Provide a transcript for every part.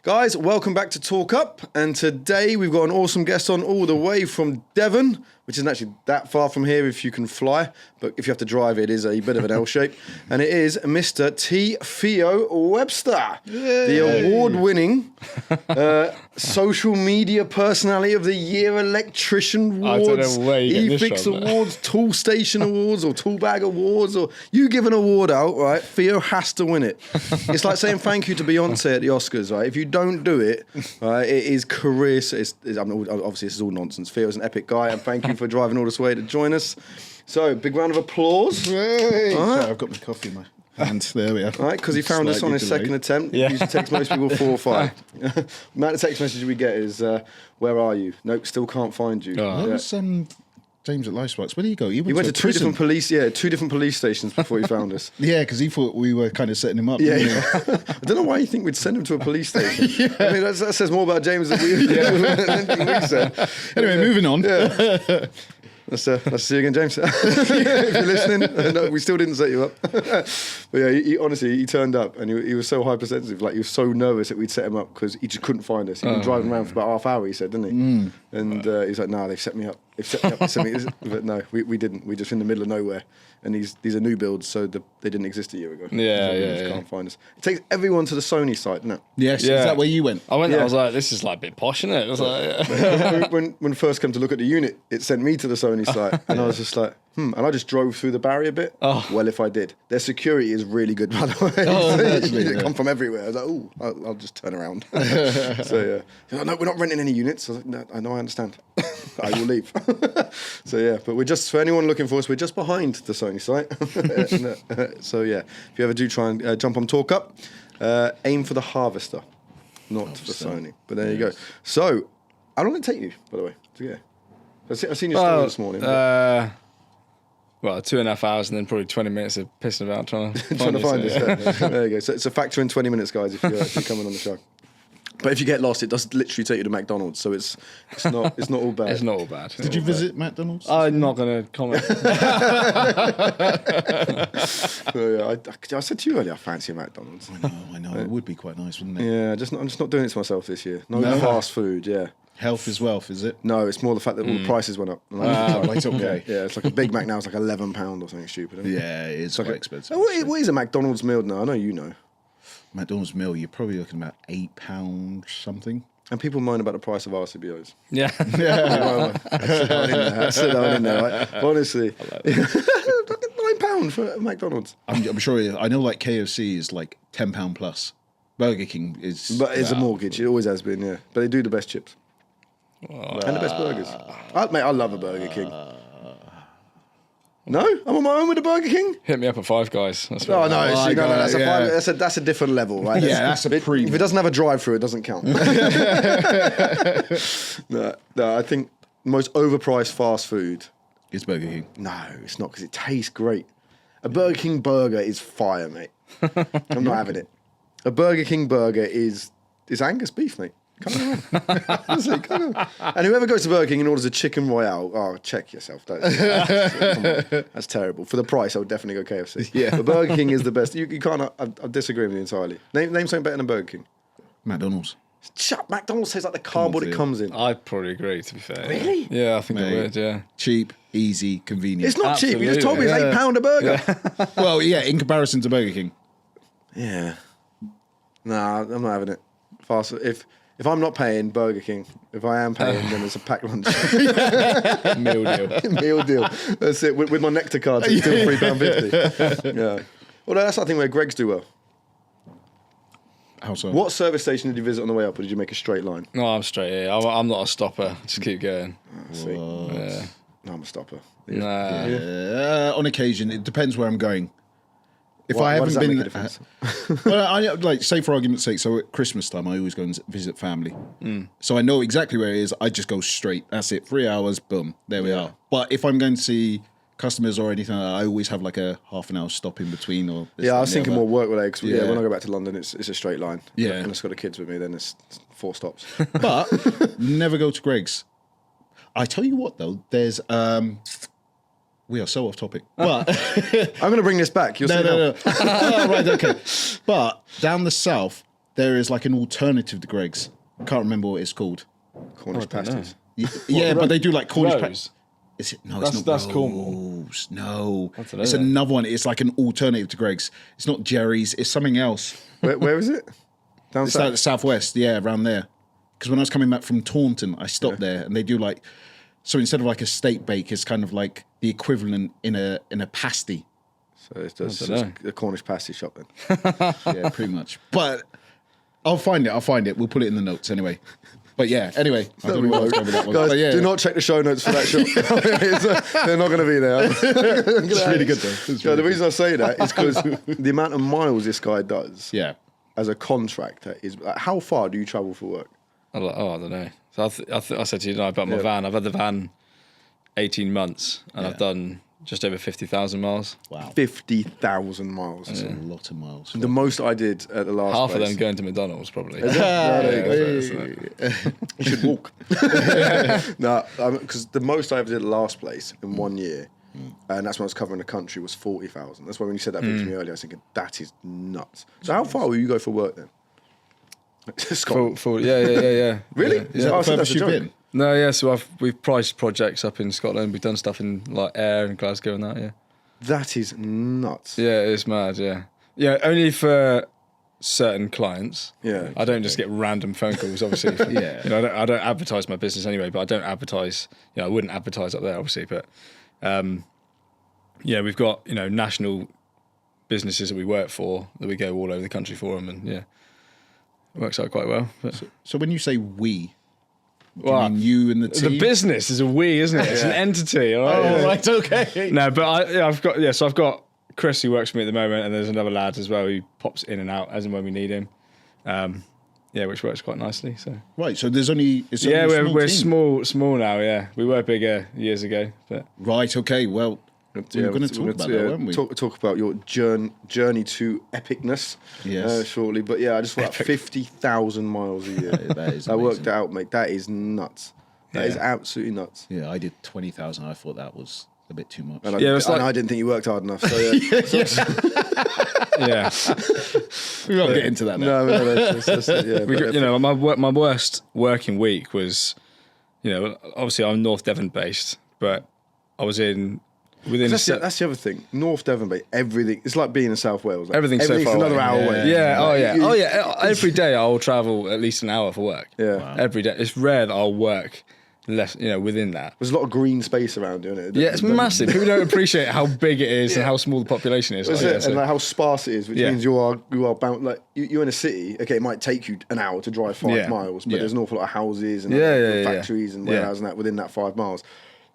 Guys, welcome back to Talk Up, and today we've got an awesome guest on all the way from Devon, which isn't actually that far from here if you can fly, but if you have to drive it is a bit of an L shape, and it is Mr. Theo Webster, the award-winning social media personality of the year, electrician awards, I don't know where you get eFix this from, awards, tool station awards, or tool bag awards, or you give an award out, right? Theo has to win it. It's like saying thank you to Beyonce at the Oscars, right? If you don't do it, right, it is career. Obviously, this is all nonsense. Theo's an epic guy, and thank you for driving all this way to join us. So, big round of applause. Hey. Right. Sorry, I've got my coffee in my hand. There we are. All right, because he found us on his second attempt. Yeah. He used to text most people 4 or 5. The amount of text messages we get is, where are you? Nope, still can't find you. Oh. Where was James at Lifesparks? Where did he go? He went to two different police stations before he found us. Yeah, because he thought we were kind of setting him up. Yeah, didn't he? I don't know why you think we'd send him to a police station. I mean, that says more about James than than anything we said. Anyway, moving on. Yeah. Let's see you again, James. If you're listening, no, we still didn't set you up. But yeah, he turned up and he was so hypersensitive. Like, he was so nervous that we'd set him up because he just couldn't find us. He'd been driving around for about half hour, he said, didn't he? And he's like, "Nah, they've set me up. They've set me up." But no, we didn't. We're just in the middle of nowhere. And these are new builds, so they didn't exist a year ago. Yeah, so we just can't find us. It takes everyone to the Sony site, doesn't it? Yes, Yeah. is that where you went? I went there, Yeah. I was like, this is like a bit posh, isn't it? I was like, when I first came to look at the unit, it sent me to the Sony site, and I was just like, and I just drove through the barrier bit. Oh. Well, if I did. Their security is really good, by the way. Oh, They yeah. come from everywhere. I was like, oh, I'll just turn around. So, yeah. They're like, no, we're not renting any units. I was like, no, I know, I understand. I will leave. So, yeah, but we're just, for anyone looking for us, we're just behind the Sony site. So, yeah, if you ever do try and jump on Talk Up, aim for the Harvester, not for Sony. But there you go. So, how long did it take you, by the way, to get here? I've seen your story this morning. well, 2.5 hours and then probably 20 minutes of pissing about trying to find this. us. There you go. So it's a factor in 20 minutes, guys, if you're coming on the show. But if you get lost, it does literally take you to McDonald's, so it's not all bad. It's not all bad. Did you visit McDonald's? I'm not going to comment. So, yeah, I said to you earlier, I fancy a McDonald's. I know. It would be quite nice, wouldn't it? Yeah, I'm just not doing it to myself this year. No fast food. Yeah. Health is wealth, is it? No, it's more the fact that all the prices went up. Right, okay. Yeah, it's like a Big Mac now. It's like £11 or something stupid. Isn't it? Yeah, it is quite expensive. What is a McDonald's meal now? I know you know. McDonald's meal, you're probably looking about £8 something. And people moan about the price of RCDs. Yeah. I sit down in there, right? Honestly. £9 for a McDonald's. I'm sure. I know, like KFC is like £10 plus. Burger King is. But it's a mortgage. It always has been, yeah. But they do the best chips. And the best burgers. I love a Burger King. No? I'm on my own with a Burger King? Hit me up at Five Guys. That's Oh, what no, my see, no, God, that's a different level, right? That's a premium. If it doesn't have a drive-through, it doesn't count. No, I think the most overpriced fast food. It's Burger King. No, it's not, because it tastes great. A Burger King burger is fire, mate. I'm not having it. A Burger King burger is Angus beef, mate. Come on. Honestly, come on. And whoever goes to Burger King and orders a chicken royale, check yourself. That's terrible. For the price, I would definitely go KFC. Yeah. But Burger King is the best. You can't. I disagree with you entirely. Name something better than Burger King. McDonald's. Shut. McDonald's tastes like the cardboard it comes in. I'd probably agree, to be fair. Really? Yeah, I think I would, yeah. Cheap, easy, convenient. It's not cheap. You just told me it's Absolutely, £8 a burger. Well, yeah, in comparison to Burger King. Yeah. Nah, I'm not having it. Fast. If I'm not paying Burger King, if I am paying, then it's a packed lunch. Meal deal. Meal deal. That's it. With my Nectar card, so it's still £3.50. Yeah. Well, that's the thing where Greggs do well. How so? What service station did you visit on the way up, or did you make a straight line? No, I'm straight here. I'm not a stopper. Just keep going. Sweet. Yeah. No, I'm a stopper. Nah. On occasion, it depends where I'm going. If Why I haven't does that been, make a difference? well, I like say for argument's sake. So at Christmas time, I always go and visit family. So I know exactly where it is. I just go straight. That's it. 3 hours. Boom. There we are. But if I'm going to see customers or anything, I always have like a half an hour stop in between. Or this, I that, was and the thinking other. more work related. 'Cause, Yeah. when I go back to London, it's a straight line. Yeah. And it's got the kids with me. Then it's 4 stops. But never go to Greggs. I tell you what, though, there's we are so off topic, but I'm going to bring this back. You'll see no. Oh, right, okay. But down the south, there is like an alternative to Greg's. Can't remember what it's called. Cornish pasties. Yeah, but they do like Cornish Rose? pasties. Is it? No, That's- it's not that's Rose. Cornwall. No, I don't know it's then. another one. It's like an alternative to Greg's. It's not Jerry's. It's something else. Where is it? Down It's south. like the southwest. Yeah, around there. Because when I was coming back from Taunton, I stopped there, and they do like. So instead of like a steak bake, it's kind of like the equivalent in a pasty. So it's just dunno. a Cornish pasty shop then. Yeah, pretty much. But I'll find it. We'll put it in the notes anyway. But yeah, anyway, I don't know what I was going with that one. Guys, But yeah, do not check the show notes for that shop. They're not going to be there. it's really good though. It's Yeah, really the reason I say that is because the amount of miles this guy does yeah. as a contractor is like, how far do you travel for work? I don't know. So I said to you about my van. I've had the van 18 months, and I've done just over 50,000 miles. Wow. 50,000 miles. That's a lot of miles. The most I did at the last Half place. of them going to McDonald's, probably. There you go. You should walk. No, because the most I ever did at the last place in 1 year, and that's when I was covering the country, was 40,000. That's why when you said that thing to me earlier, I was thinking, that is nuts. So how far will you go for work then? Scotland. Yeah. Really? Yeah. Is that- the I said that's furthest a you've joke. been? No, yeah. So we've priced projects up in Scotland. We've done stuff in like Ayr and Glasgow and that. Yeah. That is nuts. Yeah, it's mad. Yeah. Yeah. Only for certain clients. Yeah. I don't just get random phone calls. Obviously. Yeah. You know, I don't advertise my business anyway. But I don't advertise. You know, I wouldn't advertise up there, obviously. But yeah, we've got national businesses that we work for that we go all over the country for them, and yeah, it works out quite well. But So when you say we, do Well, you mean you and the team? the business is a we, isn't it? It's an entity. All right? Oh, right, okay. No, but I've got Chris who works for me at the moment, and there's another lad as well who pops in and out as and when we need him. Which works quite nicely. So Right, so there's only it's yeah, only a small we're team. small now. Yeah, we were bigger years ago, but Right, okay. Well, we were going to talk about that, weren't we? Talk about your journey to epicness Yes. shortly. But yeah, I just thought 50,000 miles a year. That is I worked amazing. it out, mate. That is nuts. That is absolutely nuts. Yeah, I did 20,000. I thought that was a bit too much. And I, Yeah, it's like- I didn't think you worked hard enough. So yeah. yeah, We won't get into that now. No, that's it, yeah. but my worst working week was, obviously I'm North Devon based, but I was within. that's the other thing. North Devon, mate. Everything. It's like being in South Wales. Like, Everything's so far another away. hour away. Yeah. Every day I'll travel at least an hour for work. Yeah. Wow. Every day. It's rare that I'll work less, within that. There's a lot of green space around, isn't it? Yeah, it's massive. People don't appreciate how big it is and how small the population is. That's Like, it. yeah, so- And like how sparse it is, which Yeah. means you are bound. Like you're in a city. Okay, it might take you an hour to drive 5 miles, but Yeah. there's an awful lot of houses and Yeah. factories and Yeah. warehouses and that within that 5 miles.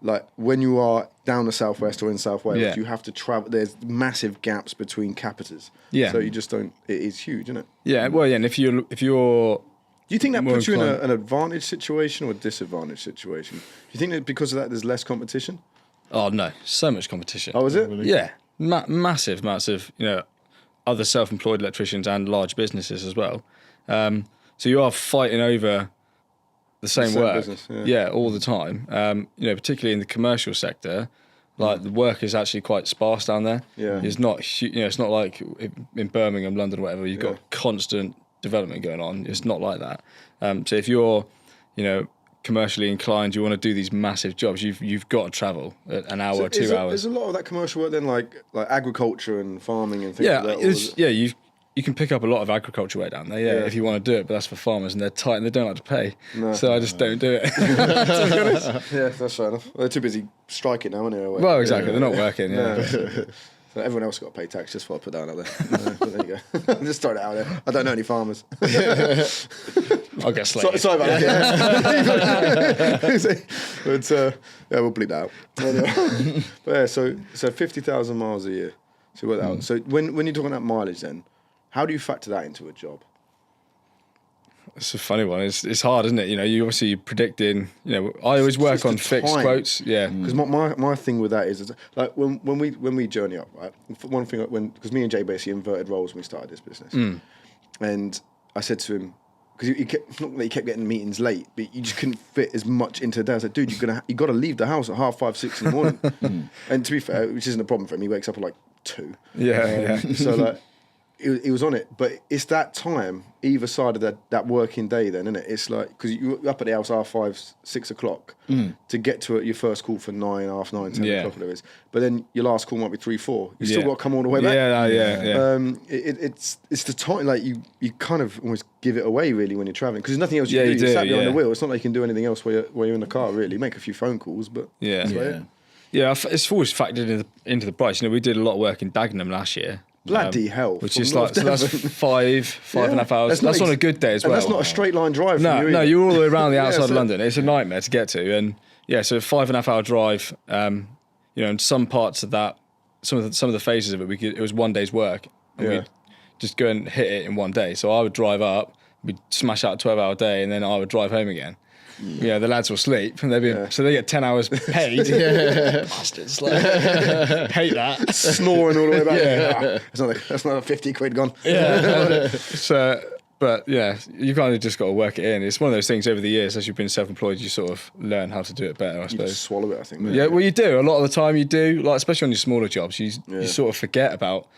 Like when you are down the southwest or in South Wales, Yeah. you have to travel. There's massive gaps between capitals. Yeah. So you just don't. It is huge, isn't it? yeah, well, yeah, and if you're Do you think that More puts you in inclined. an advantage situation or a disadvantage situation? Do you think that because of that there's less competition? oh no, so much competition. Oh, is it? Yeah, massive amounts of other self-employed electricians and large businesses as well. So you are fighting over the same same work, business, yeah. all the time. Particularly in the commercial sector, like the work is actually quite sparse down there. Yeah. It's not it's not like in Birmingham, London, or whatever. You've got constant development going on. It's not like that. So if you're commercially inclined, you want to do these massive jobs, you've got to travel an hour, 2 hours. There's a lot of that commercial work then, like agriculture and farming and things like that. Or is it- You can pick up a lot of agriculture work down there, if you want to do it, but that's for farmers and they're tight and they don't like to pay. So I just don't do it. To be honest. Yeah, that's fair enough. They're too busy striking now, anyway. Well, exactly. They're not working. Yeah. So everyone else got to pay tax. Just thought I'd put that out there. But there you go. Just throw it out there. I don't know any farmers. I'll get slated. Sorry about that. But we'll bleep that out. But yeah, so 50,000 miles a year. So work that out. So when you're talking about mileage, then how do you factor that into a job? It's a funny one. It's hard, isn't it? You obviously you're predicting. I always work It's on the fixed time. quotes. Yeah. Because my thing with that is like when we journey up, right? One thing because me and Jay basically inverted roles when we started this business, and I said to him, because not that you kept getting meetings late, but you just couldn't fit as much into the day. I was like, dude, you got to leave the house at 5:30, 6 in the morning. And to be fair, which isn't a problem for him, he wakes up at like 2. So like, he was on it, but it's that time either side of that working day. Then, isn't it? It's like because you're up at the house 5:30, 6 o'clock to get to your first call for 9, half 9, 10 o'clock, whatever it is. But then your last call might be 3, 4. You still got to come all the way back. It's the time like you kind of almost give it away really when you're traveling because there's nothing else you can do. You're sat behind the wheel. It's not like you can do anything else while you're in the car. Really, make a few phone calls, but it's always factored into the price. You know, we did a lot of work in Dagenham last year. Bloody hell! Which is like so that's 5.5 hours. That's on a good day as well. That's not a straight line drive. No, you're all the way around the outside of London. It's a nightmare to get to, and so 5.5 hour drive. You know, in some parts of that, some of the phases of it, it was one day's work, and we'd just go and hit it in one day. So I would drive up, we'd smash out a 12-hour day, and then I would drive home again. Yeah, the lads will sleep, and so they get 10 hours paid. Bastards, like, hate that. Snoring all the way back. That's not a 50 quid gone. So, but you kind of just got to work it in. It's one of those things over the years, as you've been self-employed, you sort of learn how to do it better, I suppose. You just swallow it, I think. Yeah, well, you do. A lot of the time you do, like especially on your smaller jobs, you sort of forget about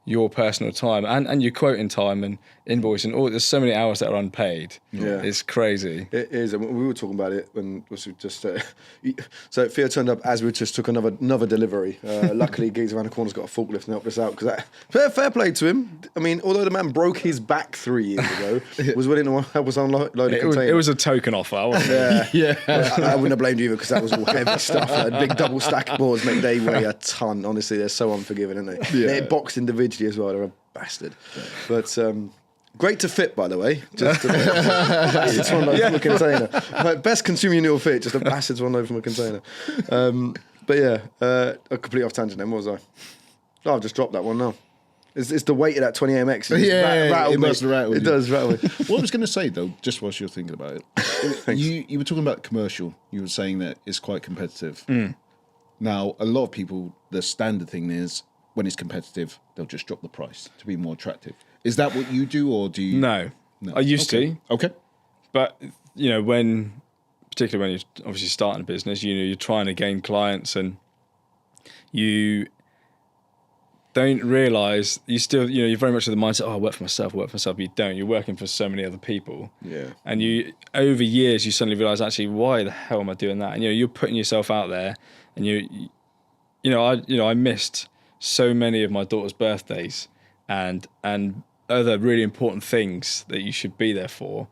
your personal time and your quoting time and invoicing. There's so many hours that are unpaid. It's crazy. It is. And we were talking about it when we just so Theo turned up as we just took another delivery. Luckily, Gigs around the corner's got a forklift and helped us out because fair play to him. I mean, although the man broke his back 3 years ago, was willing to help us unload a container. It was a token offer, wasn't it? I wouldn't have blamed you either because that was all heavy stuff. Big double stack boards, mate. They weigh a ton. Honestly, they're so unforgiving, aren't they? They're boxed individually as well. They're a bastard. But great to fit, by the way. Just it's one load from a container. Like, best consumer unit will fit. Just a bastard's one load from a container. But a complete off tangent. Then what was I? Oh, I've just dropped that one now. It's the weight of that 20 AMX. It must rattle. It does rattle me. What I was going to say though, just whilst you're thinking about it, you were talking about commercial. You were saying that it's quite competitive. Now, a lot of people, the standard thing is when it's competitive, they'll just drop the price to be more attractive. Is that what you do, or do you? No. I used to. Okay. But, particularly when you're obviously starting a business, you're trying to gain clients and you don't realise, you still, you're very much of the mindset, I work for myself, but you don't. You're working for so many other people. Yeah. And over years, you suddenly realise, actually, why the hell am I doing that? And, you're putting yourself out there and I missed so many of my daughter's birthdays and other really important things that you should be there for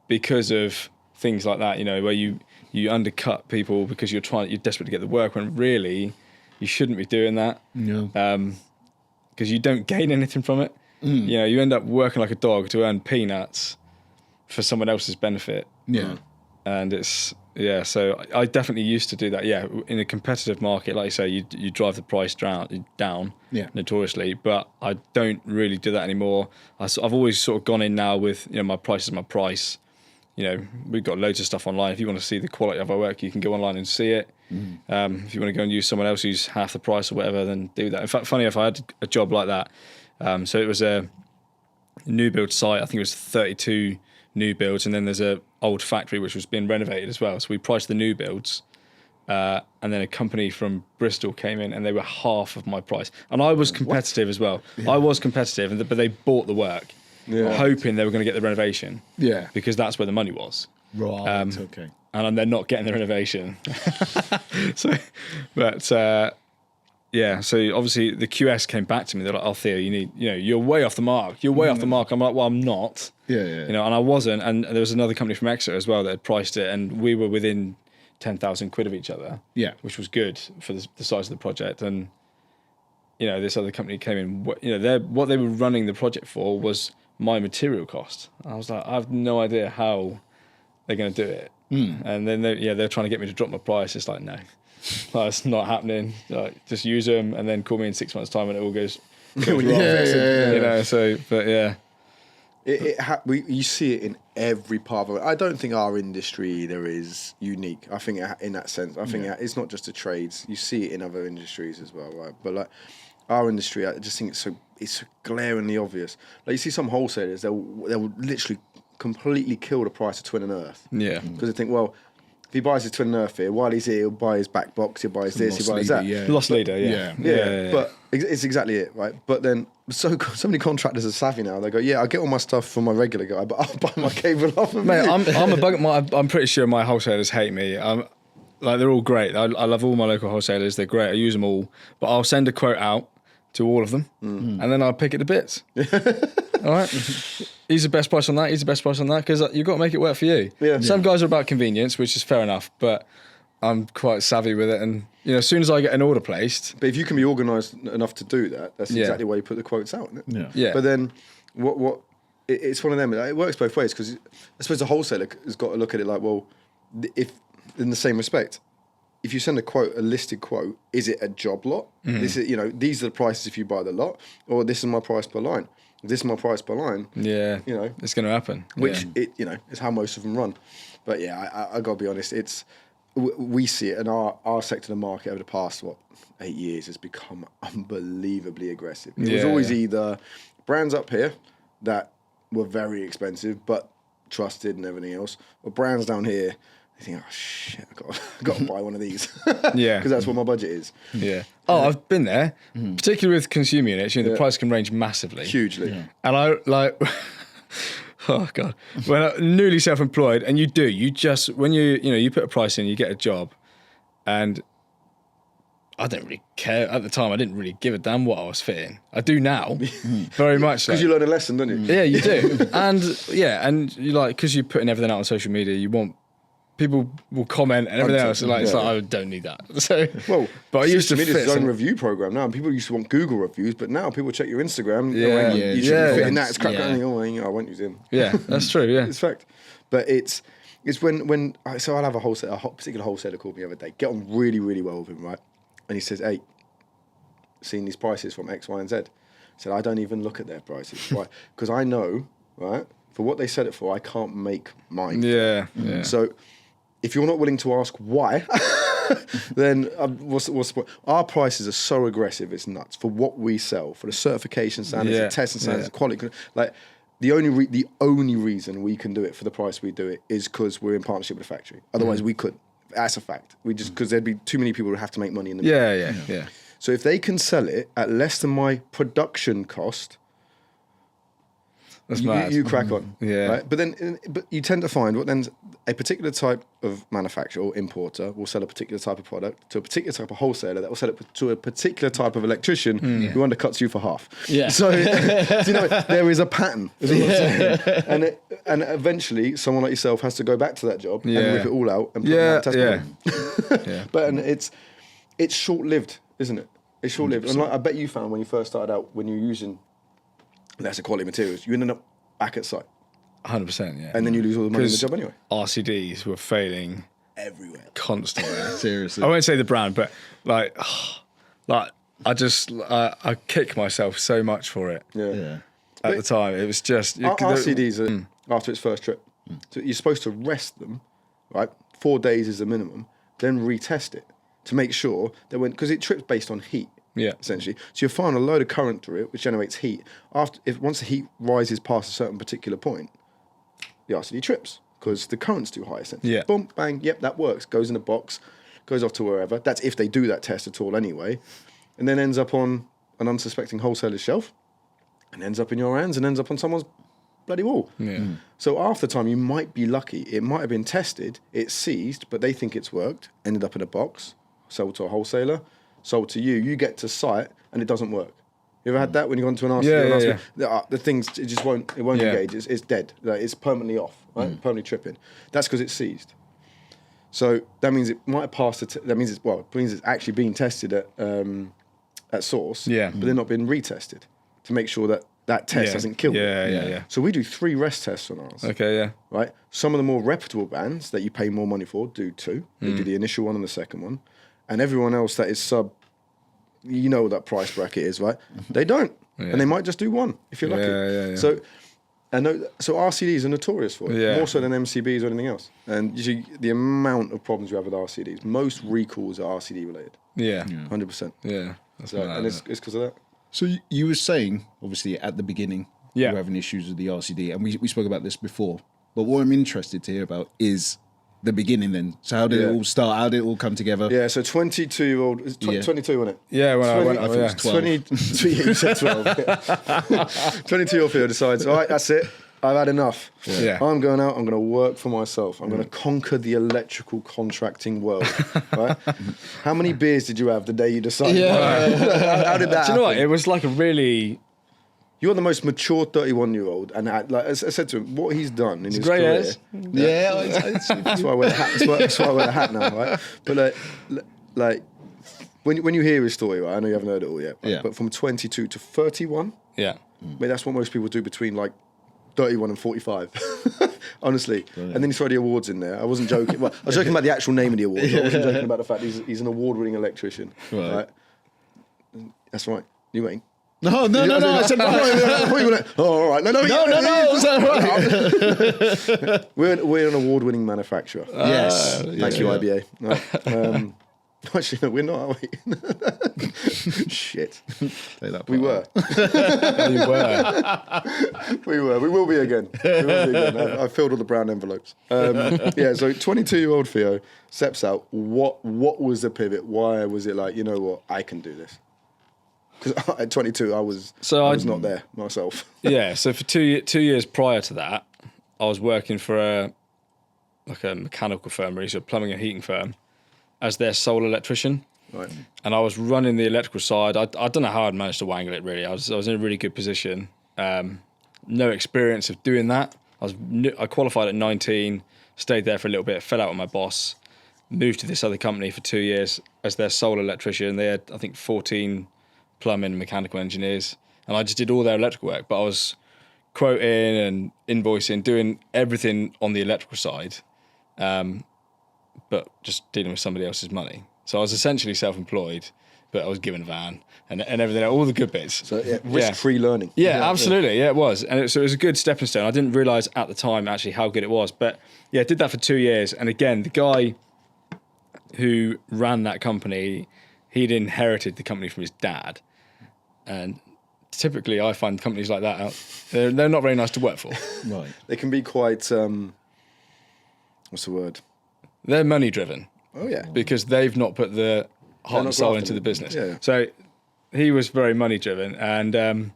because of things like that, where you undercut people because you're desperate to get the work when really you shouldn't be doing that. Because you don't gain anything from it. You end up working like a dog to earn peanuts for someone else's benefit. And it's so I definitely used to do that. In a competitive market, like you say, you drive the price down notoriously, but I don't really do that anymore. I've always sort of gone in now with my price is my price. We've got loads of stuff online. If you want to see the quality of our work, you can go online and see it. If you want to go and use someone else who's half the price or whatever, then do that. In fact, funny if I had a job like that. So it was a new build site. I think it was 32 new builds, and then there's a old factory which was being renovated as well. So we priced the new builds, and then a company from Bristol came in, and they were half of my price. And I was competitive as well. I was competitive, but they bought the work, hoping they were going to get the renovation. Because that's where the money was. Right. Okay. And they're not getting the renovation. So obviously the QS came back to me. They're like, "Oh, Theo, you're way off the mark. You're way off the mark." I'm like, "Well, I'm not." And I wasn't. And there was another company from Exeter as well that had priced it, and we were within 10,000 quid of each other. Which was good for the size of the project. And this other company came in. What they were running the project for was my material cost. I was like, I have no idea how they're going to do it. And then they're trying to get me to drop my price. It's like, no. That's not happening. Like, just use them and then call me in 6 months' time when it all goes wrong. You see it in every part of it. I don't think our industry either is unique. I think in that sense, it's not just the trades. You see it in other industries as well, right? But like our industry, I just think it's so glaringly obvious. Like you see some wholesalers, they'll literally completely kill the price of Twin and Earth. Yeah. Because they think, well, if he buys his Twin and Earth here, while he's here, he'll buy his back box, he'll buy his this, he'll buy his that. Lost leader, yeah. But it's exactly it, right? But then so many contractors are savvy now. They go, I get all my stuff from my regular guy, but I'll buy my cable off of Mate, you. I'm a bug. I'm pretty sure my wholesalers hate me. Like they're all great. I love all my local wholesalers. They're great. I use them all. But I'll send a quote out to all of them, and then I'll pick it to bits. All right. He's the best price on that. He's the best price on that, because you've got to make it work for you. Yeah. Some guys are about convenience, which is fair enough, but I'm quite savvy with it. And as soon as I get an order placed, But if you can be organised enough to do that, that's exactly why you put the quotes out, isn't it? Yeah. But then it's one of them. It works both ways, because I suppose the wholesaler has got to look at it like, well, if in the same respect, if you send a listed quote, is it a job lot? This is, these are the prices if you buy the lot, or this is my price per line. If this is my price per line. it's going to happen. Which is how most of them run. But I got to be honest, we see it in our sector of the market over the past 8 years has become unbelievably aggressive. It was always either brands up here that were very expensive but trusted and everything else, or brands down here. I think, oh shit, I got to buy one of these. Because that's what my budget is. Yeah. Oh, I've been there, particularly with consumer units. The price can range massively, Hugely. And I like. Oh God! When I'm newly self-employed, and you just when you put a price in, you get a job, and I don't really care at the time. I didn't really give a damn what I was fitting. I do now, very much. Because you learn a lesson, don't you? Yeah, you do, and you because you're putting everything out on social media, you want. People will comment and everything else. It's like, I don't need that. So, but I used to fit its own review program now. And people used to want Google reviews, but now people check your Instagram. You should be fitting that. It's crap. I won't use him. Yeah, that's true. Yeah, it's fact. But it's when so I'll have a particular wholesaler called me the other day. Get on really, really well with him, right? And he says, "Hey, seen these prices from X, Y, and Z." I said, "I don't even look at their prices, right? Because I know, right, for what they set it for, I can't make mine. Yeah. So." If you're not willing to ask why, then what's the point? Our prices are so aggressive, it's nuts. For what we sell, for the certification standards, the testing standards, the quality. Like the only reason we can do it for the price we do it is because we're in partnership with the factory. Otherwise, we couldn't. That's a fact. We just because there'd be too many people who have to make money in the middle. Yeah. So if they can sell it at less than my production cost. That's mad. You crack on, yeah. Right? But you tend to find a particular type of manufacturer or importer will sell a particular type of product to a particular type of wholesaler that will sell it to a particular type of electrician who undercuts you for half. Yeah. So there is a pattern, is what I'm saying. And eventually someone like yourself has to go back to that job and rip it all out and put it out test. But it's short lived, isn't it? It's short lived, and I bet you found when you first started out when you were using. That's the quality materials. You ended up back at site. 100%, yeah. And then you lose all the money in the job anyway. RCDs were failing everywhere, constantly. Seriously. I won't say the brand, but I kick myself so much for it. Yeah. At the time, it was just RCDs are after its first trip. So you're supposed to rest them, right? 4 days is the minimum. Then retest it to make sure that because it trips based on heat. Yeah, essentially. So you'll find a load of current through it, which generates heat. Once the heat rises past a certain particular point, the RCD trips because the current's too high. Essentially, boom, bang, yep, that works. Goes in a box, goes off to wherever. That's if they do that test at all, anyway, and then ends up on an unsuspecting wholesaler's shelf, and ends up in your hands, and ends up on someone's bloody wall. Yeah. So after time, you might be lucky. It might have been tested, it's seized, but they think it's worked. Ended up in a box, sold to a wholesaler. Sold to you, you get to site and it doesn't work. You ever had that when you go into an RCD? The things it just won't engage. It's dead. It's permanently off, right? Permanently tripping. That's because it's seized. So that means it might have passed. That means it's actually being tested at source. Yeah. But they're not being retested to make sure that test hasn't killed it. Yeah. So we do 3 rest tests on ours. Okay. Yeah. Right. Some of the more reputable brands that you pay more money for do 2. They do the initial one and the second one. And everyone else that is what that price bracket is, right? They don't. Yeah. And they might just do 1 if you're lucky. Yeah. So RCDs are notorious for it, more so than MCBs or anything else. And usually the amount of problems you have with RCDs, most recalls are RCD related. Yeah. 100%. Yeah. And it's because of that. So you were saying, obviously, at the beginning, you were having issues with the RCD, and we spoke about this before. But what I'm interested to hear about is the beginning then. So how did it all start? How did it all come together? Yeah, so 22-year-old, 22, wasn't it? Yeah, when I went, I think it was 12. you said 12. Yeah. 22-year-old Theo decides, all right, that's it. I've had enough. Yeah. I'm going out. I'm going to work for myself. I'm going to conquer the electrical contracting world. Right? How many beers did you have the day you decided? Yeah. How did that Do you know what? happen? It was like a really... You're the most mature 31-year-old, and like as I said to him, what he's done in his grey career. hairs. Yeah, That's why I wear the hat. That's why I wear the hat now, right? But like when you hear his story, right? I know you haven't heard it all yet. Right? Yeah. But from 22 to 31, Yeah. mate, that's what most people do between like 31 and 45. Honestly. Brilliant. And then he threw the awards in there. I wasn't joking. Well, I was joking about the actual name of the awards. I wasn't joking about the fact he's an award-winning electrician. Right. That's right. You ain't. No. I said all right. No. Is that right? We're an award-winning manufacturer. Yes. Thank you, IBA. Right. Actually, no, we're not, are we? Shit. We were. You were. We were. We will be again. I filled all the brown envelopes. Yeah, so 22-year-old Theo steps out. What was the pivot? Why was it like, you know what, I can do this? Because at 22, I was not there myself. Yeah, so for 2 years prior to that, I was working for a mechanical firm, really, so a plumbing and heating firm, as their sole electrician. Right. And I was running the electrical side. I don't know how I'd managed to wangle it, really. I was in a really good position. No experience of doing that. I qualified at 19, stayed there for a little bit, fell out with my boss, moved to this other company for 2 years as their sole electrician. They had, I think, 14 plumbing and mechanical engineers, and I just did all their electrical work, but I was quoting and invoicing, doing everything on the electrical side, but just dealing with somebody else's money. So I was essentially self-employed, but I was given a van and everything, all the good bits. So risk-free learning. Yeah, absolutely. Yeah, it was. And so it was a good stepping stone. I didn't realise at the time actually how good it was, but yeah, I did that for 2 years. And again, the guy who ran that company, he'd inherited the company from his dad. And typically I find companies like that out, they're not very nice to work for. Right. They can be quite, what's the word? They're money driven. Oh, yeah. Because they've not put the heart and soul into the business. Yeah. So he was very money driven, and it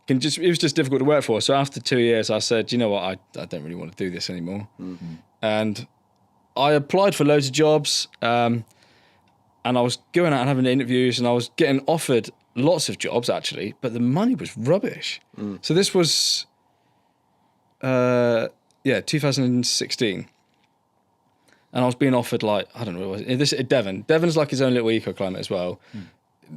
was just difficult to work for. So after 2 years, I said, you know what, I don't really want to do this anymore. Mm-hmm. And I applied for loads of jobs, and I was going out and having interviews, and I was getting offered lots of jobs actually, but the money was rubbish. So this was 2016, and I was being offered like, I don't know what it was, this at Devon. Devon's like his own little eco-climate as well.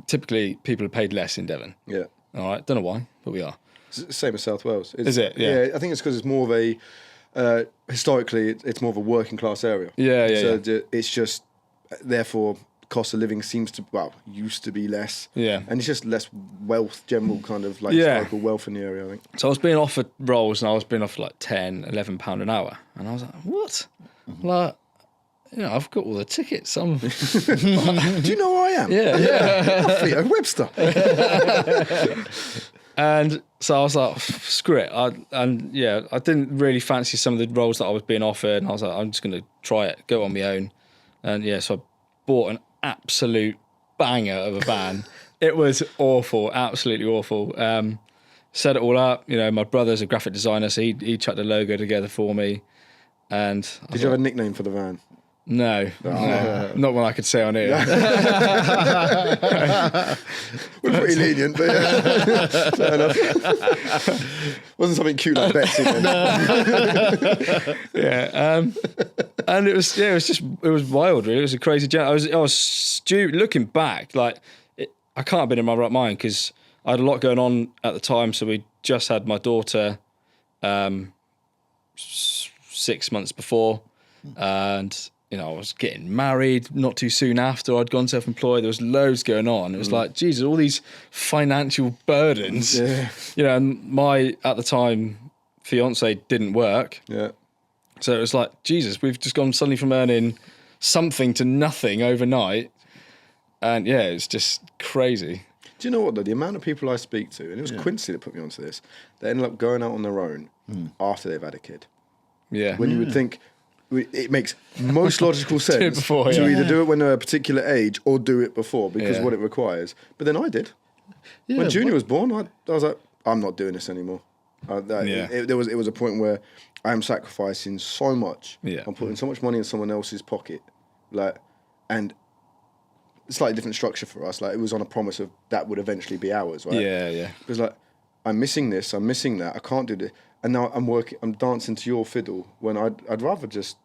Typically people are paid less in Devon. Yeah. All right, don't know why, but we are. Same as South Wales. Is it? Yeah. I think it's because it's more of a historically it's more of a working class area. Yeah. It's just therefore cost of living used to be less. Yeah. And it's just less wealth, general kind of like local wealth in the area, I think. So I was being offered roles, and I was being offered like £10, £11 an hour, and I was like, what? Like, you know, I've got all the tickets. Do you know who I am? Yeah. Theo Webster. And so I was like, screw it. I didn't really fancy some of the roles that I was being offered, and I was like, I'm just going to try it, go on my own. And yeah, so I bought an absolute banger of a van. It was awful, absolutely awful. Set it all up. You know, my brother's a graphic designer, so he chucked the logo together for me. And did you have a nickname for the van? No, not one I could say on here. We're pretty lenient, but yeah, fair enough. Wasn't something cute like Betsy. Yeah, and it was wild. Really, it was a crazy journey. I was stupid. Looking back, like I can't have been in my right mind because I had a lot going on at the time. So we just had my daughter 6 months before, and you know, I was getting married not too soon after. I'd gone self-employed. There was loads going on. It was like, Jesus, all these financial burdens. Yeah. You know, and my, at the time, fiance didn't work. Yeah. So it was like, Jesus, we've just gone suddenly from earning something to nothing overnight. And yeah, it's just crazy. Do you know what, though? The amount of people I speak to, and it was Quincy that put me onto this, they ended up going out on their own after they've had a kid. Yeah. When you would think it makes most logical sense before, to yeah. either do it when they're a particular age or do it before because Yeah. what it requires. But then I did. Yeah, When Junii was born, I was like, I'm not doing this anymore. It was a point where I am sacrificing so much. Yeah. I'm putting so much money in someone else's pocket, and slightly different structure for us. Like it was on a promise of that would eventually be ours, right? Yeah, yeah. It was like I'm missing this, I'm missing that. I can't do this, and now I'm dancing to your fiddle when I'd rather just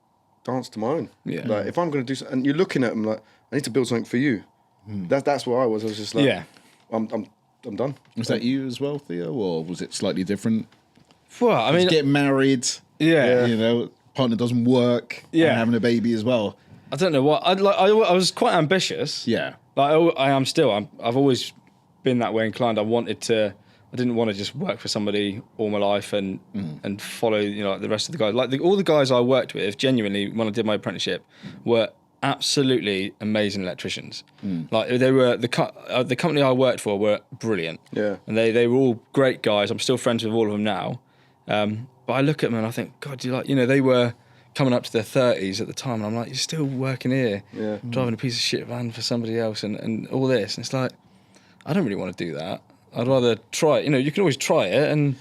dance to my own. Yeah. Like if I'm going to do something, and you're looking at them like I need to build something for you. That's where I was. I was just like, Yeah. I'm done. Was that you as well, Theo, or was it slightly different? Well, I mean, Get married, yeah. you know, partner doesn't work, Yeah. and having a baby as well. I don't know what I was quite ambitious. Yeah. Like I am still. I've always been that way inclined. I didn't want to just work for somebody all my life and follow like the rest of the guys. Like all the guys I worked with, genuinely, when I did my apprenticeship, were absolutely amazing electricians. Like they were the company I worked for were brilliant. Yeah. And they were all great guys. I'm still friends with all of them now. But I look at them and I think, God, they were coming up to their 30s at the time, and I'm like, you're still working here, driving a piece of shit van for somebody else and all this. And it's like, I don't really want to do that. I'd rather try it. You can always try it and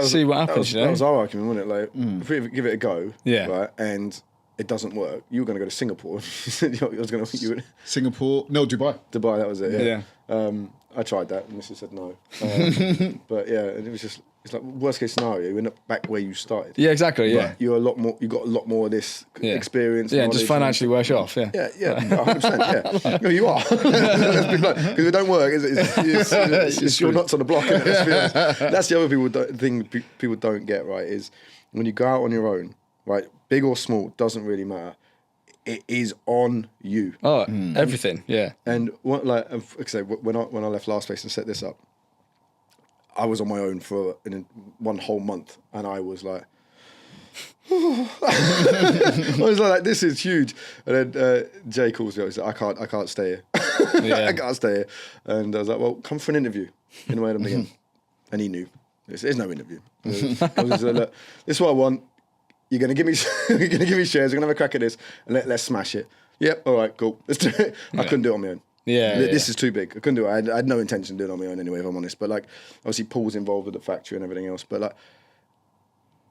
see what happens. That was our argument, wasn't it? Like, if we give it a go, Yeah. right, and it doesn't work, you were going to go to Singapore. Singapore, no, Dubai. Dubai, that was it. Yeah. Yeah. I tried that, and Mrs. said no. But yeah, and it was just, it's like worst case scenario, you end up back where you started. Yeah, exactly. Yeah. But you're a lot more. You got a lot more of this experience. Yeah, and just knowledge, financially worse off. Yeah. Yeah, 100%. Yeah, no, you are. Because if it don't work, it's your nuts on the block. Isn't it? That's the other thing people don't get right is when you go out on your own, right, big or small, doesn't really matter. It is on you. Oh, everything. Yeah. And when I left last place and set this up, I was on my own for one whole month, and I was like, I was like, this is huge. And then Jay calls me up. He's like, I can't stay here. Yeah. I can't stay here. And I was like, well, come for an interview in the way I'm again. And he knew there's no interview. I was just like, look, this is what I want. You're gonna give me shares. We're gonna have a crack at this, and let's smash it. Yep. All right. Cool. Let's do it. I couldn't do it on my own. Yeah. This is too big. I couldn't do it. I had no intention of doing it on my own anyway, if I'm honest. But like, obviously, Paul's involved with the factory and everything else. But like,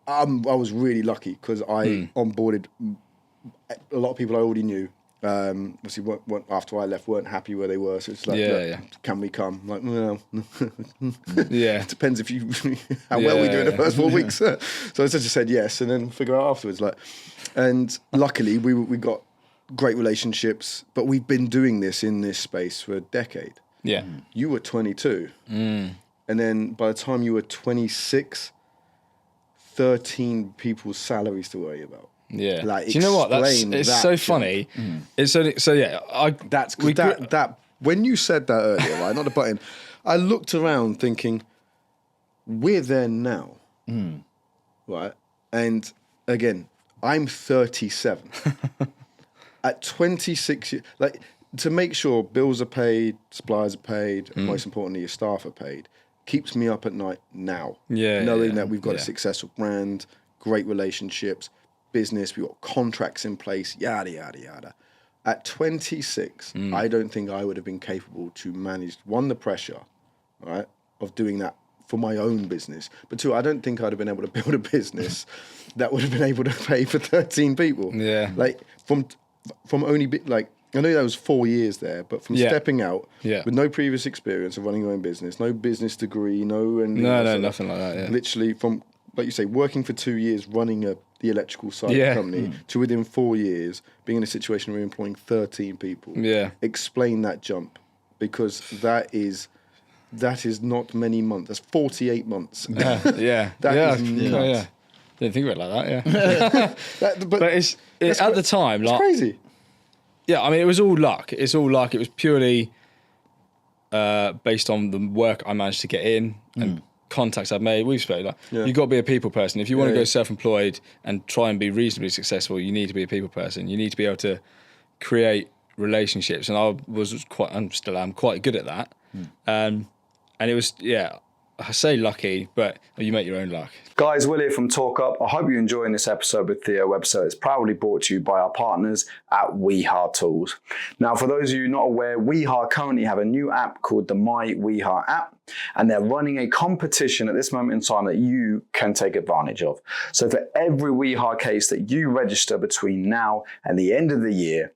I was really lucky because I onboarded a lot of people I already knew. Obviously, after I left, weren't happy where they were. So it's like, can we come? I'm like, well, Yeah. it depends if you how well we do in the first 4 weeks. So I just said yes, and then figure out afterwards. Like, and luckily we got great relationships, but we've been doing this in this space for a decade. Yeah. You were 22, and then by the time you were 26, 13 people's salaries to worry about. Yeah. Like, do you know what? explain It's that so to funny. It's so yeah. That's that when you said that earlier, right? Not the button. I looked around thinking, we're there now, right? And again, I'm 37. At 26, like to make sure bills are paid, suppliers are paid, and most importantly, your staff are paid, keeps me up at night now. Yeah, knowing yeah, that we've got a yeah. successful brand, great relationships, business, we've got contracts in place, yada yada yada. At 26, I don't think I would have been capable to manage the pressure, right, of doing that for my own business. But two, I don't think I'd have been able to build a business that would have been able to pay for 13 people. Yeah. Like from only like I know that was 4 years there, but from stepping out with no previous experience of running your own business, no business degree, nothing like that. Yeah. Literally from, like you say, working for 2 years running the electrical side of the company to within 4 years being in a situation where you're employing 13 people. Yeah. Explain that jump, because that is not many months. That's 48 months. Yeah. That is nuts. nuts. Yeah. Didn't think of it like that. Yeah. but it's at the time, it's like, crazy. Yeah, I mean, it was all luck. It's all luck. It was purely based on the work I managed to get in and contacts I've made. We've spoken. You've got to be a people person. If you want to go self-employed and try and be reasonably successful, you need to be a people person. You need to be able to create relationships. And I still am quite good at that. And it was, I I say lucky, but you make your own luck. Guys, Will here from Talk Up. I hope you're enjoying this episode with Theo Webster. It's proudly brought to you by our partners at WeHa Tools. Now, for those of you not aware, WeHa currently have a new app called the My WeHa app, and they're running a competition at this moment in time that you can take advantage of. So for every WeHa case that you register between now and the end of the year,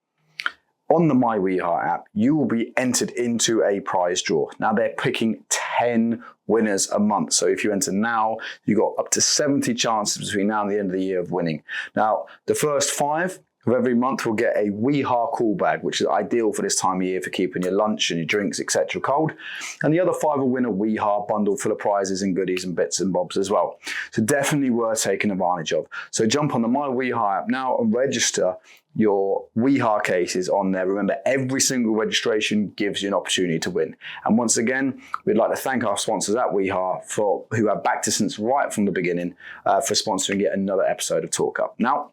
on the My WeHa app, you will be entered into a prize draw. Now they're picking 10 winners a month. So if you enter now, you got up to 70 chances between now and the end of the year of winning. Now, the first 5 of every month will get a WeHa cool bag, which is ideal for this time of year for keeping your lunch and your drinks, etc. cold. And the other 5 will win a WeHa bundle full of prizes and goodies and bits and bobs as well. So definitely worth taking advantage of. So jump on the My WeHa app now and register your WeHa cases on there. Remember, every single registration gives you an opportunity to win. And once again, we'd like to thank our sponsors at WeHa who have backed us since right from the beginning for sponsoring yet another episode of Talk Up. Now,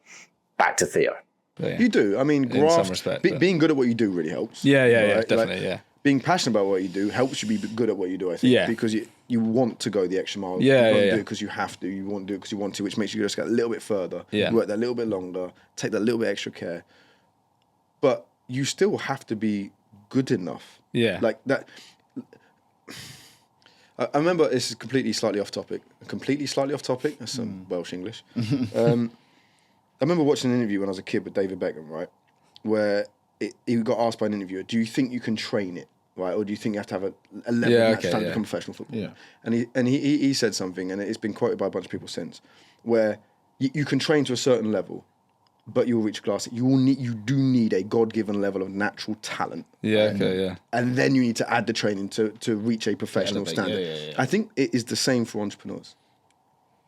back to Theo. Yeah. You do. I mean, some respect, being good at what you do really helps. Yeah, right? definitely, yeah. Being passionate about what you do helps you be good at what you do, I think. Yeah. Because you want to go the extra mile. Yeah, you yeah, do yeah. it because you have to. You want to do it because you want to, which makes you just get a little bit further. Yeah. Work that little bit longer, take that little bit extra care. But you still have to be good enough. Yeah. Like that. I remember, this is completely slightly off topic. That's some Welsh English. I remember watching an interview when I was a kid with David Beckham, right? Where he got asked by an interviewer, do you think you can train it, right? Or do you think you have to have a level match to become a professional footballer? Yeah. And he said something, and it's been quoted by a bunch of people since, where you can train to a certain level, but you'll reach glass. You do need a God-given level of natural talent. Yeah, okay, yeah. And then you need to add the training to reach a professional standard. Yeah. I think it is the same for entrepreneurs.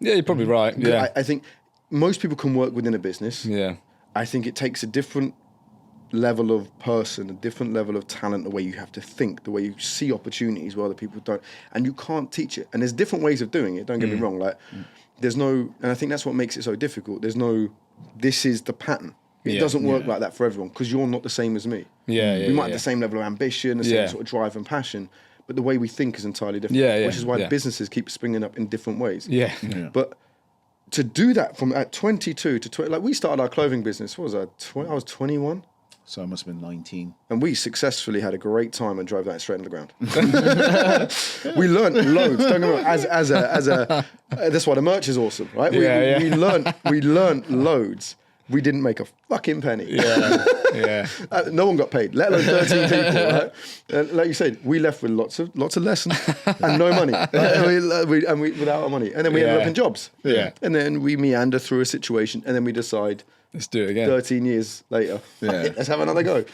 Yeah, you're probably right. Yeah. I think most people can work within a business. Yeah. I think it takes a different level of person, a different level of talent, the way you have to think, the way you see opportunities where other people don't. And you can't teach it. And there's different ways of doing it, don't get me wrong. Like, there's no, and I think that's what makes it so difficult. There's no, this is the pattern. It doesn't work like that for everyone because you're not the same as me. We might have the same level of ambition, the same sort of drive and passion, but the way we think is entirely different. Which is why businesses keep springing up in different ways. But to do that from at 22 to 20, like we started our clothing business, what was I? I was 21. So I must have been 19. And we successfully had a great time and drove that straight into the ground. We learned loads. Don't get me wrong. As a that's why the merch is awesome, right? We learned loads. We didn't make a fucking penny. No one got paid, let alone 13 people. Right? Like you said, we left with lots of lessons and no money, right? and we without our money, and then we ended up in jobs. And then we meander through a situation, and then we decide, let's do it again. 13 years later, let's have another go.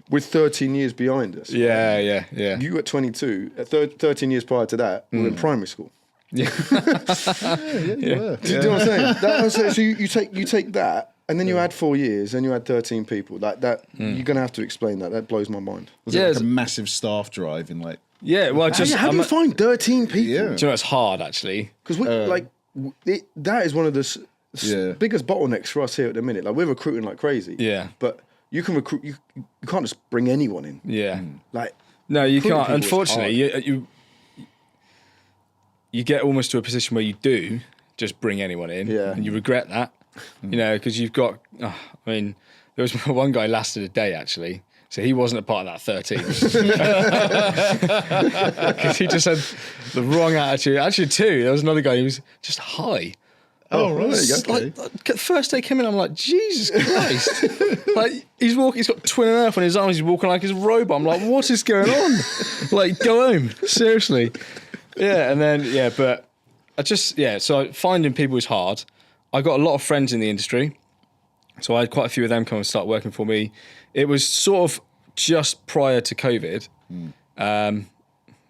With 13 years behind us. Yeah. You at 22, 13 years prior to that, we were in primary school. You were. Do you know what I'm saying? So you take that, and then you add 4 years, and you add 13 people. Like that, you're gonna have to explain that. That blows my mind. Was it like a massive staff drive in like? Yeah, well, how do you find 13 people? Yeah. Do you know it's hard actually? Because that is one of the biggest bottlenecks for us here at the minute. Like we're recruiting like crazy. Yeah. But you can recruit. You can't just bring anyone in. Yeah. Like no, you recruiting can't. people is Unfortunately, you get almost to a position where you do just bring anyone in, and you regret that. You know, because you've got. I mean, there was one guy lasted a day actually. So he wasn't a part of that 13. Because he just had the wrong attitude. Actually, too, there was another guy who was just high. Oh, right. Like, the first day came in, I'm like, Jesus Christ. Like, he's got twin and earth on his arms, he's walking like he's a robot. I'm like, what is going on? Like, go home. Seriously. Yeah, and then, but so finding people is hard. I got a lot of friends in the industry. So I had quite a few of them come and start working for me. It was sort of just prior to COVID,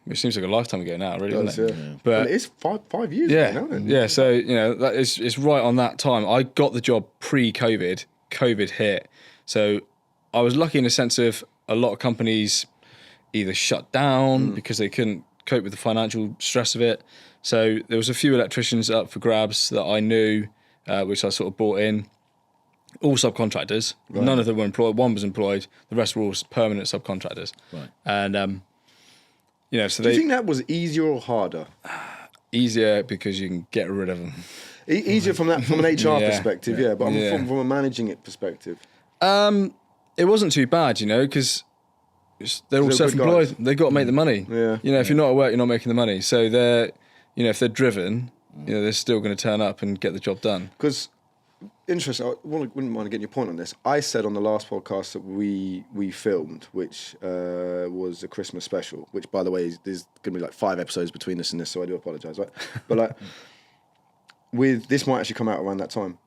which seems like a lifetime ago now, really, doesn't it? Yeah. But it is 5 years ago now. Yeah, so, that it's right on that time. I got the job pre-COVID, COVID hit. So I was lucky in the sense of a lot of companies either shut down because they couldn't cope with the financial stress of it. So there was a few electricians up for grabs that I knew, which I sort of brought in. All subcontractors. Right. None of them were employed. One was employed. The rest were all permanent subcontractors. Right. And, so do you think that was easier or harder? easier because you can get rid of them. Easier from an HR Yeah. perspective, but from a managing it perspective. It wasn't too bad, because they're all They're good self-employed. guys. They've got to make the money. Yeah. If you're not at work, you're not making the money. So they're, if they're driven, they're still going to turn up and get the job done. Because, interesting, I wouldn't mind getting your point on this. I said on the last podcast that we filmed, which was a Christmas special, which, by the way, there's going to be like 5 episodes between this and this, so I do apologise, right? But like, this might actually come out around that time.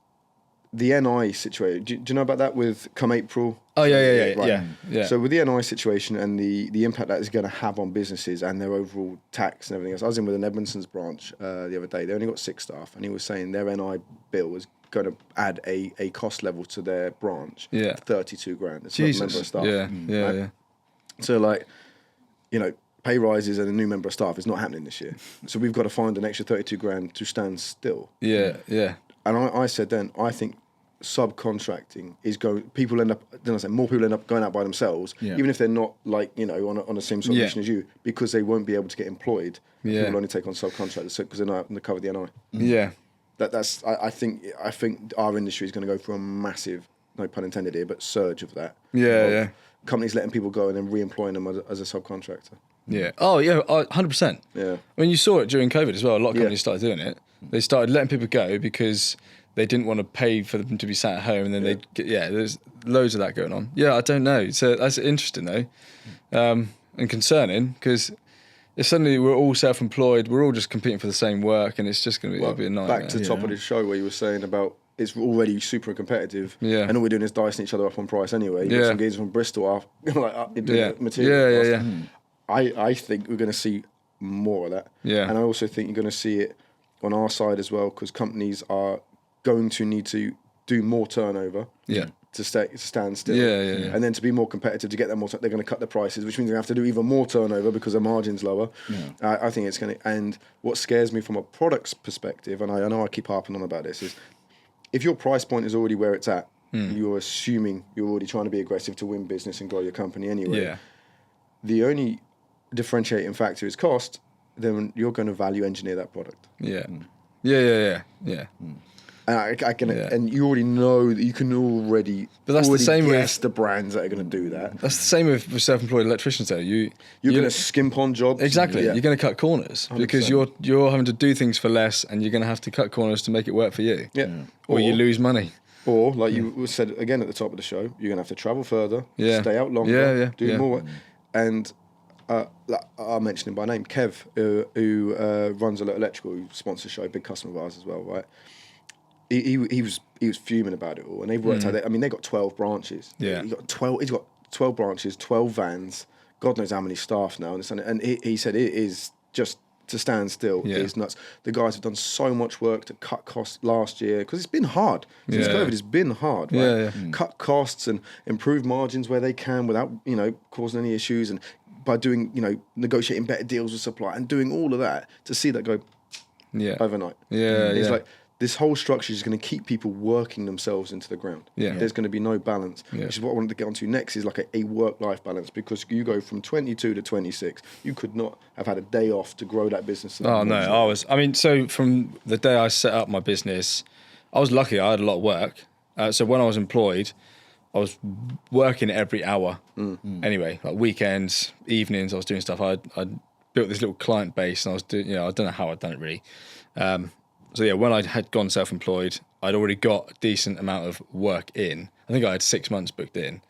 The NI situation, do you know about that with come April? Oh, yeah. Right. Yeah. So with the NI situation and the impact that is going to have on businesses and their overall tax and everything else, I was in with an Edmonton's branch the other day. They only got 6 staff, and he was saying their NI bill was going to add a cost level to their branch. Yeah. 32 grand. It's Jesus. not a member of staff. Yeah. Right? So like, pay rises and a new member of staff is not happening this year. So we've got to find an extra 32 grand to stand still. Yeah. And I said then, I think subcontracting is going. More people end up going out by themselves, even if they're not on the same sort of mission as you, because they won't be able to get employed. Yeah. People only take on subcontractors because they're not having to cover the NI. Yeah. I think our industry is going to go through a massive, no pun intended here, but surge of that. Yeah. Companies letting people go and then re-employing them as a subcontractor. Yeah. Oh, yeah. 100%. Yeah. I mean, you saw it during COVID as well. A lot of companies started doing it. They started letting people go because they didn't want to pay for them to be sat at home, and then there's loads of that going on. Yeah, I don't know. So that's interesting though, and concerning, because if suddenly we're all self-employed, we're all just competing for the same work, and it's just going to be a nightmare. Back to the top of the show where you were saying about it's already super competitive, Yeah. and all we're doing is dicing each other up on price anyway. You got some geezers from Bristol up doing material costs. I think we're going to see more of that. Yeah. And I also think you're going to see it on our side as well, because companies are going to need to do more turnover to stand still. Yeah. And then to be more competitive, to get them more, they're going to cut the prices, which means they have to do even more turnover because their margin's lower. Yeah. I think it's going to, and what scares me from a product's perspective, and I know I keep harping on about this, is if your price point is already where it's at, you're assuming you're already trying to be aggressive to win business and grow your company anyway. Yeah. The only differentiating factor is cost, then you're going to value engineer that product. Yeah. And I can, and you already know that you can already. But that's the same guess the brands that are going to do that. That's the same with self-employed electricians though. You're going to skimp on jobs. Exactly. You're going to cut corners 100%. because you're having to do things for less, and you're going to have to cut corners to make it work for you. Yeah. Or you lose money. Or like you said again at the top of the show, you're going to have to travel further, stay out longer, do more. And I'll mention him by name, Kev, who runs a little electrical, who sponsors the show, big customer of ours as well, right? He was fuming about it all, and they've worked out. They got 12 branches. Yeah, he's got 12 branches, 12 vans. God knows how many staff now, and he said it is just to stand still is nuts. The guys have done so much work to cut costs last year because it's been hard since COVID. It's been hard, right? Cut costs and improve margins where they can without causing any issues, and by doing negotiating better deals with supply and doing all of that to see that go overnight. It's like this whole structure is going to keep people working themselves into the ground. There's going to be no balance, which is what I wanted to get onto next, is like a work-life balance, because you go from 22 to 26, you could not have had a day off to grow that business. Oh no, so from the day I set up my business, I was lucky. I had a lot of work. So when I was employed, I was working every hour. Anyway, like weekends, evenings, I was doing stuff. I built this little client base, and I was doing, I don't know how I'd done it really. So when I had gone self-employed, I'd already got a decent amount of work in. I think I had 6 months booked in.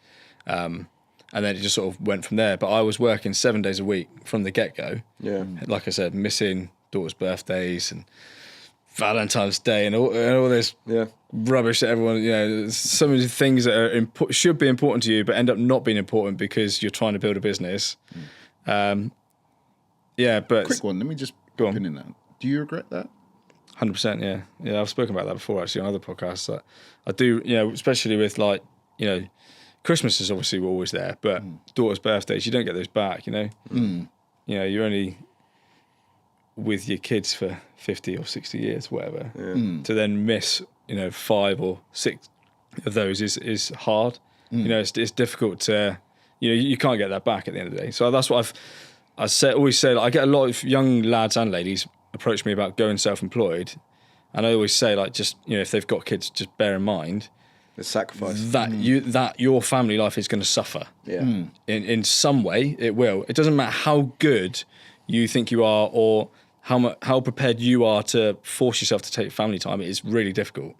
And then it just sort of went from there. But I was working 7 days a week from the get-go. Yeah. Like I said, missing daughters' birthdays and Valentine's Day and all this rubbish that everyone, some of the things that should be important to you but end up not being important because you're trying to build a business. But quick one, let me just go on. in that. Do you regret that? 100%, yeah. I've spoken about that before actually on other podcasts. I do, especially with Christmas is obviously we're always there, but daughters' birthdays, you don't get those back. You're only with your kids for 50 or 60 years, whatever. To then miss 5 or 6 of those is hard. It's difficult to you can't get that back at the end of the day. So that's what I always said. I get a lot of young lads and ladies approach me about going self-employed, and I always say, like, just, you know, if they've got kids, just bear in mind The sacrifice. that your family life is going to suffer. Yeah. In some way, it will. It doesn't matter how good you think you are or how prepared you are to force yourself to take family time. It is really difficult.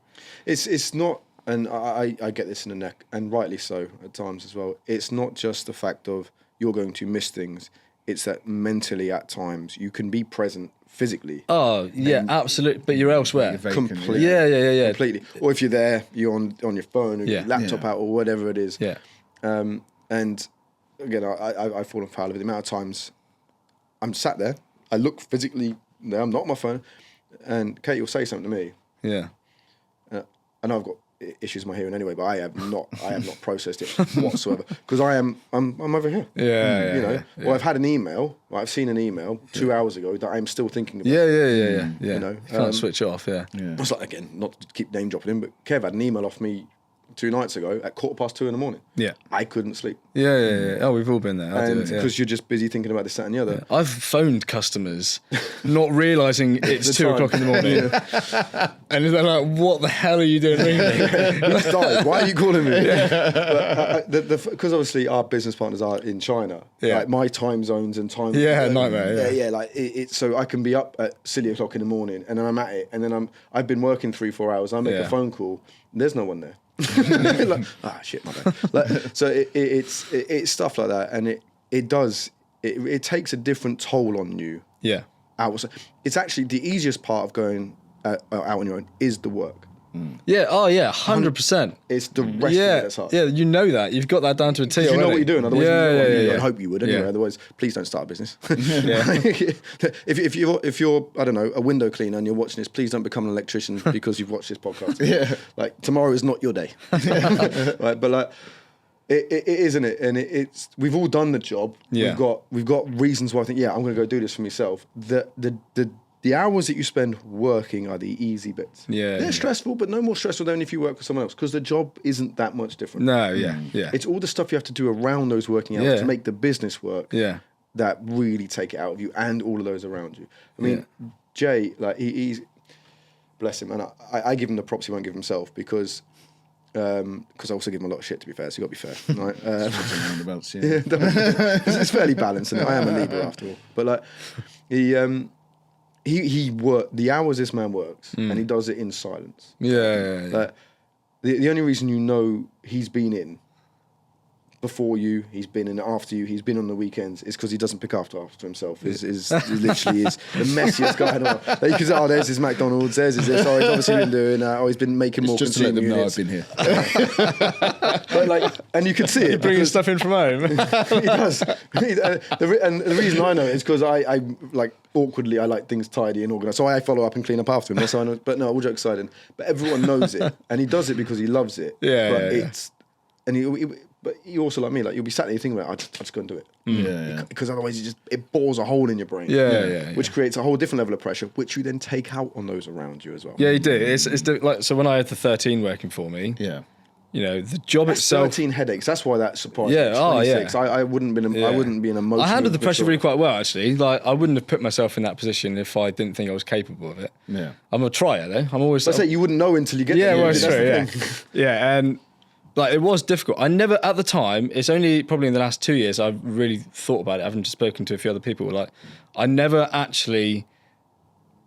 It's not, and I get this in the neck, and rightly so at times as well. It's not just the fact of you're going to miss things. It's that mentally at times you can be present physically. Oh, yeah, absolutely. But you're elsewhere. Completely. Yeah. Completely. Or if you're there, you're on your phone or Yeah. your laptop out or whatever it is. Yeah. And again, I've fallen foul of it. The amount of times I'm sat there, I look physically there, I'm not on my phone, and Kate will say something to me. Yeah. I know I've got issues with my hearing anyway, but I have not processed it whatsoever because I'm over here. Yeah. You know, or I've had an email, or I've seen an email 2 hours ago that I'm still thinking about. Yeah. You know, you can't switch off. Yeah. It's like, again, not to keep name dropping him, but Kev had an email off me 2 nights ago at 2:15 in the morning. Yeah. I couldn't sleep. Yeah. Oh, we've all been there. I do And it, yeah. because you're just busy thinking about this, that, and the other. I've phoned customers, not realising it's The 2 time. o'clock in the morning, and they're like, "What the hell are you doing ringing me?" He's died. Why are you calling me? Because obviously our business partners are in China. Yeah. Like my time zones and time. Yeah, nightmare, yeah. Like it's so I can be up at silly o'clock in the morning, and then I'm at it, and then I've been working 3-4 hours. I make a phone call. And there's no one there. Like, shit, my bad. Like, so it's stuff like that, and it takes a different toll on you. Yeah. It's actually the easiest part of going out on your own is the work. Yeah. Oh, yeah. 100%. It's the rest of it Yeah. that's hard. Yeah. You know that. You've got that down to a T. You know what you're doing. Otherwise, Yeah. I hope you would. Anyway, Yeah. otherwise, please don't start a business. Yeah. if you're I don't know, a window cleaner and you're watching this, please don't become an electrician because you've watched this podcast. Yeah. Like tomorrow is not your day. Right, but like it isn't it, and it's we've all done the job. Yeah. We've got reasons why I think I'm going to go do this for myself. The hours that you spend working are the easy bits. Yeah, They're yeah. stressful, but no more stressful than if you work for someone else because the job isn't that much different. No. Yeah. Yeah. It's all the stuff you have to do around those working hours Yeah. to make the business work Yeah. that really take it out of you and all of those around you. I mean, Jay, like he's bless him, and I give him the props he won't give himself because I also give him a lot of shit, to be fair. So you got to be fair, right? Roundabouts, yeah. It's fairly balanced, and I am a Libra after all. But like he work the hours this man works, and he does it in silence. Yeah. Like, the only reason you know he's been in before you, he's been in after you, he's been on the weekends, is because he doesn't pick after himself. Is literally is the messiest guy in the world. Like, you can say, oh, there's his McDonald's, there's his this, oh, he's obviously been doing that, oh, he's been making more Just to let consumer them know units. I've been here. But like, and you can see it. Bringing because stuff in from home. he does. And the reason I know it is because I like awkwardly I like things tidy and organised, so I follow up and clean up after him. That's how I know. But no, all jokes aside, but everyone knows it, and he does it because he loves it. Yeah, but yeah. it's and but he also like me, like you'll be sat there thinking about, I'll just go and do it. Yeah. Because otherwise it bores a hole in your brain. Yeah. Which creates a whole different level of pressure, which you then take out on those around you as well. Yeah, you do. It's like, so when I had the 13 working for me, Yeah. you know, the job That's itself. 13 headaches. That's why that surprised me. Yeah, oh, yeah. 26. I wouldn't be an emotional. I handled the pressure mature. really quite well, actually. Like, I wouldn't have put myself in that position if I didn't think I was capable of it. Yeah. I'm a trier, though. I'm always. I say you wouldn't know until you get Yeah, there. well, it's That's true. the Yeah, thing. yeah, and like it was difficult. I never, at the time, it's only probably in the last 2 years I've really thought about it. I haven't spoken to a few other people. Like, I never actually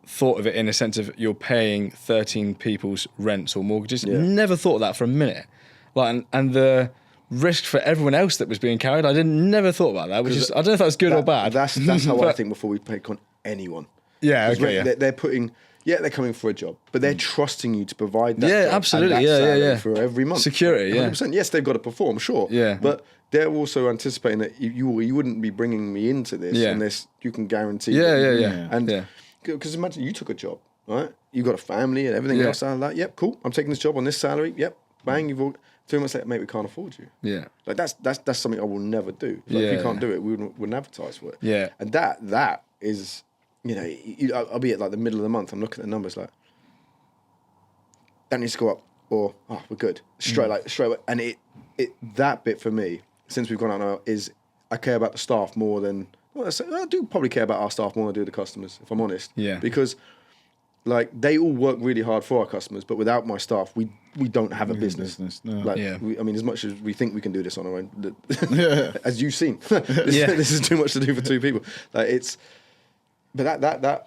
thought of it in a sense of you're paying 13 people's rents or mortgages. Yeah. Never thought of that for a minute. Like, and the risk for everyone else that was being carried, never thought about that. Which is, I don't know if that's good or bad. That's how I But- think before we take on anyone. Yeah, 'Cause okay, yeah. They're putting. Yeah, they're coming for a job, but they're trusting you to provide that. Yeah, job and absolutely. that Yeah, salary for every month. Security, yeah. 100%. Yes, they've got to perform, sure. Yeah. But they're also anticipating that you wouldn't be bringing me into this Yeah. unless you can guarantee. Yeah, that- yeah. And Yeah. because imagine you took a job, right? You got a family and everything Yeah. else. I'm like, yep, cool. I'm taking this job on this salary. Yep, bang. You've all 2 months later, mate, we can't afford you. Yeah. Like that's something I will never do. Like, if Yeah. we can't do it, we wouldn't advertise for it. Yeah. And that is, I'll be at like the middle of the month. I'm looking at the numbers like, that needs to go up, or we're good straight away. And it that bit for me, since we've gone out now, is I care about the staff more than Well, I do probably care about our staff more than I do the customers, if I'm honest. Yeah. Because like they all work really hard for our customers, but without my staff, we don't have a business. No. Like, Yeah. I mean, as much as we think we can do this on our own, Yeah. as you've seen, this is too much to do for two people. Like but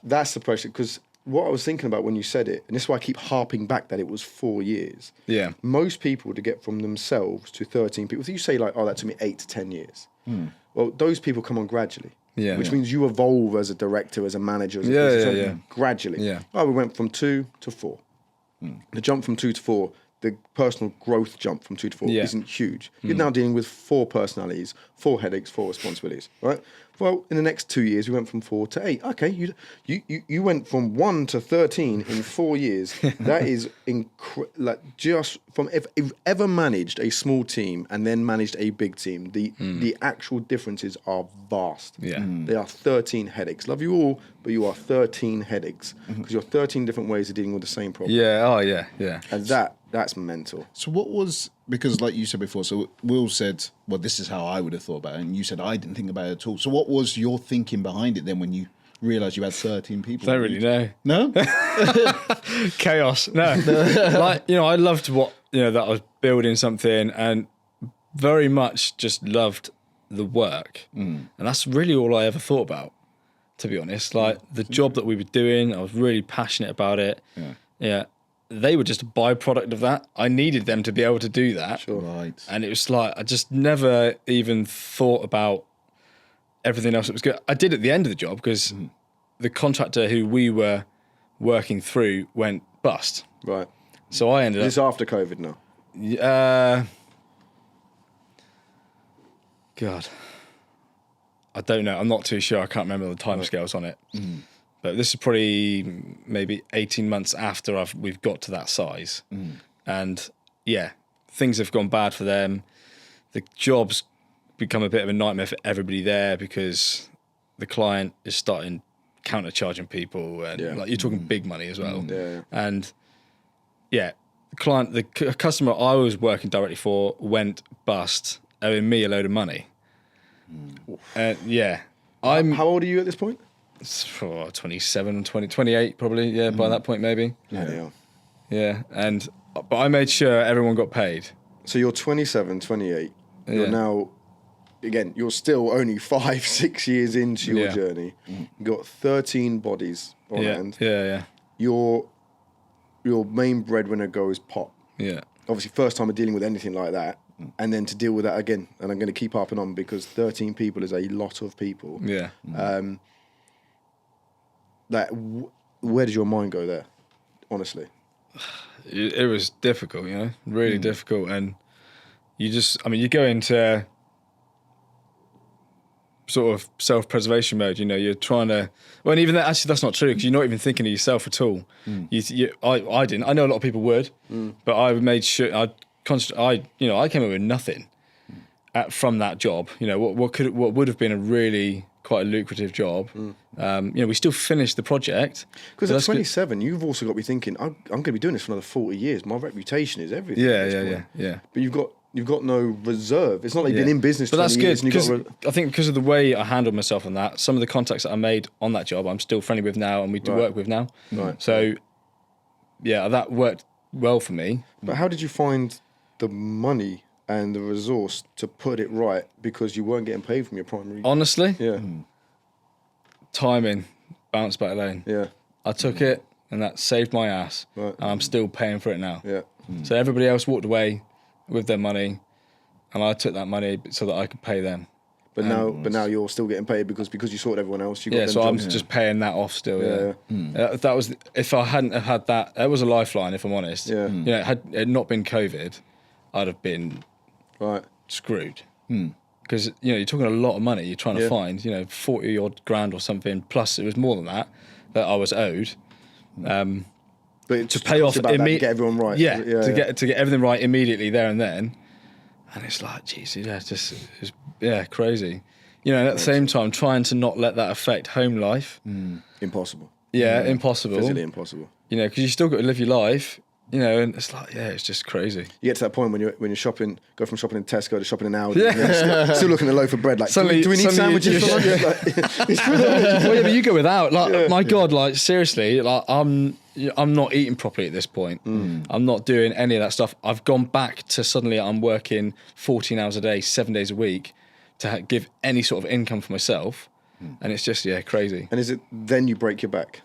that's the pressure. Because what I was thinking about when you said it, and this is why I keep harping back that it was 4 years. Yeah. Most people to get from themselves to 13 people. If you say like, oh, that took me 8 to 10 years. Well, those people come on gradually. Yeah. Which means you evolve as a director, as a manager, as a Yeah, business yeah, owner, gradually. Yeah. Oh, we went from 2 to 4. The jump from 2 to 4, the personal growth jump from 2 to 4 Yeah. isn't huge. You're now dealing with 4 personalities, 4 headaches, 4 responsibilities, right? Well, in the next 2 years, we went from 4 to 8. Okay, you went from 1 to 13 in 4 years. That is like just from if you've ever managed a small team and then managed a big team, the actual differences are vast. Yeah. They are 13 headaches. Love you all, but you are 13 headaches because you're 13 different ways of dealing with the same problem. Yeah. Oh, yeah. Yeah. And that's mental. So what was, because like you said before, so Will said, well, this is how I would have thought about it. And you said, I didn't think about it at all. So what was your thinking behind it then when you realised you had 13 people? I don't really know. No? Chaos. No. Like, I loved that I was building something and very much just loved the work. And that's really all I ever thought about, to be honest. Like the job that we were doing, I was really passionate about it. Yeah. They were just a byproduct of that. I needed them to be able to do that. Sure. Right. And it was like, I just never even thought about everything else that was good. I did at the end of the job because the contractor who we were working through went bust. Right. So I ended Is this after COVID now? God, I don't know. I'm not too sure. I can't remember the timescales on it. But this is probably maybe 18 months after we've got to that size. And yeah, things have gone bad for them. The job's become a bit of a nightmare for everybody there because the client is starting counter-charging people. And like you're talking big money as well. Yeah. And yeah, the customer I was working directly for went bust, owing me a load of money. Yeah. How old are you at this point? 27, 28 probably, yeah, by that point maybe. Yeah, but I made sure everyone got paid. So you're 27, 28. You're Yeah. now, again, you're still only 5-6 years into your Yeah. journey. You've got 13 bodies on hand. Yeah. Your main breadwinner goes pop. Yeah. Obviously, first time of dealing with anything like that. And then to deal with that again. And I'm going to keep harping on because 13 people is a lot of people. Yeah. Where did your mind go there, honestly? It was difficult, really difficult. And you go into sort of self-preservation mode, you're trying to, well, and even that, actually that's not true because you're not even thinking of yourself at all. I didn't. I know a lot of people would, but I made sure, I came up with nothing from that job. What would have been a really quite a lucrative job. We still finished the project. Because at 27, you've also got to be thinking, I'm going to be doing this for another 40 years. My reputation is everything. Yeah. But you've got no reserve. It's not like you've been in business but 20 that's years. Good because I think because of the way I handled myself on that, some of the contacts that I made on that job, I'm still friendly with now, and we do work with now. Right. So, yeah, that worked well for me. But how did you find the money and the resource to put it right because you weren't getting paid from your primary? Honestly, Yeah. Timing, bounce back lane. Yeah. I took it, and that saved my ass. Right. And I'm still paying for it now. Yeah. So everybody else walked away with their money, and I took that money so that I could pay them. But now you're still getting paid because you sorted everyone else. You got them So I'm jobs. just paying that off still. Yeah. That was, if I hadn't have had that, that was a lifeline. If I'm honest. Yeah. Had it not been COVID, I'd have been screwed. Because you're talking a lot of money. You're trying to find 40 odd grand or something. Plus it was more than that I was owed. But to pay off to get everyone right. To get everything right immediately there and then. And it's like, geez, it's crazy. At the same time, trying to not let that affect home life. Impossible. Yeah, impossible. Physically impossible. Because you still got to live your life. you know, and it's like, yeah, it's just crazy. You get to that point when you're shopping, go from shopping in Tesco to shopping in Aldi, still looking at a loaf of bread. Like, do we need sandwiches for lunch? Well, yeah, but you go without. Like, my God, like seriously, like I'm not eating properly at this point. I'm not doing any of that stuff. I've gone back to suddenly I'm working 14 hours a day, 7 days a week to give any sort of income for myself. And it's just, crazy. And is it then you break your back?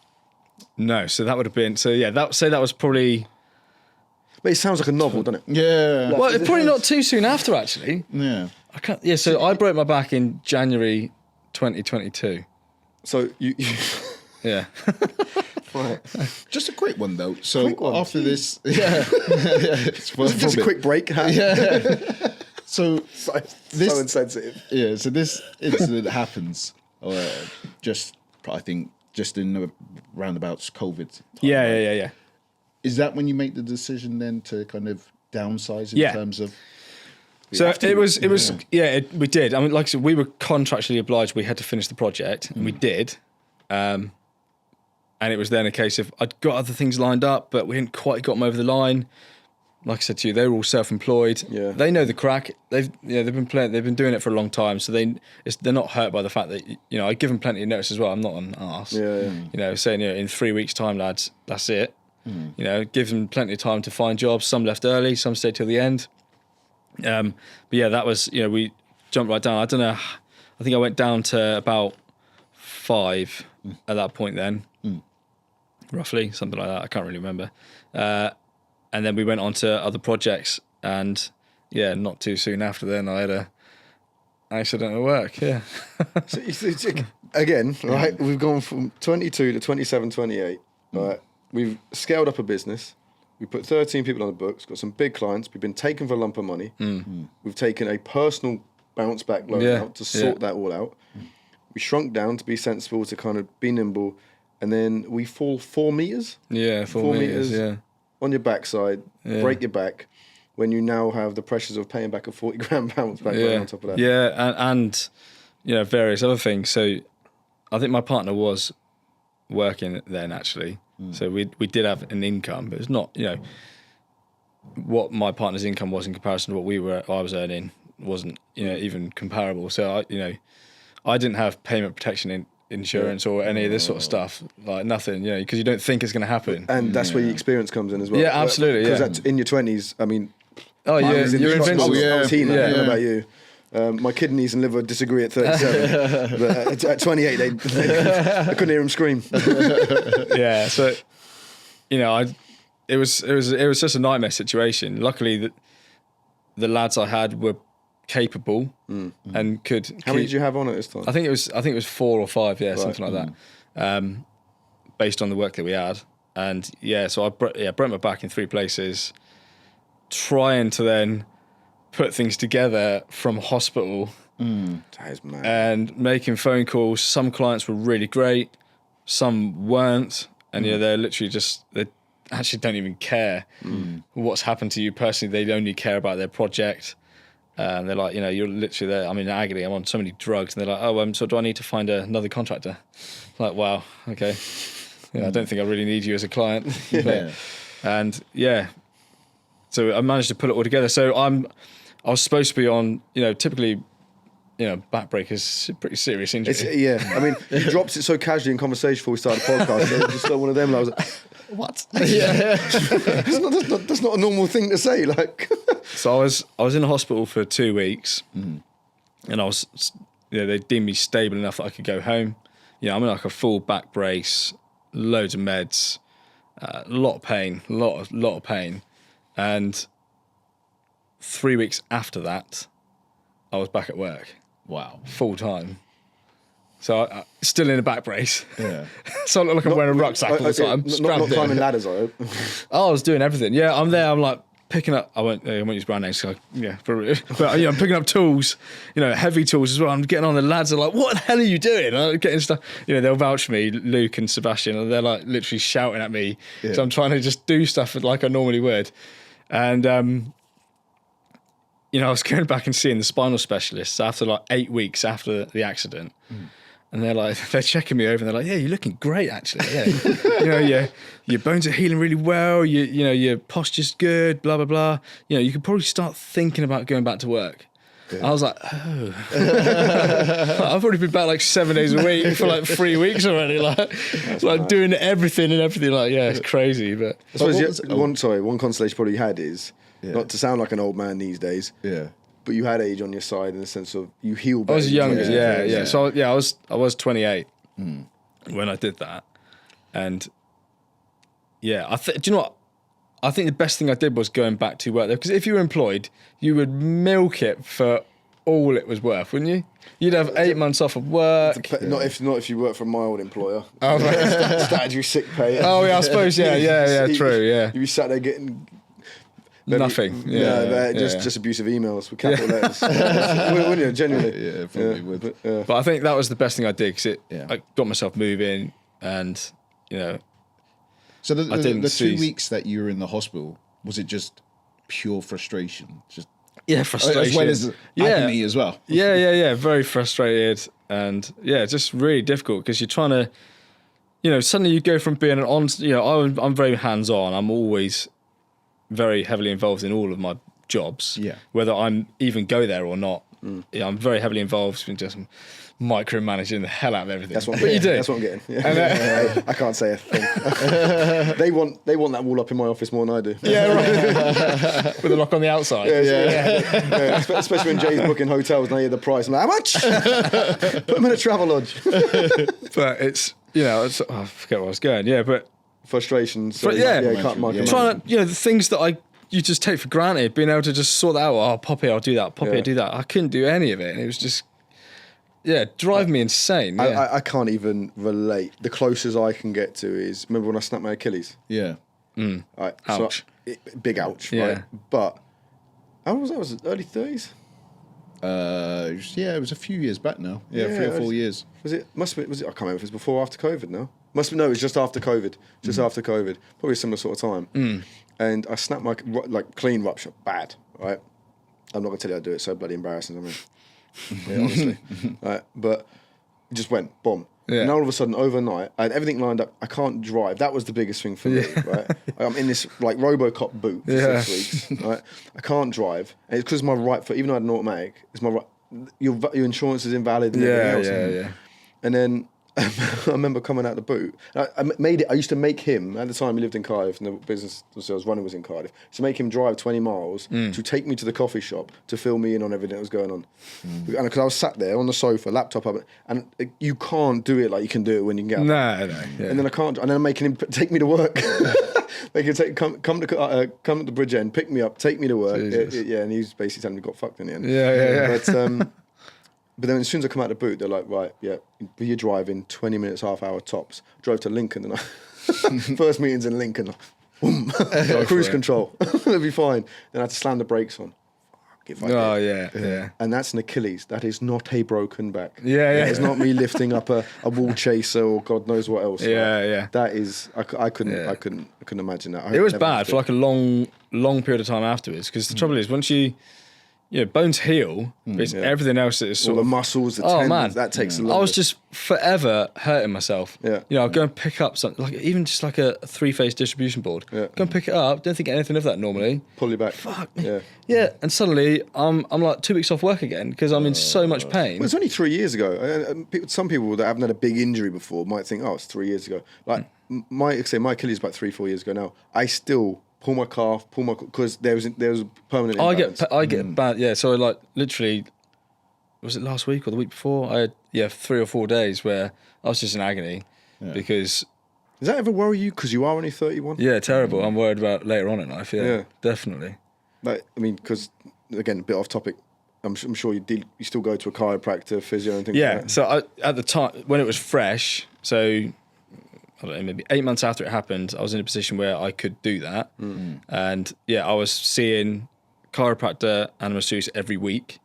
No, so that would have been, that was probably... But it sounds like a novel, doesn't it? Yeah. Well, it's probably not too soon after, actually. Yeah. I can't. Yeah, so I broke my back in January 2022. So you Yeah. right. Just a quick one though. So one, after this, it's Just a quick break. So so insensitive. Yeah. So this incident happens. Just I think just in the roundabouts COVID time. Yeah. Is that when you make the decision then to kind of downsize in terms of? So we did. I mean, like I said, we were contractually obliged. We had to finish the project, and we did. And it was then a case of I'd got other things lined up, but we hadn't quite got them over the line. Like I said to you, they were all self-employed. Yeah. They know the crack. They've been doing it for a long time, so they're not hurt by the fact that I give them plenty of notice as well. I'm not an arse. Yeah. Saying in 3 weeks' time, lads, that's it. Give them plenty of time to find jobs. Some left early, some stayed till the end. But yeah, that was, we jumped right down. I don't know. I think I went down to about 5 at that point then, roughly, something like that. I can't really remember. And then we went on to other projects, and not too soon after then, I had a accident at work. Yeah. So again, right? We've gone from 22 to 27, 28. Right. We've scaled up a business. We put 13 people on the books, got some big clients. We've been taken for a lump of money. We've taken a personal bounce back loan out to sort that all out. We shrunk down to be sensible, to kind of be nimble. And then we fall 4 meters. Yeah, 4 meters. On your backside, break your back, when you now have the pressures of paying back a 40 grand bounce back on top of that. Yeah, and various other things. So I think my partner was working then, actually. So we did have an income, but it's not, what my partner's income was in comparison to what I was earning wasn't, even comparable. So I didn't have payment protection insurance or any of this sort of stuff, like nothing, because you don't think it's going to happen. And that's where your experience comes in as well. Yeah, absolutely. Because in your 20s, I mean, you're invincible. I was I don't know about you. My kidneys and liver disagree at 37, but at 28, they I couldn't hear them scream. Yeah, so it was just a nightmare situation. Luckily, the lads I had were capable and could. How many did you have on at this time? I think it was 4 or 5, something like that, based on the work that we had. And so I broke my back in 3 places, trying to then put things together from hospital. That is mad. And making phone calls. Some clients were really great, some weren't, and they're literally they actually don't even care what's happened to you personally. They only care about their project. And they're like, you're literally there. I'm in agony. I'm on so many drugs. And they're like, so do I need to find another contractor? I'm like, wow, okay. I don't think I really need you as a client. So I managed to put it all together. So I was supposed to be on, typically, back break is a pretty serious injury. I mean, you dropped it so casually in conversation before we started the podcast. It was just like one of them. I was like, what? That's not a normal thing to say. Like, so I was in hospital for 2 weeks, and I was, they deemed me stable enough that I could go home. I'm in like a full back brace, loads of meds, a lot of pain, lot of pain, and 3 weeks after that, I was back at work. Wow. Full time. So I still in a back brace. Yeah. So I look like I'm wearing a rucksack all the time. Not climbing ladders, I hope. I was doing everything. Yeah, I'm there. I'm like picking up. I won't use brand names. So probably. But I'm picking up tools. Heavy tools as well. I'm getting on the lads. Are like, what the hell are you doing? I'm getting stuff. They'll vouch for me, Luke and Sebastian, and they're like literally shouting at me. Yeah. So I'm trying to just do stuff like I normally would, and I was going back and seeing the spinal specialists after like 8 weeks after the accident. And they're checking me over, and they're like, "Yeah, you're looking great, actually. Yeah, your bones are healing really well. Your posture's good. Blah blah blah. You could probably start thinking about going back to work." Yeah. I was like, "Oh, I've already been back like 7 days a week for like 3 weeks already. Like doing everything and everything. Like, yeah, it's crazy." But I suppose one consolation probably you had is not to sound like an old man these days. Yeah. But you had age on your side in the sense of you heal better. I was younger, yeah. So I was 28 when I did that, and yeah, do you know what? I think the best thing I did was going back to work there, because if you were employed, you would milk it for all it was worth, wouldn't you? You'd have 8 months off of work. Not if you work for my old employer. Oh, right. Statutory sick pay. Oh yeah, I suppose true. Yeah, you'd be sat there getting. nothing. Just abusive emails with capital letters. Wouldn't you? Genuinely. Yeah, probably would. But I think that was the best thing I did, because I got myself moving, and So the 2 weeks that you were in the hospital, was it just pure frustration? Just frustration, as well as agony as well. Yeah. Very frustrated, and just really difficult, because you're trying to, suddenly you go from being I'm very hands on. I'm always very heavily involved in all of my jobs, whether I'm even go there or not. I'm very heavily involved in just micromanaging the hell out of everything. That's what you do. That's what I'm getting. Yeah. I can't say a thing. They want that wall up in my office more than I do. Yeah, right. With a lock on the outside. Especially when Jay's booking hotels and I hear the price. I'm like, how much? Put them in a travel lodge. But it's I forget where I was going. Yeah, but frustrations. Trying to the things that you just take for granted, being able to just sort that out. Oh, pop here, I'll do that. Pop here, do that. I couldn't do any of it, and it was just drive me insane. Yeah. I can't even relate. The closest I can get to is, remember when I snapped my Achilles? Yeah. Right, ouch. So, big ouch. Yeah. Right, but how was that? Was it early 30s? It was a few years back now. 3 or 4 years. Was it? Was it? I can't remember if it was before or after COVID now. Must be, no, it was just after COVID. After COVID. Probably a similar sort of time. And I snapped my, clean rupture. Bad, right? I'm not going to tell you how to do it, so bloody embarrassing. I mean, honestly. Right? But it just went, boom. Yeah. And all of a sudden, overnight, I had everything lined up. I can't drive. That was the biggest thing for me, right? I'm in this, Robocop boot for 6 weeks, right? I can't drive. And it's because my right foot, even though I had an automatic, it's my right, your insurance is invalid and everything else. And then I remember coming out the boot. I used to make him, at the time he lived in Cardiff and the business I was running was in Cardiff, to make him drive 20 miles to take me to the coffee shop to fill me in on everything that was going on. And because I was sat there on the sofa, laptop up, and you can't do it like you can do it when you can get up. No. Yeah. And then I can't, and then I'm making him take me to work. They can come to the bridge end, pick me up, take me to work. And he was basically telling me got fucked in the end. Yeah. But then as soon as I come out the boot, they're like, right, you're driving 20 minutes, half hour tops. Drove to Lincoln, and first meeting's in Lincoln. Boom. Cruise control. It'll be fine. Then I had to slam the brakes on. And that's an Achilles. That is not a broken back. It's not me lifting up a wall chaser or God knows what else. That is, I couldn't imagine that. It was bad for like a long period of time afterwards, because the trouble is, once you bones heal, but it's everything else that is sort all of the muscles, the tendons, that takes a lot. I was just forever hurting myself. I'll go and pick up something, like even just like a 3-phase distribution board. Go and pick it up. Don't think anything of that normally. Pull you back. Fuck me. And suddenly I'm like 2 weeks off work again because I'm in so much pain. Well, it's only 3 years ago. Some people that haven't had a big injury before might think, oh, it's 3 years ago. Like my Achilles about 3-4 years ago now. I still pull my calf, because there was a permanent imbalance. I get bad, so like literally, was it last week or the week before? I had 3 or 4 days where I was just in agony because. Does that ever worry you? Because you are only 31. Yeah, terrible. I'm worried about later on in life. Yeah. Definitely. Like, I mean, because again, a bit off topic. I'm sure you still go to a chiropractor, physio, and things. Yeah. Like that. So at the time when it was fresh, so. I don't know, maybe 8 months after it happened, I was in a position where I could do that. And I was seeing chiropractor and a masseuse every week,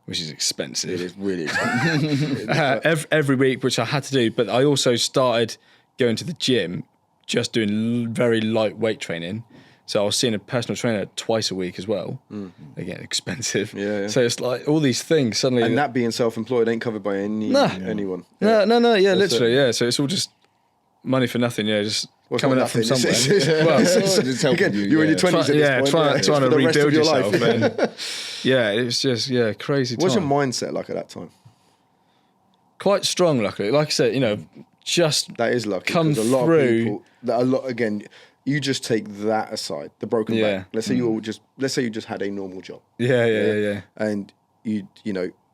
which is expensive. It is really expensive. Every week, which I had to do. But I also started going to the gym, just doing very light weight training, So I was seeing a personal trainer twice a week as well. Again, expensive. Yeah. So it's like all these things suddenly. And that being self-employed ain't covered by anyone. No. Yeah, literally. Yeah. So it's all just money for nothing. Yeah, just Well, it's coming not up from nothing. somewhere. Well, It's helping again, you, you're in your 20s at this point. trying to for the rest of rebuild your yourself. life. And yeah, it's just crazy. What's your time. mindset like at that time? Quite strong, luckily. Like I said, just That is lucky. come 'cause a lot through. of people, again, you just take that aside, the broken Yeah. back. Let's say you just had a normal job. Yeah. And you're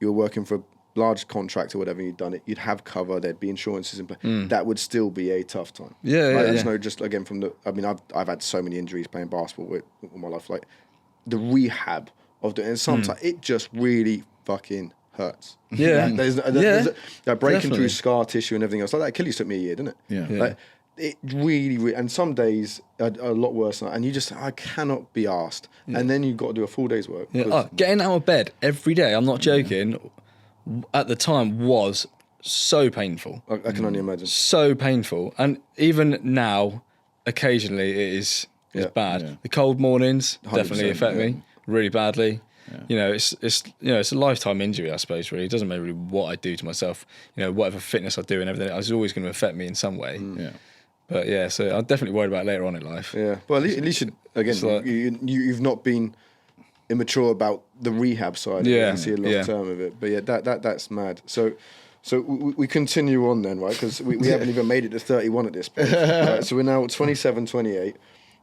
working for a large contract or whatever, you've done it, you'd have cover, there'd be insurances in place. That would still be a tough time. There's no, just again I've had so many injuries playing basketball all my life, like the rehab of the, and sometimes it just really fucking hurts. Yeah. There's breaking Definitely. through scar tissue and everything else. Like that Achilles took me a year, didn't it? Yeah. Like, it really, and some days are a lot worse than that. And you just, I cannot be asked. And then you've got to do a full day's work. Yeah. Getting out of bed every day, I'm not joking, at the time was so painful. I can only imagine. So painful. And even now, occasionally it is bad. Yeah. The cold mornings 100%, definitely affect me really badly. It's a lifetime injury, I suppose. Really, it doesn't matter really what I do to myself. Whatever fitness I do and everything, it's always going to affect me in some way. Yeah. But yeah, so I'm definitely worried about later on in life. Yeah. Well, at least you've not been immature about the rehab side. Yeah. And see a long term of it. But yeah, that's mad. So we continue on then, right? Because we haven't even made it to 31 at this point. Right, so we're now 27, 28.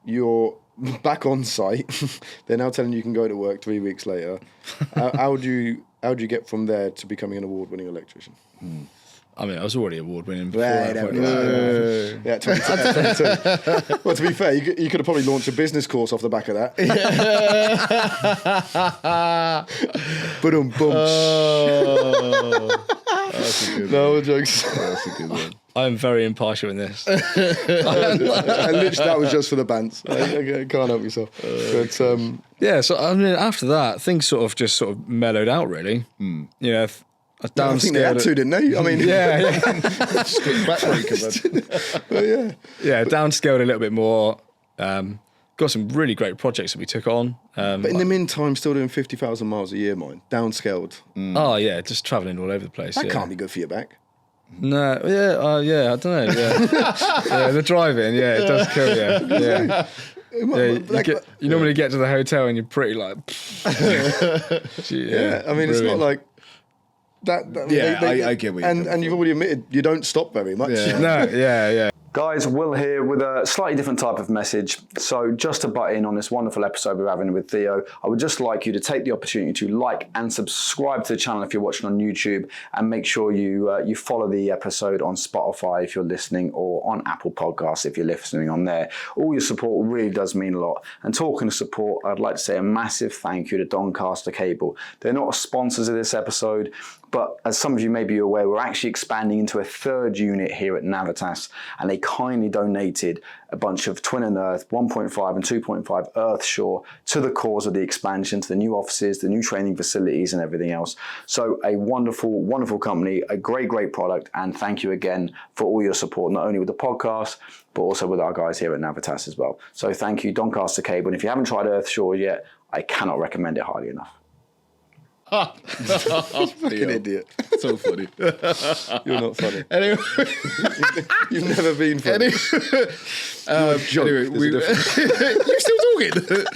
You're back on site. They're now telling you can go to work 3 weeks later. How do you get from there to becoming an award-winning electrician? I mean, I was already award-winning before. Yeah, 22. Well, to be fair, you could have probably launched a business course off the back of that. Boom. That's a good No jokes. That's a good one. I'm very impartial in this. And literally, that was just for the bands. I can't help yourself. But Yeah, so I mean, after that, things sort of mellowed out, really. I I think they had to, didn't they? I mean, Yeah. Backbreaker, Downscaled a little bit more. Got some really great projects that we took on. But in the meantime, still doing 50,000 miles a year, mine. Downscaled. Oh yeah, just travelling all over the place. That can't be good for your back. No, I don't know. Yeah, the driving, it does kill you. Yeah. You normally get to the hotel and you're pretty like. Yeah, I mean, it's not like that. I get what you're coming and you've already admitted you don't stop very much. Yeah. No, yeah. Guys, Will here with a slightly different type of message. So just to butt in on this wonderful episode we're having with Theo, I would just like you to take the opportunity to like and subscribe to the channel if you're watching on YouTube, and make sure you follow the episode on Spotify if you're listening, or on Apple Podcasts if you're listening on there. All your support really does mean a lot. And talking of support, I'd like to say a massive thank you to Doncaster Cable. They're not sponsors of this episode, but as some of you may be aware, we're actually expanding into a third unit here at Navitas, and they kindly donated a bunch of twin and earth 1.5 and 2.5 earth shore to the cause of the expansion, to the new offices, the new training facilities and everything else. So a wonderful, wonderful company, a great product, and thank you again for all your support, not only with the podcast, but also with our guys here at Navitas as well. So thank you, Doncaster Cable. And if you haven't tried earth shore yet, I cannot recommend it highly enough. Fucking idiot. So funny. You're not funny. Anyway, You've never been funny. anyway, you're still talking.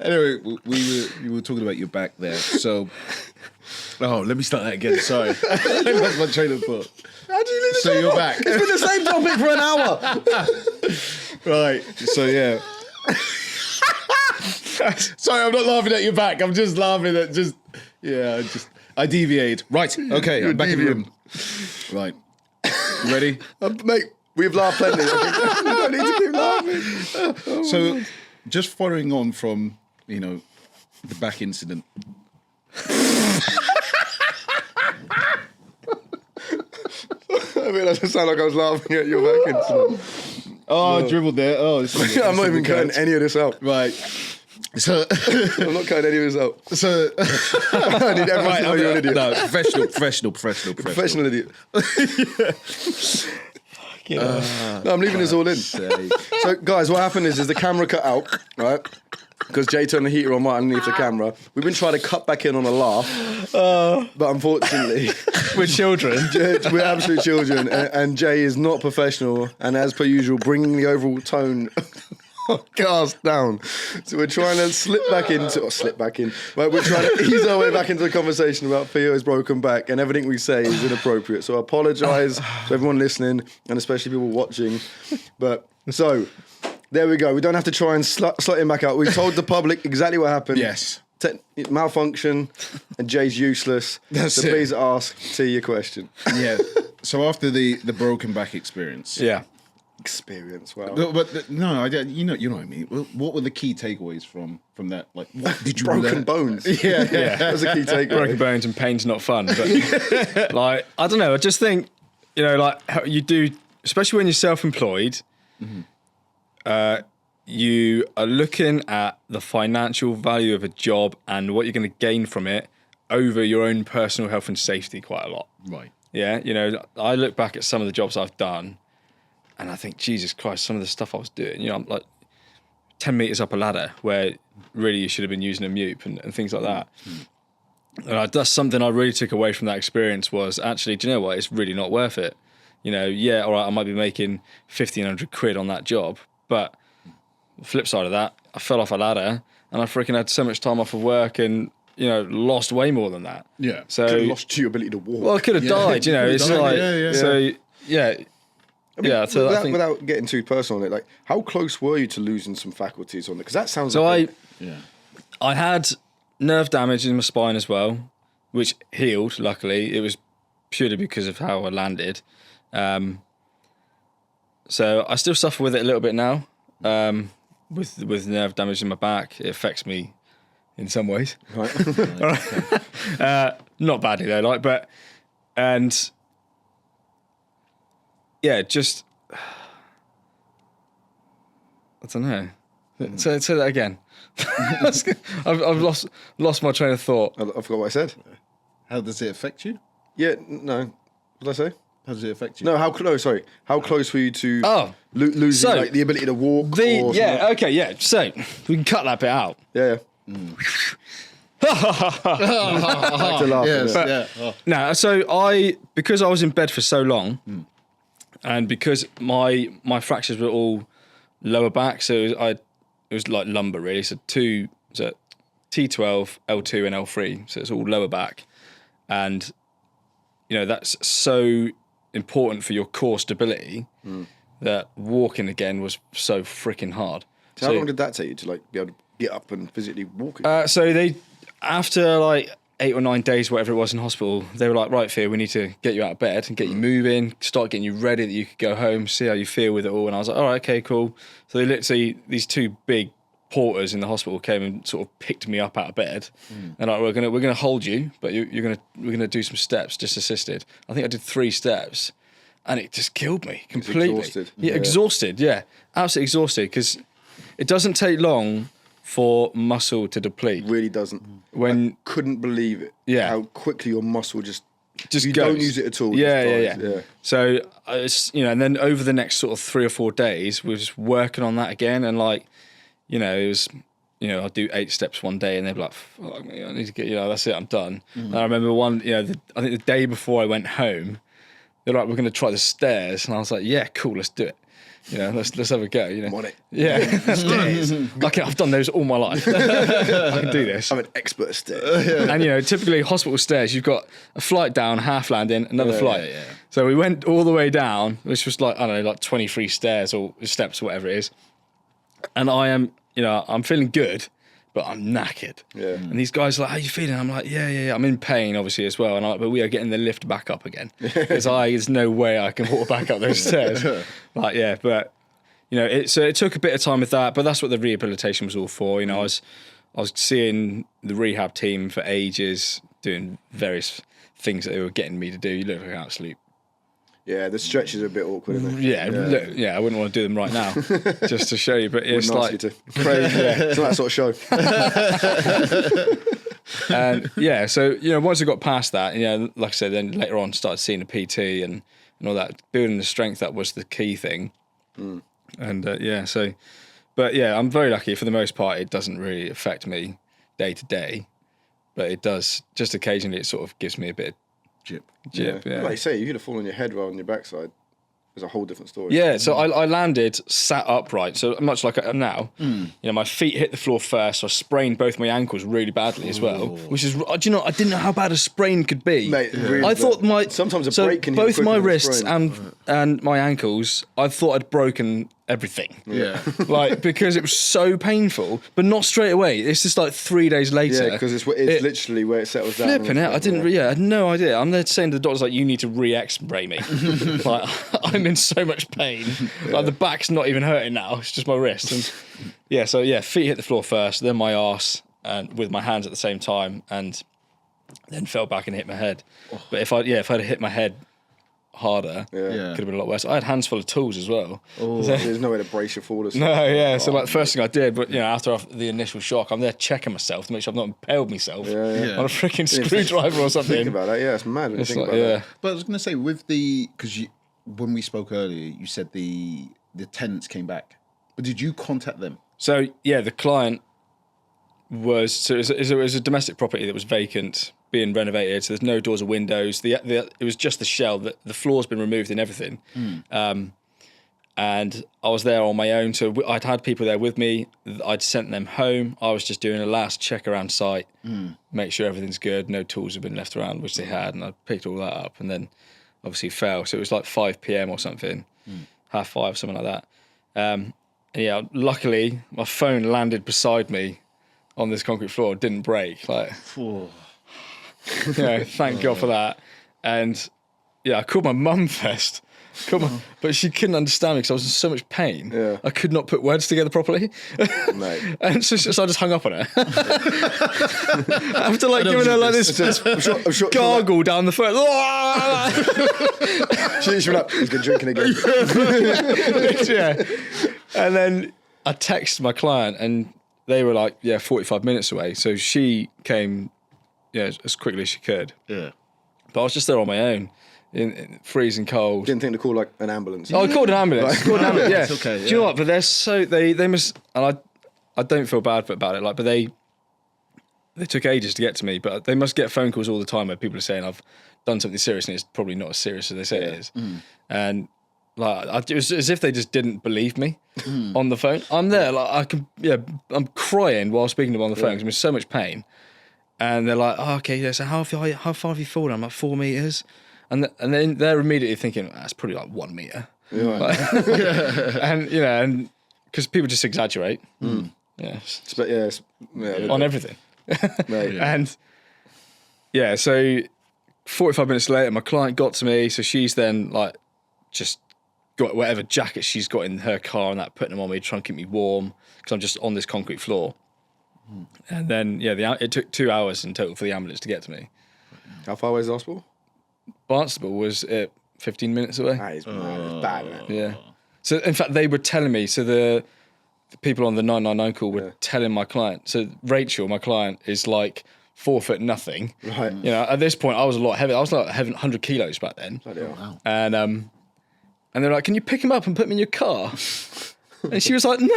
Anyway, we were talking about your back there. So, let me start that again. Sorry, I lost my train of thought. How do you lose So you're back. It's been the same topic for an hour. Right. So yeah. Sorry, I'm not laughing at your back. I'm just laughing at I deviate. Right. Okay. I'm back in the room. Right. You ready? Mate, we've laughed plenty. We don't need to keep laughing. So, just following on from, the back incident. I mean, that doesn't sound like I was laughing at your back incident. Oh, I dribbled there. Oh, I'm not even cutting any of this out. Right. So I'm not cutting any of this out. So I need everyone to know you're an idiot. No, professional. Professional idiot. No, I'm leaving this all in. So, guys, what happened is the camera cut out, right? Because Jay turned the heater on right underneath the camera. We've been trying to cut back in on a laugh, but unfortunately, We're children. we're absolute children, and Jay is not professional, and as per usual, bringing the overall tone cast down. So we're trying to slip back in. Right, we're trying to ease our way back into the conversation about Theo's broken back, and everything we say is inappropriate. So I apologise to everyone listening, and especially people watching. But so there we go. We don't have to try and slot him back out. We told the public exactly what happened. Yes. Malfunction, and Jay's useless. That's so it. please ask T your question. Yeah. So after the broken back experience. Yeah. Experience. Wow. No, you know what I mean. What were the key takeaways from that? Like, what did you Broken learn? bones. Yeah. That was a key takeaway. Broken bones and pain's not fun. But like, I don't know. I just think, you know, like how you do, especially when you're self-employed, you are looking at the financial value of a job and what you're going to gain from it over your own personal health and safety quite a lot. Right. Yeah. You know, I look back at some of the jobs I've done and I think, Jesus Christ, some of the stuff I was doing, you know, I'm like 10 meters up a ladder where really you should have been using a mute and things like that. And that's something I really took away from that experience was actually, do you know what? It's really not worth it. You know, yeah, all right, I might be making 1,500 quid on that job, but the flip side of that, I fell off a ladder and I freaking had so much time off of work and, you know, lost way more than that. Yeah. So, Could have lost your ability to walk. well, I could have died, you know, it's like, so, yeah. So I think, without getting too personal on it, like, how close were you to losing some faculties on it? Because that sounds. so like I had nerve damage in my spine as well, which healed, luckily. It was purely because of how I landed. So I still suffer with it a little bit now, with nerve damage in my back. It affects me in some ways. right. Not badly though, like, but, and yeah, just, I don't know. Say that again. I've lost my train of thought. I forgot what I said. How does it affect you? Yeah, no. What did I say? How does it affect you? No, how close? Sorry, how close were you to losing so like the ability to walk? So we can cut that bit out. Yeah. Back to laugh. Yes. No, so because I was in bed for so long, and because my fractures were all lower back, so it was like lumbar really. So T12, L2, and L3. So it's all lower back, and you know that's so important for your core stability that walking again was so freaking hard. So how long did that take you to like be able to get up and physically walk again? So they, after like 8 or 9 days, whatever it was in hospital, they were like, right, Theo, we need to get you out of bed and get you moving, start getting you ready that you could go home, see how you feel with it all. And I was like, all right, okay, cool. So they literally, these two big porters in the hospital came and sort of picked me up out of bed. And like, we're gonna hold you, but we're gonna do some steps, just assisted. I think I did 3 steps, and it just killed me completely. Exhausted. Yeah, exhausted. Yeah, absolutely exhausted because it doesn't take long for muscle to deplete. Really doesn't. When Couldn't believe it. Yeah. How quickly your muscle just you goes. don't use it at all. it Yeah. just dies. So it's, you know, and then over the next sort of 3 or 4 days, we were just working on that again, and like, you know, it was, you know, I'd do 8 steps one day, and they'd be like, "Fuck me, I need to get, you know, that's it, I'm done." And I remember one, you know, I think the day before I went home, they're like, "We're going to try the stairs," and I was like, "Yeah, cool, let's do it." You know, let's have a go. You know, I'm on it. Yeah, stairs. I've done those all my life. I can do this. I'm an expert at stairs. And, you know, typically hospital stairs, you've got a flight down, half landing, another flight. yeah. So we went all the way down, which was like, I don't know, like 23 stairs or steps or whatever it is. And I am, you know, I'm feeling good, but I'm knackered. Yeah. And these guys are like, how you feeling? I'm like, yeah. I'm in pain, obviously, as well. And I'm like, but we are getting the lift back up again. Because there's no way I can walk back up those stairs. Like, yeah, but, you know, it took a bit of time with that, but that's what the rehabilitation was all for. You know, I was seeing the rehab team for ages, doing various things that they were getting me to do. You look like an absolute. Yeah, the stretches are a bit awkward, isn't it? Yeah, I wouldn't want to do them right now, just to show you. But it's Wouldn't ask like, you to. Crazy. It's not that sort of show. and yeah, so you know, once I got past that, you know, like I said, then later on started seeing a PT, and and all that. Building the strength, that was the key thing. And but yeah, I'm very lucky. For the most part, it doesn't really affect me day to day, but it does just occasionally. It sort of gives me a bit of jip. Yeah. Like you say, you could have fallen on your head rather than your backside. It's a whole different story. Yeah, so I landed sat upright, so much like I am now. You know, my feet hit the floor first, so I sprained both my ankles really badly as well. Which is, do you know, I didn't know how bad a sprain could be. Mate, really I thought sometimes a break can hit both quicker my than a wrists sprain. and my ankles, I thought I'd broken everything. Yeah. Like, because it was so painful, but not straight away. It's just like 3 days later. Yeah, because it's literally where it settles down. Flipping out. I had no idea. I'm there saying to the doctors, like, you need to re-x-ray me. Like, I'm in so much pain. Like, the back's not even hurting now. It's just my wrist. And feet hit the floor first, then my arse, and with my hands at the same time, and then fell back and hit my head. But if I'd hit my head harder, could have been a lot worse. I had hands full of tools as well. There's no way to brace your fall. No, yeah. So like the first thing I did, but after the initial shock, I'm there checking myself to make sure I've not impaled myself on a freaking screwdriver or something. Think about that. Yeah, it's mad when you think about that. But I was going to say, because when we spoke earlier, you said the tenants came back, but did you contact them? So yeah, the client was it was a domestic property that was vacant, being renovated. So there's no doors or windows. It was just the shell. The floor's been removed and everything. And I was there on my own. So I'd had people there with me. I'd sent them home. I was just doing a last check around site, make sure everything's good. No tools have been left around, which they had. And I picked all that up and then obviously fell. So it was like 5 p.m. or something, 5:30, something like that. And luckily my phone landed beside me on this concrete floor. It didn't break. Like, thank God for that. And I called my mum first. But she couldn't understand me because I was in so much pain. Yeah. I could not put words together properly. Mate. And so I just hung up on her. After giving her like this I'm sure gargle down the phone. She's up. He's been drinking again. And then I texted my client and they were like, 45 minutes away. So she came as quickly as she could. Yeah. But I was just there on my own. In freezing cold. Didn't think to call like an ambulance. Oh, I called an ambulance. Yeah. It's okay. Do you know what? But they're so they must, and I don't feel bad about it. Like, but they took ages to get to me. But they must get phone calls all the time where people are saying I've done something serious, and it's probably not as serious as they say it is. And like, it was as if they just didn't believe me on the phone. I'm there, like I'm crying while speaking to them on the phone because I'm in so much pain. And they're like, "Oh, okay, yeah. So how far have you fallen?" I'm like 4 meters. And then they're immediately thinking, that's probably like 1 meter. And, and because people just exaggerate. On everything. And, so 45 minutes later, my client got to me. So she's then like just got whatever jacket she's got in her car and that, putting them on me, trying to keep me warm because I'm just on this concrete floor. And then, it took 2 hours in total for the ambulance to get to me. How far away is the hospital? Barnstable was 15 minutes away. That is mad. It's bad, man. Yeah. So in fact, they were telling me. So the people on the 999 call were telling my client. So Rachel, my client, is like 4 foot nothing. Right. At this point, I was a lot heavy. I was like 100 kilos back then. Bloody hell. Wow. And they're like, "Can you pick him up and put him in your car?" And she was like, "No,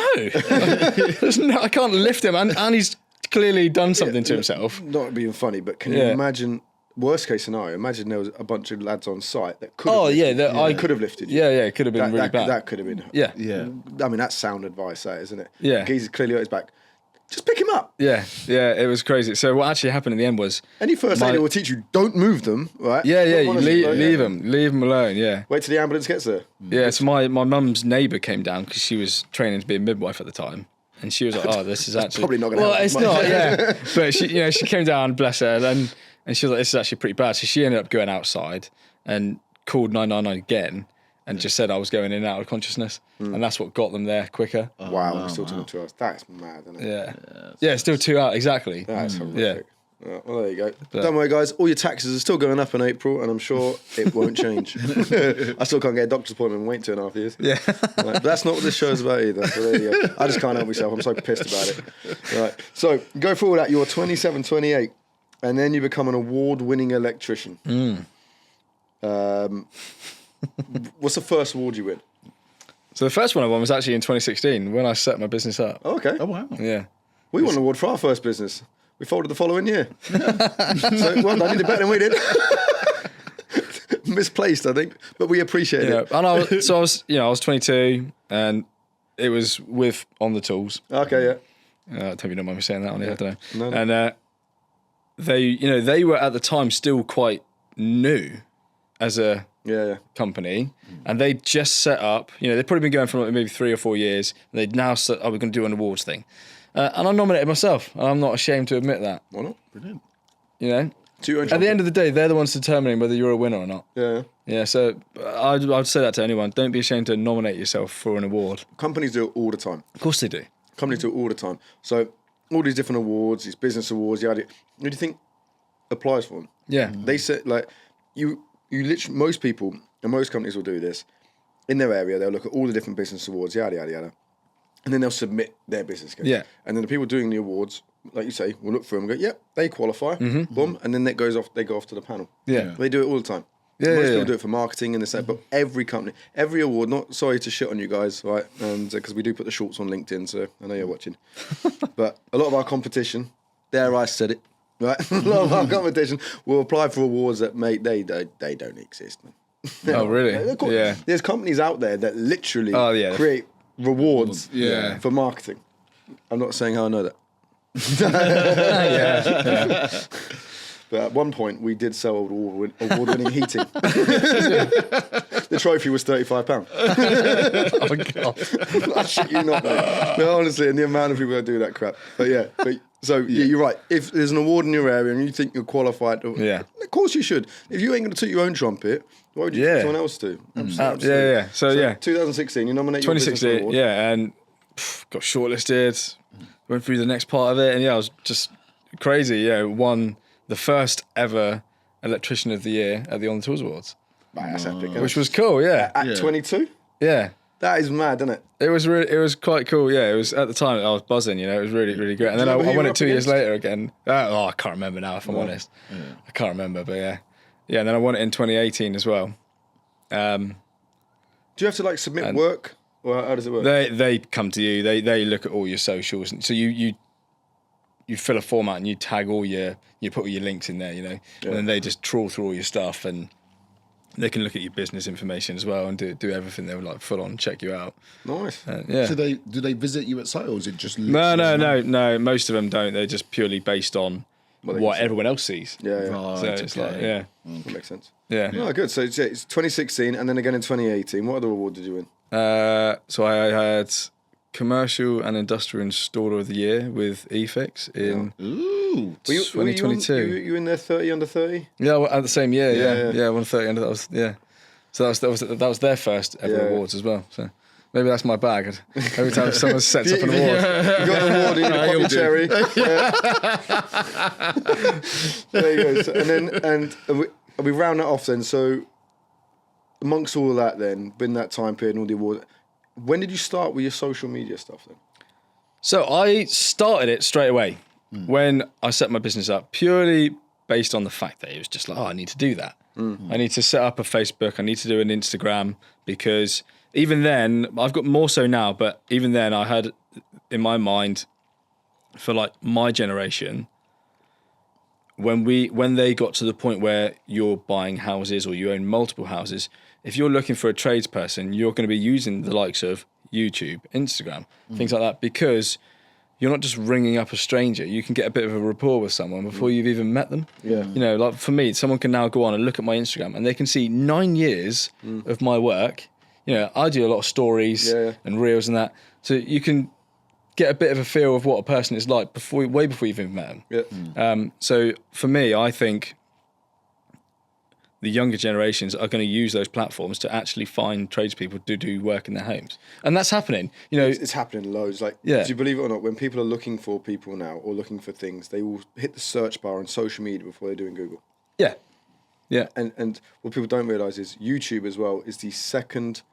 I can't lift him." And he's clearly done something to himself. Not being funny, but can you imagine? Worst case scenario, imagine there was a bunch of lads on site that could I could have lifted you. Yeah, it could have been really bad. That could have been. Yeah. I mean, that's sound advice, that, isn't it? Yeah. He's clearly at his back. Just pick him up. Yeah, it was crazy. So what actually happened in the end was... Any first aider will teach you, don't move them, right? Yeah, you leave them alone, yeah. Wait till the ambulance gets there. Yeah, so my mum's neighbour came down because she was training to be a midwife at the time. And she was like, "Oh, this is actually probably not going to help." Well, it's not, yeah. But she came down, bless her, and she was like, "This is actually pretty bad." So she ended up going outside and called 999 again and just said I was going in and out of consciousness, and that's what got them there quicker. Wow, we're still talking 2 hours. That's mad, isn't it? Yeah, still 2 hours exactly. That's horrific. Yeah. Well, there you go. Don't worry, guys. All your taxes are still going up in April, and I'm sure it won't change. I still can't get a doctor's appointment and wait 2.5 years. Yeah. But that's not what this show's about either. So there you go. I just can't help myself. I'm so pissed about it. Right. So go forward at you're 27, 28, and then you become an award-winning electrician. What's the first award you win? So the first one I won was actually in 2016 when I set my business up. Oh, okay. Oh wow. Yeah. We won an award for our first business. We folded the following year. So, well, I did better than we did. Misplaced, I think, but we appreciate it. And I was 22, and it was with On the Tools. Okay, yeah. I hope you don't mind me saying that on here. I don't know. No. And they were at the time still quite new as a company, and they just set up. They'd probably been going for maybe 3 or 4 years. And they'd now said, "Oh, we're going to do an awards thing," and I nominated myself. And I'm not ashamed to admit that. Why not? Brilliant. At the end of the day, they're the ones determining whether you're a winner or not. Yeah. Yeah, so I'd say that to anyone. Don't be ashamed to nominate yourself for an award. Companies do it all the time. Of course they do. Companies do it all the time. So all these different awards, these business awards, who do you think applies for them? Yeah. They say, like, you literally, most people and most companies will do this. In their area, they'll look at all the different business awards, yada, yada, yada. And then they'll submit their business case. Yeah. And then the people doing the awards, like you say, will look through them and go, yep, they qualify. Boom. And then they go off to the panel. Yeah. They do it all the time. Most people do it for marketing and this, but every company, every award, not sorry to shit on you guys, right? And because we do put the shorts on LinkedIn, so I know you're watching. But a lot of our competition, there I said it, right? A lot of our competition will apply for awards that they don't exist, man. Oh, really? Yeah. There's companies out there that literally create rewards for marketing. I'm not saying how I know that. But at one point, we did sell award-winning heating. The trophy was £35. Oh, God. I shit you not, mate. No, honestly, and the amount of people that do that crap. But you're right. If there's an award in your area and you think you're qualified, of course you should. If you ain't going to toot your own trumpet, why would you think someone else to? Yeah. So 2016, you nominate your business 2016, award. and got shortlisted, went through the next part of it, and I was just crazy. Won the first ever electrician of the year at the On the Tools Awards. That's epic. Which was cool, At 22? Yeah. That is mad, isn't it? It was quite cool, yeah. It was, at the time, I was buzzing, it was really, really great. And then I won it 2 years later again. I can't remember now, if I'm honest. Yeah. I can't remember, but yeah. Yeah, and then I won it in 2018 as well. Do you have to submit work? Or how does it work? They come to you, they look at all your socials. So you fill a form out and you tag you put all your links in there, and then they just trawl through all your stuff, and they can look at your business information as well and do everything. They'll full on check you out. Nice. Yeah. So do they visit you at site, or is it just no? Most of them don't. They're just purely based on what everyone else sees. Yeah. Right, So it's That makes sense. Yeah. Oh, good. So it's 2016 and then again in 2018. What other award did you win? So I had Commercial and Industrial Installer of the Year with eFix in 2022. Were you in there 30 under 30? Yeah, at the same year. Yeah. 130 under. That was So that was their first ever awards as well. So maybe that's my bag. Every time someone sets up an award, you got an award, you got a cherry. There you go. So, and we round that off then. So amongst all of that, then been that time period and all the awards. When did you start with your social media stuff then? So I started it straight away when I set my business up, purely based on the fact that it was just I need to do that. I need to set up a Facebook. I need to do an Instagram, because even then, I've got more so now, but even then I had in my mind for my generation, when they got to the point where you're buying houses or you own multiple houses, if you're looking for a tradesperson, you're going to be using the likes of YouTube, Instagram, things like that, because you're not just ringing up a stranger. You can get a bit of a rapport with someone before you've even met them. Yeah. For me, someone can now go on and look at my Instagram and they can see 9 years of my work. I do a lot of stories and reels and that. So you can get a bit of a feel of what a person is like way before you've even met them. Yeah. So for me, I think the younger generations are going to use those platforms to actually find tradespeople to do work in their homes. And that's happening. It's happening loads. Do you believe it or not, when people are looking for people now or looking for things, they will hit the search bar on social media before they do in Google. Yeah. Yeah. And what people don't realise is YouTube as well is the second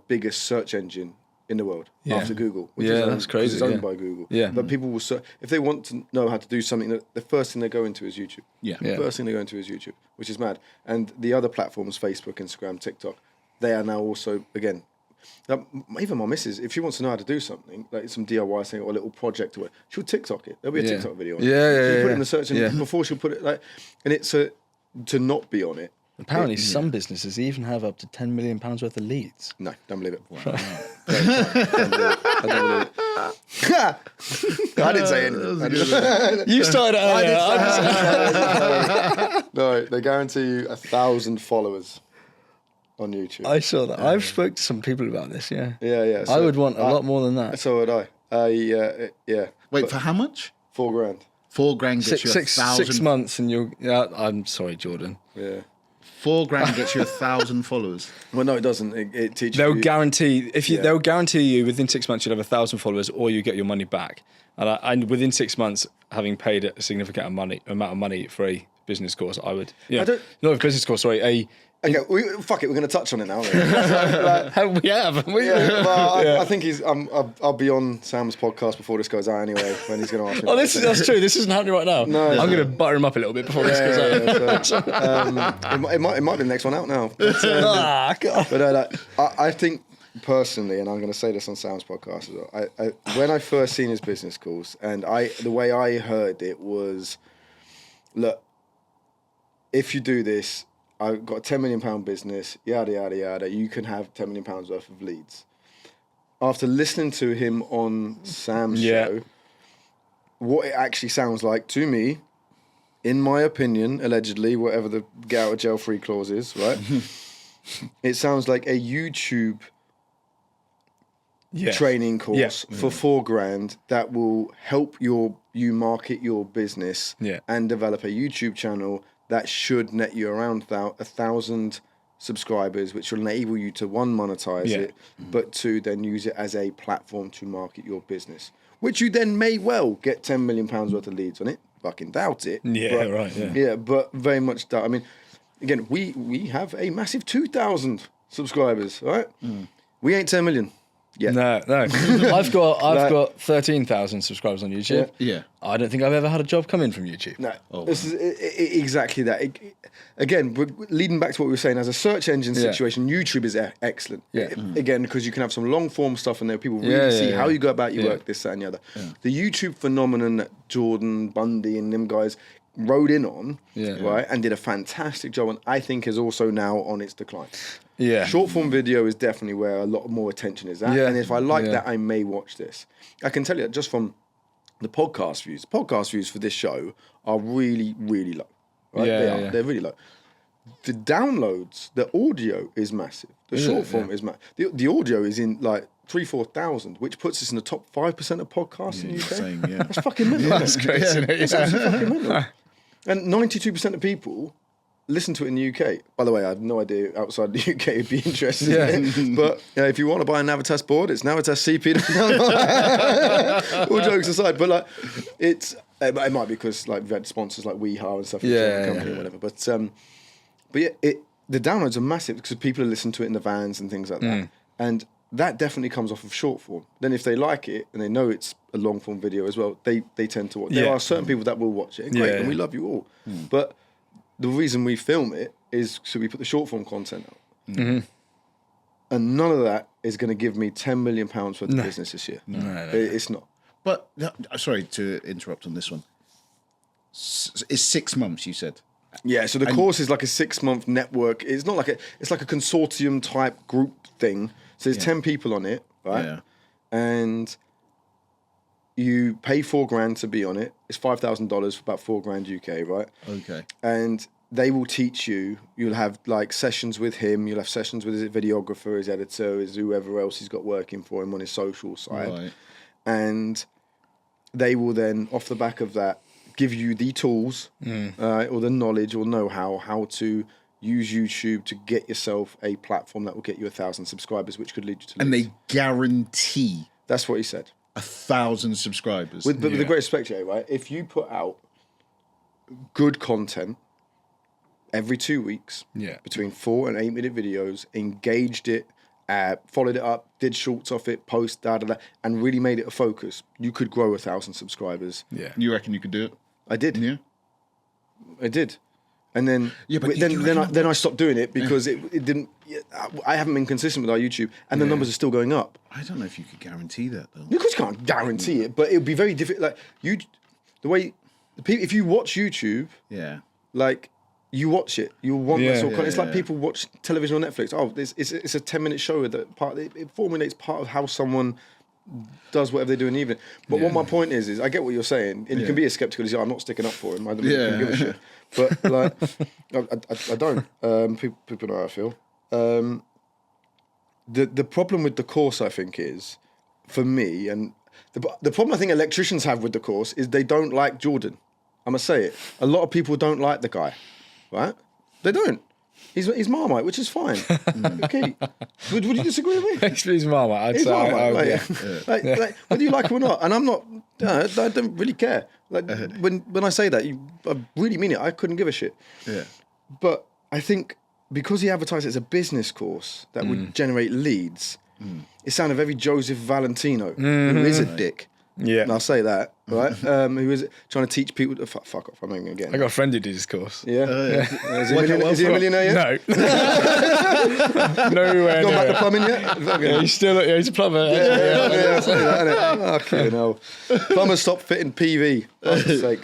biggest search engine in the world after Google. Which is that's crazy. It's owned by Google. Yeah. But people will if they want to know how to do something, the first thing they go into is YouTube. Yeah. The first thing they go into is YouTube, which is mad. And the other platforms, Facebook, Instagram, TikTok, they are now also, again, even my missus, if she wants to know how to do something, like some DIY thing or a little project or whatever, she'll TikTok it. There'll be a TikTok video on it. She'll put it in the search and before she'll put it and it's to not be on it. Apparently, some businesses even have up to £10 million worth of leads. No, don't believe it. Wow. don't believe it. I don't believe it. I didn't say anything. You started it. No, they guarantee you 1,000 followers on YouTube. I saw that. I've spoke to some people about this. Yeah. Yeah. I would want a lot more than that. So would I. Yeah. Wait, for how much? $4,000. $4,000 gets you 1,000. 6 months, and you'll. Yeah, I'm sorry, Jordan. Yeah. $4,000 gets you 1,000 followers. Well, no, it doesn't. It teaches They'll you. guarantee they'll guarantee you within 6 months you'll have 1,000 followers, or you get your money back. And within 6 months, having paid a significant amount of money for a business course, I would. Yeah, not a business course. Sorry, Okay, fuck it. We're going to touch on it now. we have, haven't we? Yeah, well, I think I'll be on Sam's podcast before this goes out anyway. When he's going to ask me. Oh, that's true. This isn't happening right now. No, I'm going to butter him up a little bit before this goes out. It might be the next one out now. But, God. But I think personally, and I'm going to say this on Sam's podcast as well. When I first seen his business course, and the way I heard it was, look, if you do this, I've got a £10 million business, yada, yada, yada. You can have £10 million worth of leads. After listening to him on Sam's show, what it actually sounds like to me, in my opinion, allegedly, whatever the get out of jail free clause is, right? It sounds like a YouTube training course for $4,000 that will help you market your business and develop a YouTube channel that should net you around 1,000 subscribers, which will enable you to, one, monetize it, but two, then use it as a platform to market your business, which you then may well get £10 million worth of leads on it. Fucking doubt it. Yeah, but very much doubt. I mean, again, we have a massive 2,000 subscribers, right? We ain't 10 million. Yeah. No. I've got 13,000 subscribers on YouTube. Yeah. I don't think I've ever had a job come in from YouTube. No. This is exactly that. Again, leading back to what we were saying, as a search engine situation, YouTube is excellent. Again, because you can have some long form stuff in there. People really see how you go about your work, this, that, and the other. The YouTube phenomenon that Jordan, Bundy, and them guys rode in on, right, and did a fantastic job, and I think is also now on its decline. Short form video is definitely where a lot more attention is at, and if I like that, I may watch this. I can tell you that just from the podcast views for this show are really, really low. Right? They're really low. The downloads, the audio is massive. The short form is massive. The audio is in like 3,000-4,000, which puts us in the top 5% of podcasts in the UK. That's fucking mental. That's crazy. Isn't it? That's absolutely fucking mental. And 92% of people listen to it in the UK. By the way, I have no idea outside the UK would be interested in it. But if you want to buy a Navitas board, it's Navitas CP. All jokes aside, but like it might be because like we've had sponsors like WeHar and stuff, company or whatever. But the downloads are massive because people are listening to it in the vans and things like that. And that definitely comes off of short form. Then if they like it and they know it's a long form video as well, they tend to watch. There are certain people that will watch it. Great, and we love you all. But the reason we film it is so we put the short form content out. And none of that is going to give me £10 million worth of business this year. No. It's not. But, sorry to interrupt on this one. It's 6 months, you said? Yeah, so the course is like a 6-month network. It's not like it's like a consortium type group thing. So there's 10 people on it, right? Yeah. And you pay $4,000 to be on it. It's $5,000 for about $4,000 UK, right? Okay. And they will teach you. You'll have like sessions with him. You'll have sessions with his videographer, his editor, his whoever else he's got working for him on his social side. Right. And they will then, off the back of that, give you the tools or the knowledge or know-how how to use YouTube to get yourself a platform that will get you 1,000 subscribers, which could lead you to leads. And they guarantee. That's what he said. 1,000 subscribers. With the great respect, Jay, right? If you put out good content every 2 weeks, between 4 and 8 minute videos, engaged it, followed it up, did shorts off it, post, and really made it a focus, you could grow 1,000 subscribers. Yeah. You reckon you could do it? I did. Yeah. I did. And then, but then I stopped doing it because it didn't. I haven't been consistent with our YouTube, and the numbers are still going up. I don't know if you could guarantee that though. Because you can't guarantee it, but it would be very difficult. Like if you watch YouTube, like you watch it, you'll want that sort of content. It's like people watch television on Netflix. Oh, it's a 10-minute show that it formulates part of how someone does whatever they do in the evening. But what my point is I get what you're saying, and you can be as skeptical as you are. I'm not sticking up for him. I don't really give a shit. But like, I don't. People know how I feel. The problem with the course, I think, is for me, and the problem I think electricians have with the course is they don't like Jordan. I must say it. A lot of people don't like the guy, right? They don't. He's Marmite, which is fine. Okay, would you disagree with me? He's Marmite. I'd say. Marmite, like, whether you like him or not, and I'm not. I don't really care. Like when I say that, I really mean it. I couldn't give a shit. Yeah. But I think because he advertised it as a business course that would generate leads, it sounded very Joseph Valentino, who is a dick. Yeah. And I'll say that, right? Who is trying to teach people to fuck off. I'm not even getting I got a friend who did his course. Yeah. Is he a millionaire yet? No. Nowhere Gone back near. to plumbing yet? Yeah, he's a plumber. Yeah, funny that, innit? Okay, no. Plumbers stop fitting PV. For fuck's sake.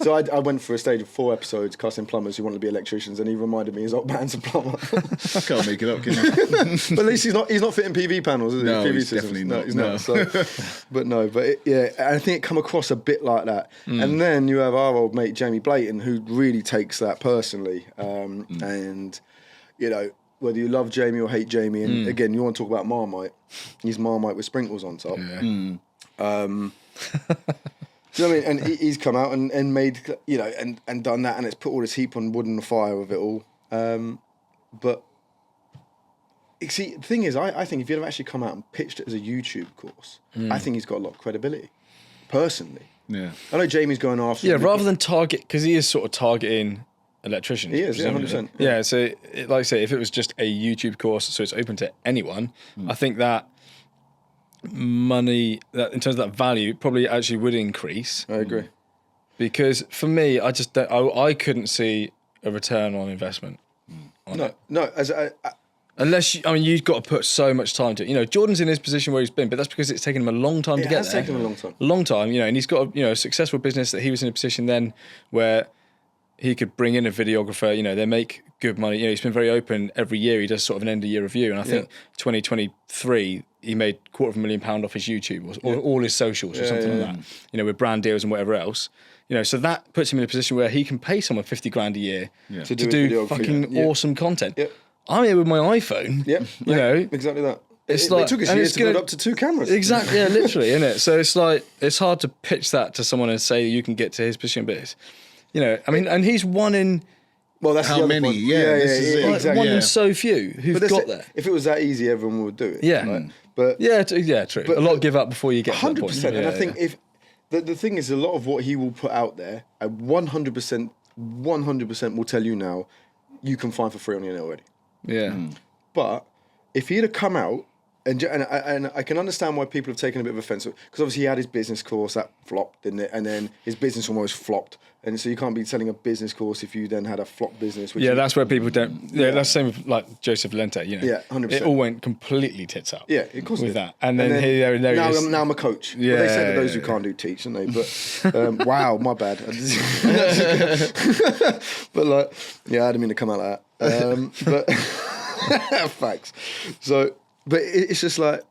So I went for a stage of 4 episodes casting plumbers who wanted to be electricians, and he reminded me his old man's a plumber. I can't make it up, can you? But at least he's not fitting PV panels, is he? No, PV he's systems. definitely No, not. he's No. not. So, I think it come across a bit like that. And then you have our old mate Jamie Blayton, who really takes that personally. And you know, whether you love Jamie or hate Jamie, and again, you want to talk about Marmite, he's Marmite with sprinkles on top. Yeah. Do you know what I mean? And he's come out and made, you know, and done that, and it's put all this heap on wood and the fire of it all. But see, the thing is, I think if you'd have actually come out and pitched it as a YouTube course, I think he's got a lot of credibility, personally. Yeah. I know Jamie's going after. Yeah, rather than target, because he is sort of targeting electricians. He is, yeah, presumably. 100%. Yeah, so like I say, if it was just a YouTube course, so it's open to anyone, I think that money, that in terms of that value, probably actually would increase. I agree. Because for me, I just don't, I couldn't see a return on investment. No. Unless you've got to put so much time to it. You know, Jordan's in his position where he's been, but that's because it's taken him a long time to get there. It has taken him a long time. A long time, you know, and he's got a successful business that he was in a position then where he could bring in a videographer. You know, they make good money. You know, he's been very open every year. He does sort of an end of year review, and I think 2023 he made £250,000 off his YouTube or all his socials or something like that. You know, with brand deals and whatever else. You know, so that puts him in a position where he can pay someone $50,000 a year to do fucking awesome content. Yep. I'm here with my iPhone. Yep. You know, exactly that. It's It like, took us and years it's to build up to 2 cameras. Exactly, yeah, literally, isn't it? So it's like, it's hard to pitch that to someone and say you can get to his position, but it's, you know, I mean, and he's one in, Well, that's How the other many? point. Yeah, this is it. like, exactly. one Yeah. in so few who've But got there. if it was that easy, everyone would do it. Yeah. Right? But Yeah, true. But- a lot give up before you get to that point. 100%. And I Yeah, think yeah. if the thing is, a lot of what he will put out there, I 100% will tell you now, you can find for free on the internet already. Yeah. But if he'd have come out, and I can understand why people have taken a bit of offence, because obviously he had his business course that flopped, didn't it? And then his business almost flopped, and so you can't be selling a business course if you then had a flop business. Which Yeah, that's where people don't. Yeah, that's the same with like Joseph Valente. You know, Yeah, 100%. It all went completely tits up. Yeah, of course it with did. that, and then here he now, is. now I'm a coach. Yeah, Well, they say that those who yeah. can't do teach, don't they? But wow, my bad. But like, yeah, I didn't mean to come out like that. But facts. So, but it's just like,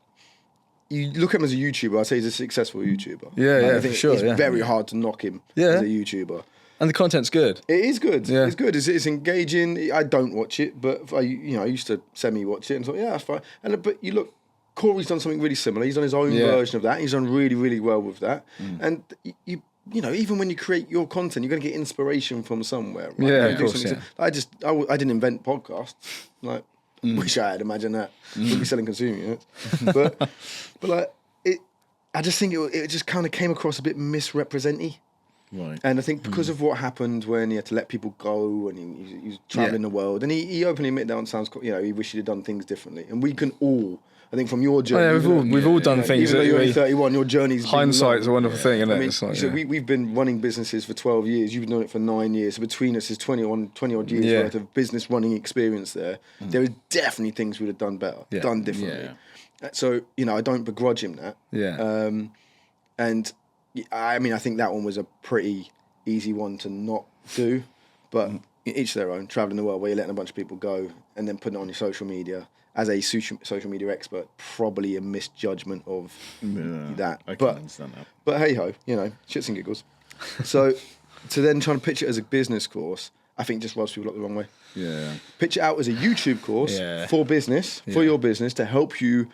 you look at him as a YouTuber. I say he's a successful YouTuber. Yeah, Like, yeah, I think for sure, It's yeah. very hard to knock him Yeah. as a YouTuber. And the content's good. It is good. Yeah. It's good. It's engaging. I don't watch it, but I used to semi-watch it and thought, yeah, that's fine. But you look, Corey's done something really similar. He's done his own Yeah. version of that. He's done really, really well with that. And you know, even when you create your content, you're going to get inspiration from somewhere. Right? Yeah, You of do course, something yeah. I didn't invent podcasts. Like, wish I had. Imagine that. We'd be selling consumer units. But like, I just think it just kind of came across a bit misrepresenty. Right. And I think because of what happened when he had to let people go and he was traveling the world, and he openly admitted that sounds, he wished he'd have done things differently. And we can all, I think, from your journey, we've all done things. Even though you're only 31, your journey's hindsight's a wonderful thing, isn't it? I mean, It's like, so we've been running businesses for 12 years. You've been doing it for 9 years. So between us is 20 odd years worth of business running experience there. There is definitely things we'd have done better, done differently. So, I don't begrudge him that. Yeah. And I mean, I think that one was a pretty easy one to not do, but each their own. Traveling the world where you're letting a bunch of people go and then putting it on your social media as a social media expert, probably a misjudgment of that. I can understand that. But hey ho, shits and giggles. So to then try and pitch it as a business course, I think just rubs people up the wrong way. Yeah. Pitch it out as a YouTube course for business, for your business, to help you,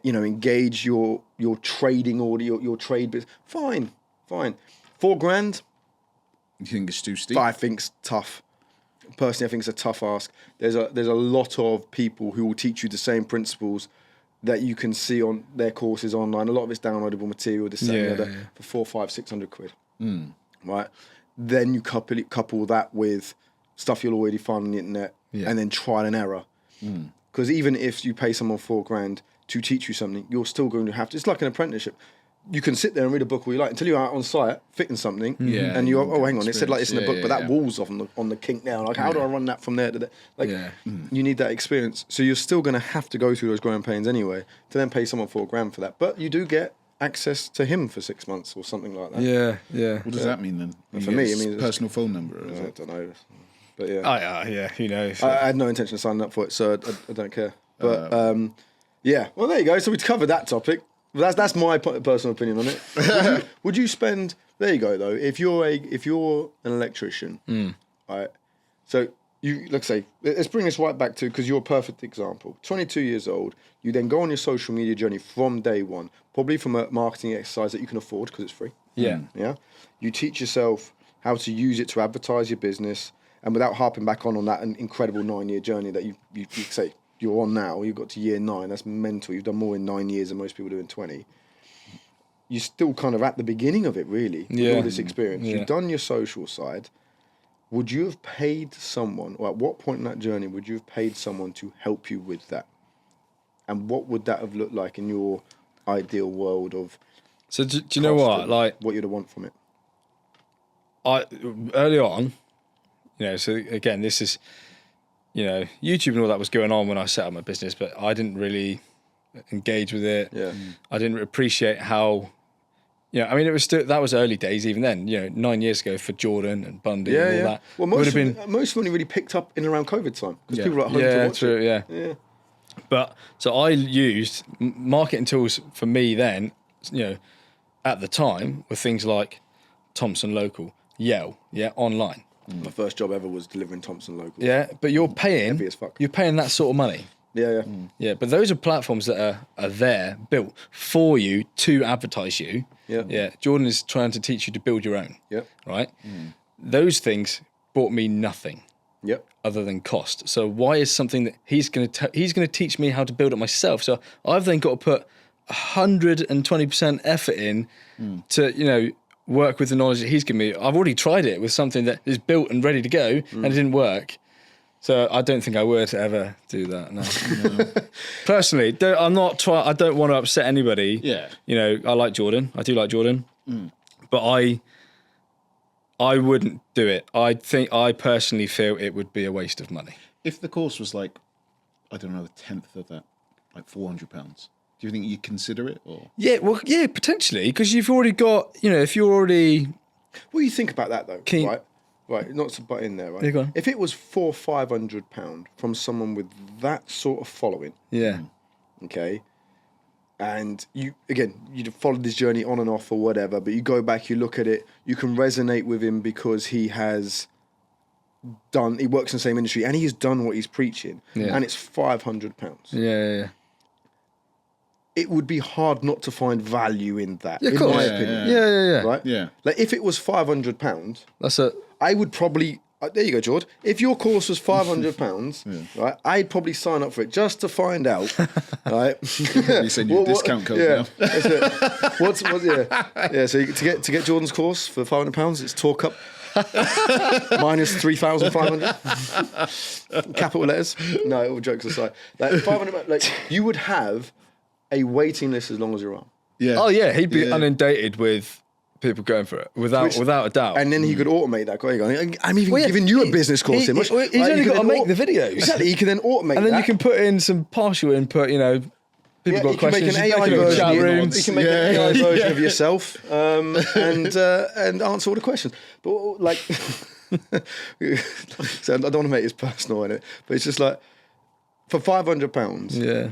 engage your trading order, your trade business. Fine. $4,000. You think it's too steep? I think's tough. Personally, I think it's a tough ask. There's a lot of people who will teach you the same principles that you can see on their courses online. A lot of it's downloadable material, this, that, and the other, for £400-600. Right? Then you couple that with stuff you'll already find on the internet, and then trial and error. Because even if you pay someone $4,000 to teach you something, you're still going to have to. It's like an apprenticeship. You can sit there and read a book all you like until you're out on site fitting something, and you're hang on, it said like this in the book, but that wall's off on the kink now. Like, how do I run that from there to there? Like, you need that experience. So you're still going to have to go through those growing pains anyway to then pay someone $4,000 for that. But you do get access to him for 6 months or something like that. Yeah. What does that mean then? For me, it means personal phone number. I don't know, but yeah. Who knows? I had no intention of signing up for it, so I don't care. But well, there you go. So we've covered that topic. That's my personal opinion on it. Would you spend? There you go. Though, if you're an electrician, right? So let's bring this right back to, because you're a perfect example. 22 years old. You then go on your social media journey from day one, probably from a marketing exercise that you can afford because it's free. Yeah. Yeah. You teach yourself how to use it to advertise your business, and without harping back on that incredible 9-year journey that you say you're on now, you've got to year 9, that's mental. You've done more in 9 years than most people do in 20. You're still kind of at the beginning of it, really, with all this experience. You've done your social side. Would you have paid someone, or at what point in that journey would you have paid someone to help you with that? And what would that have looked like in your ideal world of... So do you know what? Like, what you'd have want from it? Early on, so again, this is... YouTube and all that was going on when I set up my business, but I didn't really engage with it. Yeah. I didn't appreciate how, it was still, that was early days even then, 9 years ago for Jordan and Bundy and all that. Well, most only really picked up in around COVID time because people were at home to watch it. Yeah. But, so I used marketing tools for me then, at the time were things like Thompson Local, Yale, online. My first job ever was delivering Thompson Local. Yeah, but you're paying that sort of money. Yeah. But those are platforms that are there, built for you to advertise you. Yeah. Jordan is trying to teach you to build your own. Yep. Right? Those things brought me nothing. Yep. Other than cost. So why is something that he's going to teach me how to build it myself? So I've then got to put 120% effort in to, work with the knowledge that he's given me. I've already tried it with something that is built and ready to go, and it didn't work. So I don't think I would ever do that. No. Personally, I don't want to upset anybody. Yeah. I like Jordan. I do like Jordan, but I wouldn't do it. I personally feel it would be a waste of money. If the course was like, I don't know, the 10th of that, like £400. Do you think you'd consider it? Or? Yeah, potentially, because you've already got, if you're already... What do you think about that, though? Right, not to butt in there, right? Yeah, go on. If it was £400-500 from someone with that sort of following, okay, and you'd followed this journey on and off or whatever, but you go back, you look at it, you can resonate with him because he works in the same industry and he's done what he's preaching, and it's £500. Yeah. It would be hard not to find value in that, in course. my opinion. Yeah. Right? Yeah. Like, if it was £500, That's it. I would probably, there you go, George. If your course was £500, right, I'd probably sign up for it just to find out, right? You send you a discount code now. That's it. So to get Jordan's course for £500, it's talk up minus 3,500 capital letters. No, all jokes aside, like £500, like you would have a waiting list as long as you're on. Yeah. Oh yeah, he'd be inundated with people going for it without a doubt. And then he could automate that. I'm even giving you a business course. He's only got to make the videos. Exactly. He can then automate and then that. you can put in some partial input. People got questions. Make an AI version. You can make an AI version of yourself and answer all the questions. But like, so I don't want to make this personal in it, but it's just like for £500. Yeah.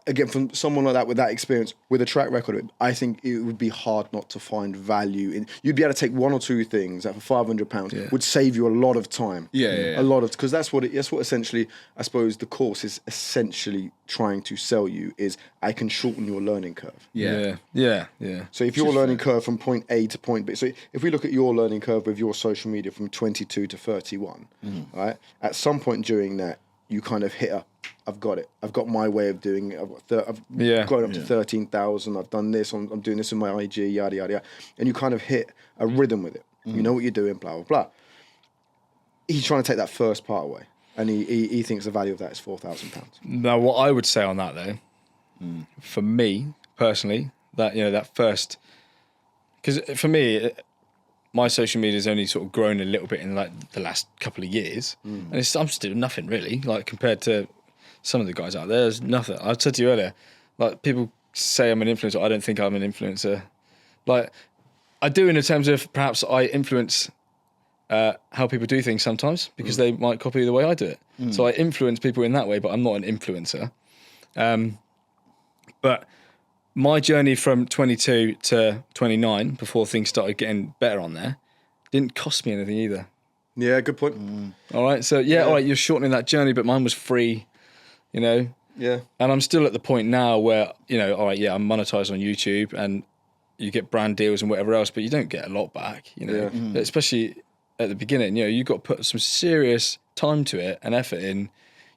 Again, from someone like that with that experience, with a track record, I think it would be hard not to find value in. You'd be able to take one or two things that for £500 would save you a lot of time. Yeah. A lot of, because that's what essentially, I suppose, the course is essentially trying to sell you is I can shorten your learning curve. Yeah. So if your learning curve from point A to point B, so if we look at your learning curve with your social media from 22 to 31, right? At some point during that, you kind of hit I've got it. I've got my way of doing it. I've grown up to 13,000. I've done this. I'm doing this in my IG, yada, yada, yada. And you kind of hit a rhythm with it. You know what you're doing, blah, blah, blah. He's trying to take that first part away. And he thinks the value of that is £4,000. Now, what I would say on that, though, for me, personally, that first... Because for me, my social media has only sort of grown a little bit in like the last couple of years. And I'm still nothing, really, like compared to... some of the guys out there, there's nothing. I said to you earlier, like people say I'm an influencer. I don't think I'm an influencer. Like I do in terms of perhaps I influence how people do things sometimes because they might copy the way I do it. So I influence people in that way, but I'm not an influencer. But my journey from 22 to 29 before things started getting better on there didn't cost me anything either. Yeah, good point. All right. So all right, you're shortening that journey, but mine was free. Yeah. And I'm still at the point now where, all right, I'm monetized on YouTube and you get brand deals and whatever else, but you don't get a lot back, especially at the beginning, you've got to put some serious time to it and effort in,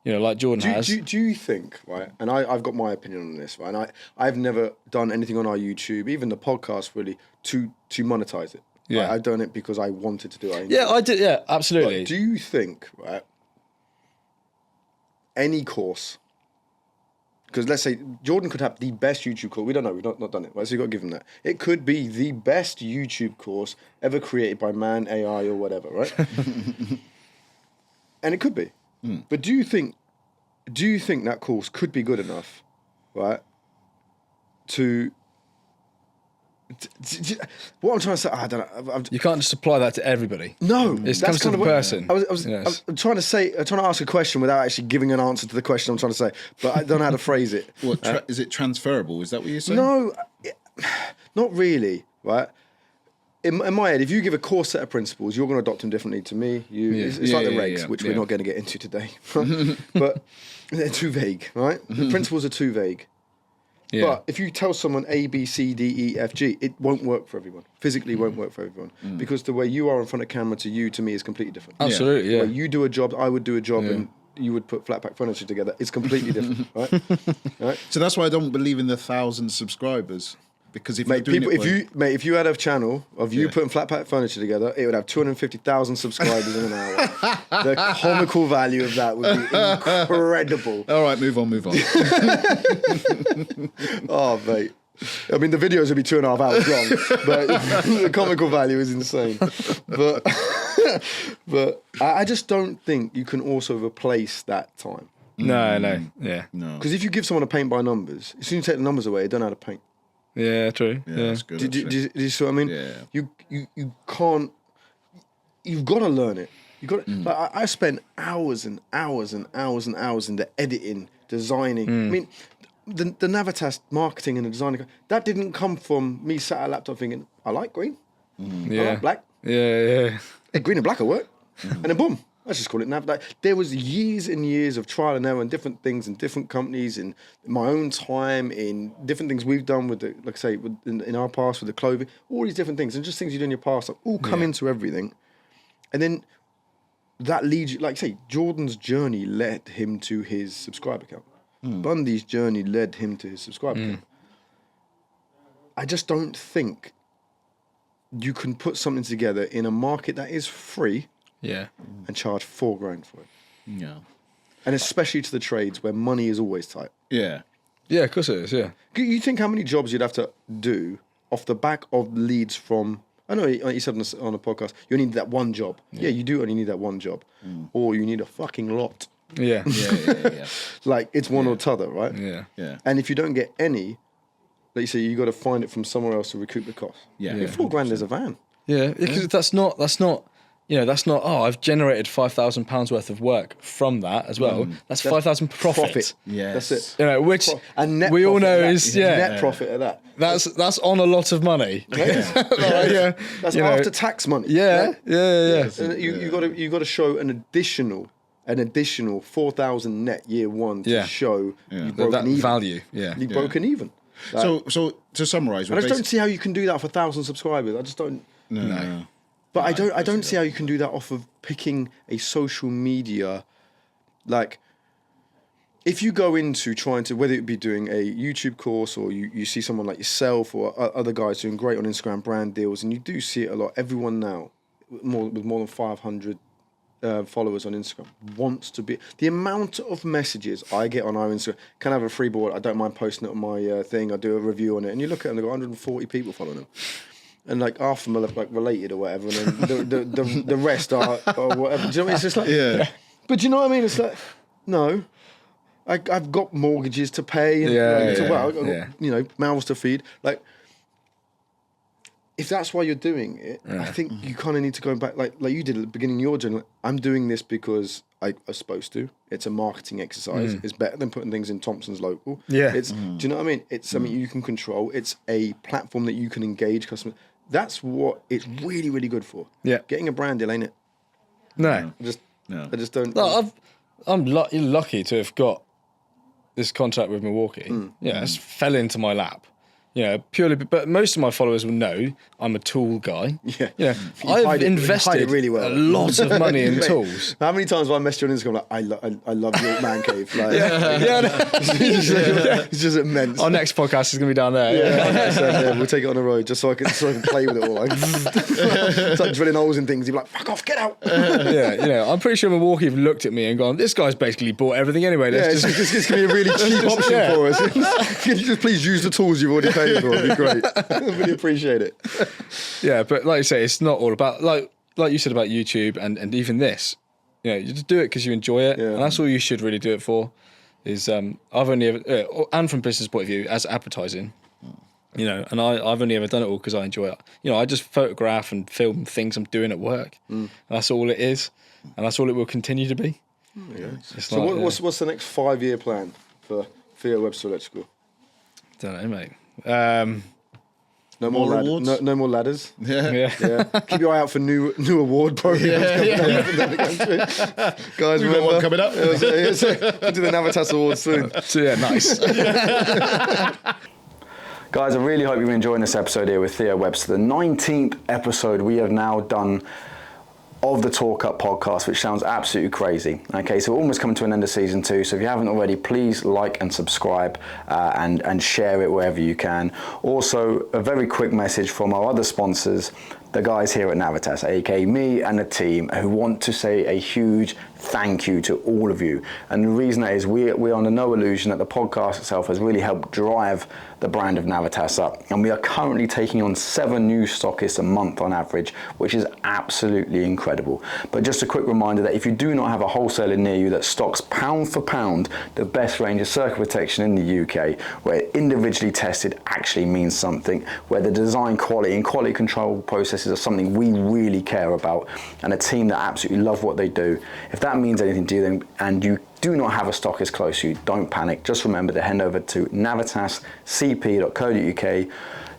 like Jordan has. Do you think, right, and I've got my opinion on this, right, and I've never done anything on our YouTube, even the podcast really, to monetize it. Yeah. I've done it because I wanted to do it. Yeah, I did, yeah, absolutely. But do you think, right, any course, because let's say Jordan could have the best YouTube course. We don't know. We've not done it. Right? So you've got to give him that. It could be the best YouTube course ever created by man, AI, or whatever, right? And it could be. But do you think that course could be good enough, right, what I'm trying to say, I don't know. You can't just apply that to everybody. No, it comes to the person. I'm trying to ask a question without actually giving an answer to the question I'm trying to say, but I don't know how to phrase it. Is it transferable? Is that what you're saying? No, not really. Right. In my head, if you give a core set of principles, you're going to adopt them differently to me. It's like the regs, which we're not going to get into today, but they're too vague. Right. The principles are too vague. Yeah. But if you tell someone A, B, C, D, E, F, G, it won't work for everyone. Physically won't work for everyone. Because the way you are in front of camera to me is completely different. Absolutely, yeah. The way you do a job, I would do a job, and you would put flat pack furniture together. It's completely different, right? So that's why I don't believe in the 1,000 subscribers. Because if you had a channel of you putting flat pack furniture together, it would have 250,000 subscribers in an hour. The comical value of that would be incredible. All right, move on. Oh, mate. I mean, the videos would be 2.5 hours long, but the comical value is insane. But I just don't think you can also replace that time. No. Because if you give someone a paint by numbers, as soon as you take the numbers away, they don't know how to paint. Yeah, true. Yeah, that's good. Do you see what I mean? Yeah. You can't. You've got to learn it. You got. Like, I spent hours and hours and hours and hours in the editing, designing. I mean, the Navitas marketing and the designing, that didn't come from me sat at a laptop thinking, I like green. I like black. Yeah. Hey, green and black will work. And then boom. Let's just call it Nav. Like, there was years and years of trial and error and different things in different companies, in my own time, in different things we've done with the, like I say, in our past with the clothing, all these different things, and just things you do in your past, all come into everything. And then that leads you, like say, Jordan's journey led him to his subscriber count. Bundy's journey led him to his subscriber count. I just don't think you can put something together in a market that is free and charge $4,000 for it. Yeah. And especially to the trades where money is always tight. Yeah. Yeah, of course it is, yeah. You think how many jobs you'd have to do off the back of leads from... I know you said on a podcast, you only need that one job. Yeah, you do only need that one job. Or you need a fucking lot. Yeah. Yeah. Like, it's one or t'other, right? Yeah. And if you don't get any, like you say, you got to find it from somewhere else to recoup the cost. Yeah. $4,000 is a van. Yeah, because that's not, I've generated £5,000 worth of work from that as well. That's 5,000 profit. Yes. That's it. You know, which And net we all profit know of that. is, Net profit of that. that's on a lot of money. That's after tax money. Yeah, right? yeah. And you got to show an additional 4,000 net year one to show you've broken That even. value, yeah. You've broken even. Like, So to summarise, I just don't see how you can do that for 1,000 subscribers. I just don't. No. But I don't see how you can do that off of picking a social media, like, if you go into trying to, whether it be doing a YouTube course or you see someone like yourself or other guys doing great on Instagram brand deals, and you do see it a lot, everyone now, with more than 500 followers on Instagram, wants to be, the amount of messages I get on our Instagram, can I have a free board? I don't mind posting it on my thing, I do a review on it, and you look at it and they've got 140 people following them. And like half of them are like related or whatever, and then the rest are whatever. Do you know what I mean? It's just like, but do you know what I mean? It's like, no, I've got mortgages to pay, and I've got, mouths to feed. Like, if that's why you're doing it, I think you kind of need to go back, like you did at the beginning of your journey. Like, I'm doing this because I was supposed to. It's a marketing exercise. It's better than putting things in Thompson's Local. Yeah. It's, do you know what I mean? It's something you can control. It's a platform that you can engage customers. That's what it's really, really good for. Yeah. Getting a brand deal, ain't it? No. I just don't. No, I'm lucky to have got this contract with Milwaukee. Yeah, it fell into my lap. Purely, but most of my followers will know I'm a tool guy. Yeah. I've invested really well. a lot of money in tools. How many times have I messaged you on Instagram like, I love your man cave? Like, it's just immense. Our next podcast is going to be down there. So, we'll take it on the road just so I can play with it all. Like, it's like drilling holes in things. You're like, fuck off, get out. I'm pretty sure Milwaukee have looked at me and gone, this guy's basically bought everything anyway. It's going to be a really cheap option for us. Can you just please use the tools you've already paid for? It'd be great. I really appreciate it. Yeah, but like you say, it's not all about, like you said about YouTube and even this. You just do it because you enjoy it, and that's all you should really do it for. Is I've only ever, and from business point of view, as advertising, and I've only ever done it all because I enjoy it. I just photograph and film things I'm doing at work. And that's all it is, and that's all it will continue to be. So what's the next 5-year plan for Theo Webster Electrical? Don't know, mate. No more awards? No more ladders. Yeah. Keep your eye out for new award programs. Guys, We've got one coming up. We'll do the Navitas Awards soon. So yeah, nice. Guys, I really hope you're enjoying this episode here with Theo Webster, the 19th episode we have now done of the Talk Up podcast, which sounds absolutely crazy. Okay, so we're almost coming to an end of season 2. So if you haven't already, please like and subscribe and share it wherever you can. Also, a very quick message from our other sponsors, the guys here at Navitas, aka me and the team, who want to say a huge thank you to all of you. And the reason that is we're under no illusion that the podcast itself has really helped drive the brand of Navitas up. And we are currently taking on 7 new stockists a month on average, which is absolutely incredible. But just a quick reminder that if you do not have a wholesaler near you that stocks pound for pound the best range of circuit protection in the UK, where individually tested actually means something, where the design quality and quality control processes are something we really care about, and a team that absolutely love what they do, if that means anything to you, then, and you do not have a stockist close to you, don't panic. Just remember to head over to navitascp.co.uk,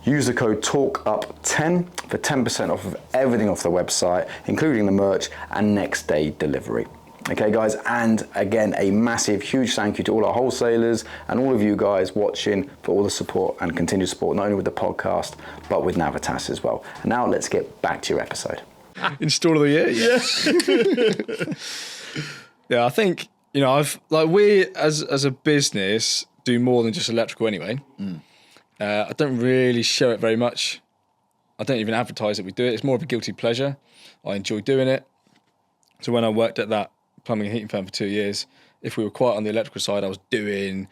use the code TALKUP10 for 10% off of everything off the website, including the merch and next day delivery. Okay guys, and again, a massive, huge thank you to all our wholesalers and all of you guys watching for all the support and continued support, not only with the podcast, but with Navitas as well. And now let's get back to your episode. Installer of the year. Yeah, I think, we as a business do more than just electrical anyway. I don't really show it very much. I don't even advertise that we do it. It's more of a guilty pleasure. I enjoy doing it. So when I worked at that plumbing and heating firm for 2 years, if we were quiet on the electrical side, I was doing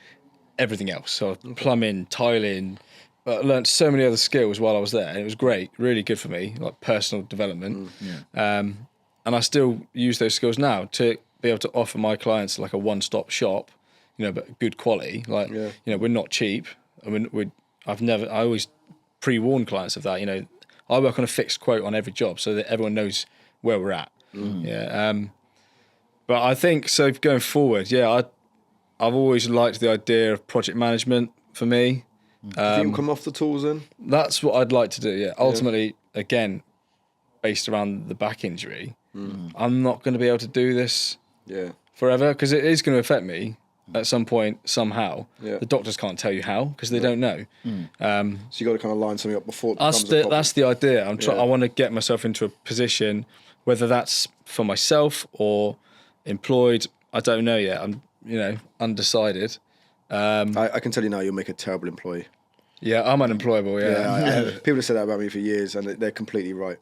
everything else. So plumbing, tiling, I learned so many other skills while I was there. And it was great, really good for me, like personal development. And I still use those skills now to be able to offer my clients like a one-stop shop, but good quality. Like, we're not cheap. I mean, I always pre-warn clients of that. I work on a fixed quote on every job so that everyone knows where we're at. But I think, so going forward, I've always liked the idea of project management for me. Do you think you'll come off the tools then? That's what I'd like to do, Ultimately, again, based around the back injury, I'm not going to be able to do this forever because it is going to affect me at some point, somehow. The doctors can't tell you how because they don't know. So you got to kind of line something up before it becomes a problem. That's the idea. I want to get myself into a position, whether that's for myself or employed, I don't know yet. I'm, undecided. I can tell you now, you'll make a terrible employee. Yeah, I'm unemployable. People have said that about me for years, and they're completely right.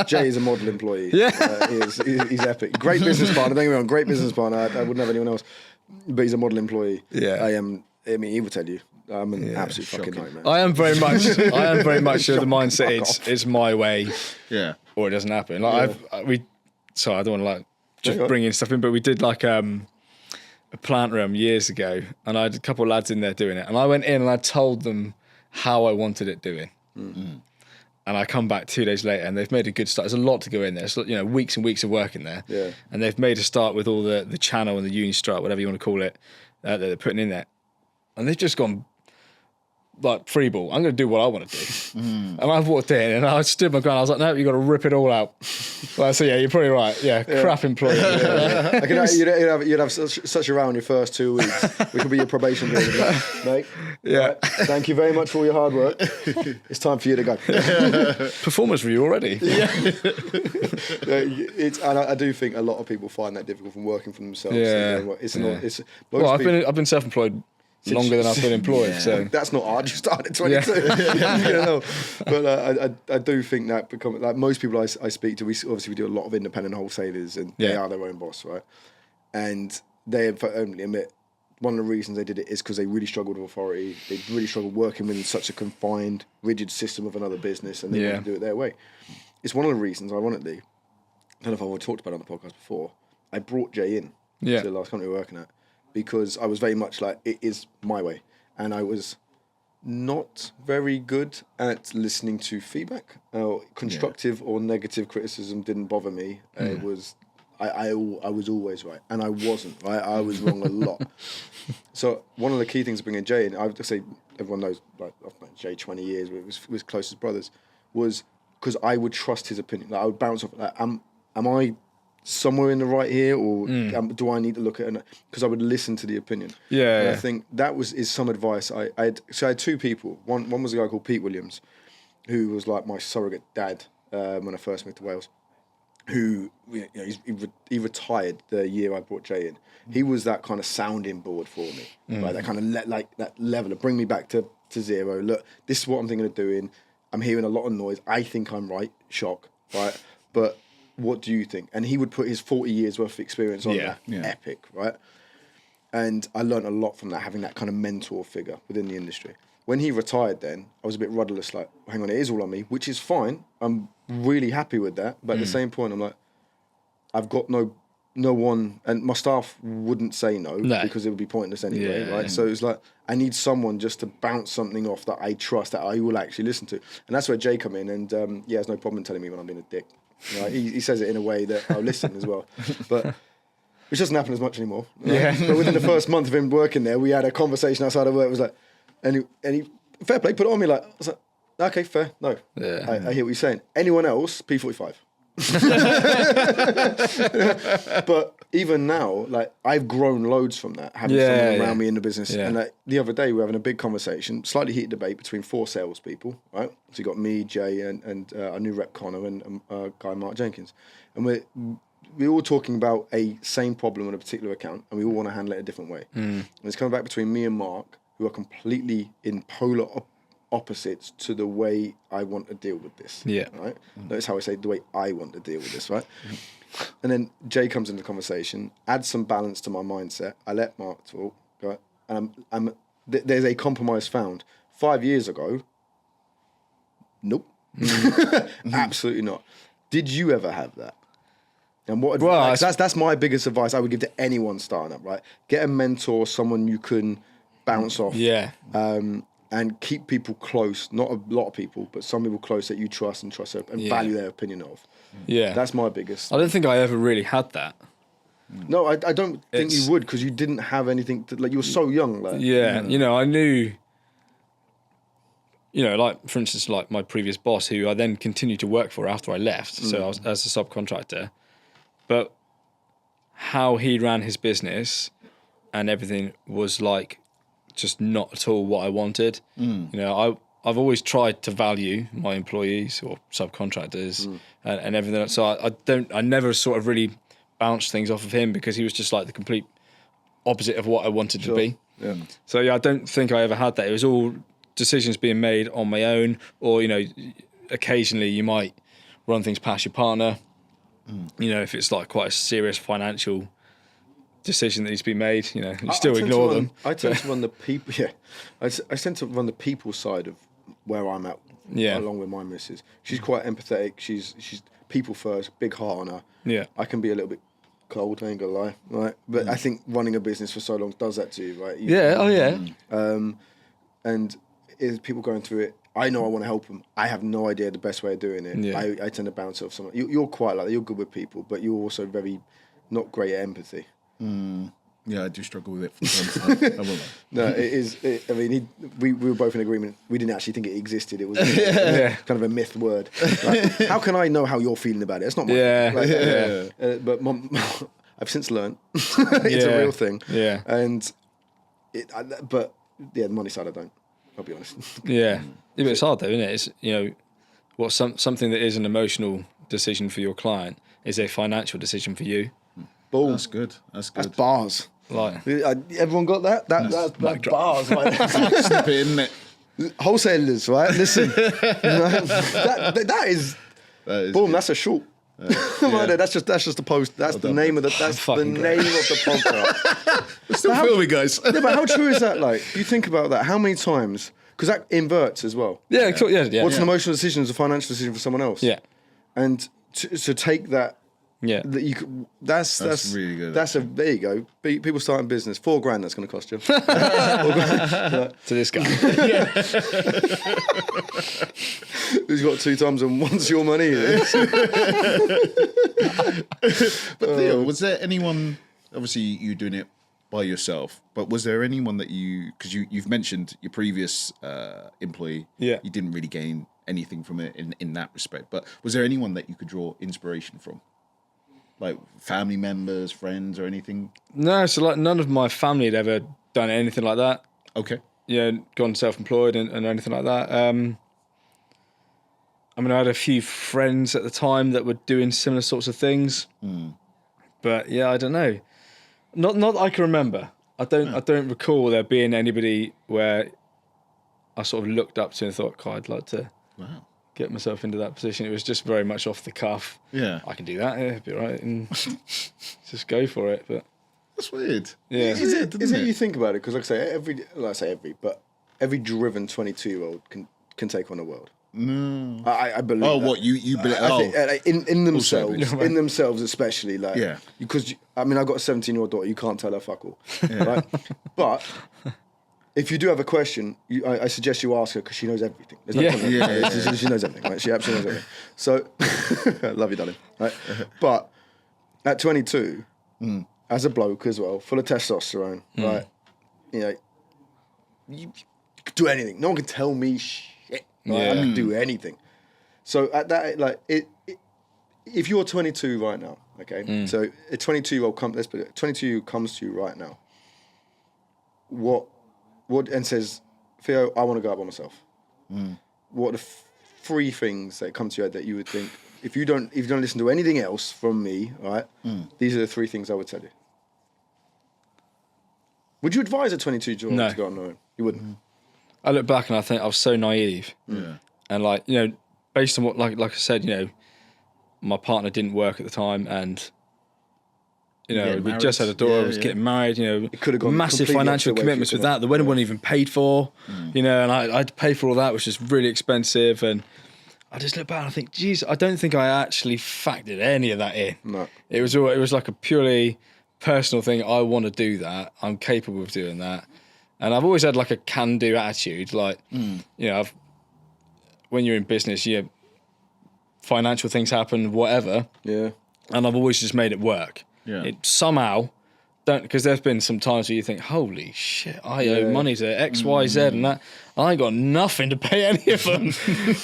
Jay is a model employee. He's epic. Great business partner. Don't get me wrong, great business partner. I wouldn't have anyone else, but he's a model employee. I mean, he will tell you. I'm an absolute fucking nightmare. I am very much of the mindset. It's my way. Or it doesn't happen. Like sorry, I don't want to just bring in stuff in, but we did like a plant room years ago, and I had a couple of lads in there doing it, and I went in and I told them how I wanted it doing. And I come back 2 days later, and they've made a good start. There's a lot to go in there. It's weeks and weeks of work in there. And they've made a start with all the channel and the uni strut, whatever you want to call it, that they're putting in there, and they've just gone like free ball. I'm going to do what I want to do. And I've walked in and I stood my ground. I was like, no, you got to rip it all out. Well, so you're probably right. Crap employee. You'd have such a row in your first 2 weeks, which will be your probation period, mate. Right, thank you very much for all your hard work. It's time for you to go. Performance review already. And I do think a lot of people find that difficult from working for themselves. I've been self-employed longer than I've been employed. So that's not hard. You started at 22. But I do think that like most people I speak to, we do a lot of independent wholesalers, and they are their own boss, right? And they only admit one of the reasons they did it is because they really struggled with authority. They really struggled working within such a confined, rigid system of another business, and they wanted to do it their way. It's one of the reasons, ironically, I don't know if I've already talked about it on the podcast before, I brought Jay in to the last company we were working at, because I was very much like, it is my way. And I was not very good at listening to feedback. Constructive or negative criticism didn't bother me. It was, I was always right. And I wasn't, right? I was wrong a lot. So one of the key things of bringing Jay in, I would say, everyone knows, like, I've known Jay 20 years, we was close as brothers, was because I would trust his opinion. Like, I would bounce off, like, am I somewhere in the right here, or do I need to look at it? Because I would listen to the opinion. I think that is some advice. I had two people. One was a guy called Pete Williams, who was like my surrogate dad when I first moved to Wales. Who he retired the year I brought Jay in. He was that kind of sounding board for me, right? That kind of that leveler, bring me back to zero. Look, this is what I'm thinking of doing. I'm hearing a lot of noise. I think I'm right. Shock, right? But what do you think? And he would put his 40 years worth of experience on that. Epic, right? And I learned a lot from that, having that kind of mentor figure within the industry. When he retired then, I was a bit rudderless, like, hang on, it is all on me, which is fine. I'm really happy with that. But at the same point, I'm like, I've got no one, and my staff wouldn't say no because it would be pointless anyway, right? So it's like, I need someone just to bounce something off that I trust, that I will actually listen to. And that's where Jay come in, and he has no problem telling me when I'm being a dick. Right? He says it in a way that I'll listen as well. But which doesn't happen as much anymore. Right? But within the first month of him working there, we had a conversation outside of work. It was like, and he fair play, put it on me, like, I was like, okay, fair, no. I hear what you're saying. Anyone else, P45. But even now, like I've grown loads from that, having someone around me in the business. Yeah. And like, the other day we were having a big conversation, slightly heated debate between 4 salespeople, right? So you got me, Jay, and our new rep Connor, and guy Mark Jenkins, and we're all talking about a same problem on a particular account, and we all want to handle it a different way. And it's coming back between me and Mark, who are completely in polar opposites to the way I want to deal with this. Yeah. Right? Notice how I say the way I want to deal with this, right? And then Jay comes into the conversation, adds some balance to my mindset. I let Mark talk, right? And there's a compromise found. 5 years ago, nope. Absolutely not. Did you ever have that? And what advice? That's my biggest advice I would give to anyone starting up, right? Get a mentor, someone you can bounce off. Yeah. And keep people close, not a lot of people, but some people close that you trust and value their opinion of. Yeah. That's my biggest. I don't think I ever really had that. No, I don't think you would, because you didn't have anything like you were so young. Like, yeah, you know, I knew, you know, like for instance, like my previous boss, who I then continued to work for after I left. So I was as a subcontractor, but how he ran his business and everything was like just not at all what I wanted. You know, I've always tried to value my employees or subcontractors and everything. So I never sort of really bounced things off of him, because he was just like the complete opposite of what I wanted to be. Yeah. So yeah, I don't think I ever had that. It was all decisions being made on my own, or, you know, occasionally you might run things past your partner. You know, if it's like quite a serious financial decision that needs to be made, you know, you still ignore them. I tend to run the people. Yeah, I tend to run the people side of where I'm at. Yeah. Along with my missus, she's quite empathetic. She's people first, big heart on her. Yeah. I can be a little bit cold, I ain't gonna lie, right? But I think running a business for so long does that to you, right? And is people going through it, I know I want to help them. I have no idea the best way of doing it. Yeah. I tend to bounce off someone. You're quite like that. You're good with people, but you're also very not great at empathy. Yeah, I do struggle with it from time to time. I will. No, it is. I mean, we were both in agreement. We didn't actually think it existed. It was kind of a myth word. Like, how can I know how you're feeling about it? It's not my thing. Like, but I've since learned it's a real thing. Yeah. And but the money side I don't. I'll be honest. Yeah, but it's hard though, isn't it? It's, you know, something that is an emotional decision for your client is a financial decision for you. Boom. That's good. That's good. That's bars. Like, everyone got that? That's bars. Like, Snip it, isn't it? wholesalers, right? Listen, that is boom. That's a short. Right, that's just the post. That's the name of the. That's the name of the podcast. We're still filming, guys. Yeah, but how true is that? Like, you think about that. How many times? Because that inverts as well. yeah. What's an emotional decision is a financial decision for someone else. Yeah. And to take that. Yeah. That you could, that's really good. There you go. People starting business, $4,000 that's going to cost you. To this guy. Who's got 2 times and wants your money? But Theo, was there anyone? Obviously, you doing it by yourself, but was there anyone that because you've mentioned your previous employee? Yeah. You didn't really gain anything from it in that respect. But was there anyone that you could draw inspiration from? Like family members, friends, or anything? No, so like none of my family had ever done anything like that. Okay. Yeah, gone self-employed and anything like that. I mean, I had a few friends at the time that were doing similar sorts of things. But yeah, I don't know. Not that I can remember. I don't recall there being anybody where I sort of looked up to and thought, God, I'd like to get myself into that position. It was just very much off the cuff. Yeah. I can do that, it'd be right, and just go for it. But that's weird. yeah. Is it you think about it? Because like I say, every driven 22-year-old can take on the world. No. I believe. Oh, that. what you believe? I think, in themselves, Also, in themselves especially, like Yeah. Because I mean, I've got a 17-year-old daughter. You can't tell her fuck all, right? But if you do have a question, I suggest you ask her, because she knows everything. There's no point in it. She knows everything, right? She absolutely knows everything. So, love you, darling. Right? But at 22, as a bloke as well, full of testosterone, right? You know, you could do anything. No one can tell me shit. Right? I can do anything. So at that, like if you're 22 right now, okay, so a 22-year-old let's put it, 22 comes to you right now. What and says, Theo, I want to go out by myself. What are the 3 things that come to your head that you would think, if you don't listen to anything else from me, right? These are the 3 things I would tell you. Would you advise a 22-year-old to go on their own? You wouldn't. I look back and I think I was so naive. And like, you know, based on what, like I said, you know, my partner didn't work at the time, and you know, we just had a daughter, I was getting married, you know, it could have gone massive financial commitments with that. The wedding wasn't even paid for, you know, and I had to pay for all that, which is really expensive. And I just look back and I think, geez, I don't think I actually factored any of that in. No. It was like a purely personal thing. I want to do that. I'm capable of doing that. And I've always had like a can-do attitude. Like, you know, when you're in business, financial things happen, whatever. Yeah. And I've always just made it work. Yeah. It somehow because there's been some times where you think, holy shit, I owe money to X, Y, Z, and that I ain't got nothing to pay any of them.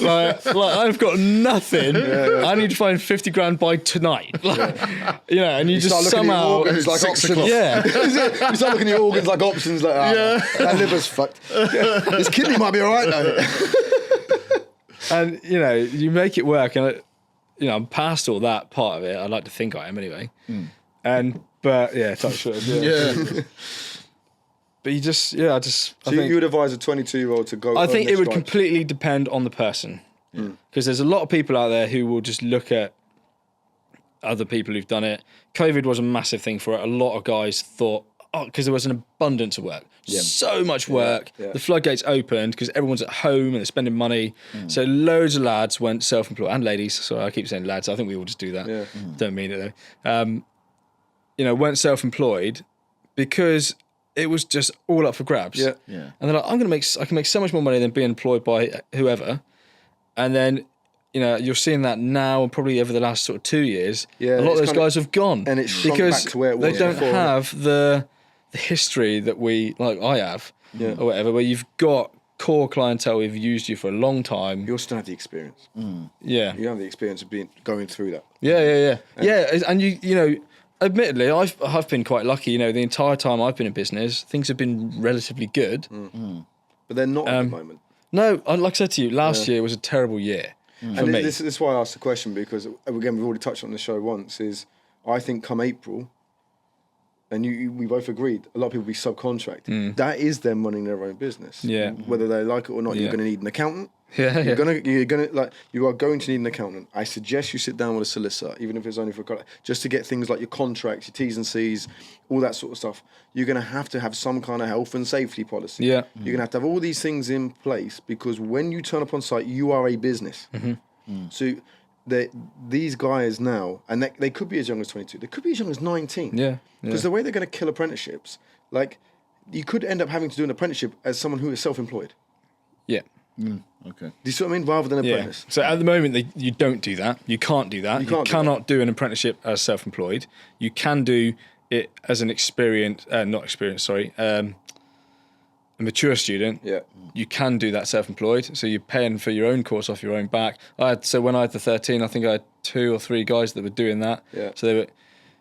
like I've got nothing. I need to find 50 grand by tonight. You know, and you just somehow organs like options. Yeah. You start looking at your organs like options, like that liver's fucked. This kidney might be all right now. And you know, you make it work, and you know, I'm past all that part of it. I like to think I am anyway. But yeah, touch wood. Yeah. But you just, I think you would advise a 22-year-old to go. I think it would completely depend on the person, because there's a lot of people out there who will just look at other people who've done it. COVID was a massive thing for it. A lot of guys thought, because there was an abundance of work, so much work. The floodgates opened because everyone's at home and they're spending money. So loads of lads went self-employed, and ladies. Sorry, I keep saying lads. I think we all just do that. Don't mean it though. You know, went self-employed because it was just all up for grabs. And they're like, I can make so much more money than being employed by whoever. And then, you know, you're seeing that now and probably over the last sort of 2 years. A lot of those guys have gone. And it's because back to where it was they don't before. have the history that I have, or whatever, where you've got core clientele who've used you for a long time. You also have the experience. You have the experience of going through that. And you know, admittedly, I've been quite lucky. You know, the entire time I've been in business, things have been relatively good. But they're not at the moment. No, like I said to you, last year was a terrible year for me. This is why I asked the question, because again, we've already touched on the show once. Is I think come April, and we both agreed, a lot of people will be subcontracting. That is them running their own business. Whether they like it or not, you're going to need an accountant. You are going to need an accountant. I suggest you sit down with a solicitor, even if it's only for just to get things like your contracts, your T's and C's, all that sort of stuff. You're going to have some kind of health and safety policy. You're going to have all these things in place, because when you turn up on site, you are a business. So these guys now, and they could be as young as 22, they could be as young as 19. Because the way they're going to kill apprenticeships, like you could end up having to do an apprenticeship as someone who is self-employed. Okay. Do you see what I mean? Rather than apprentice. So at the moment, you don't do that. You can't do that. You cannot do an apprenticeship as self-employed. You can do it as an a mature student. You can do that self-employed. So you're paying for your own course off your own back. When I had the 13, I think I had 2 or 3 guys that were doing that. So they were,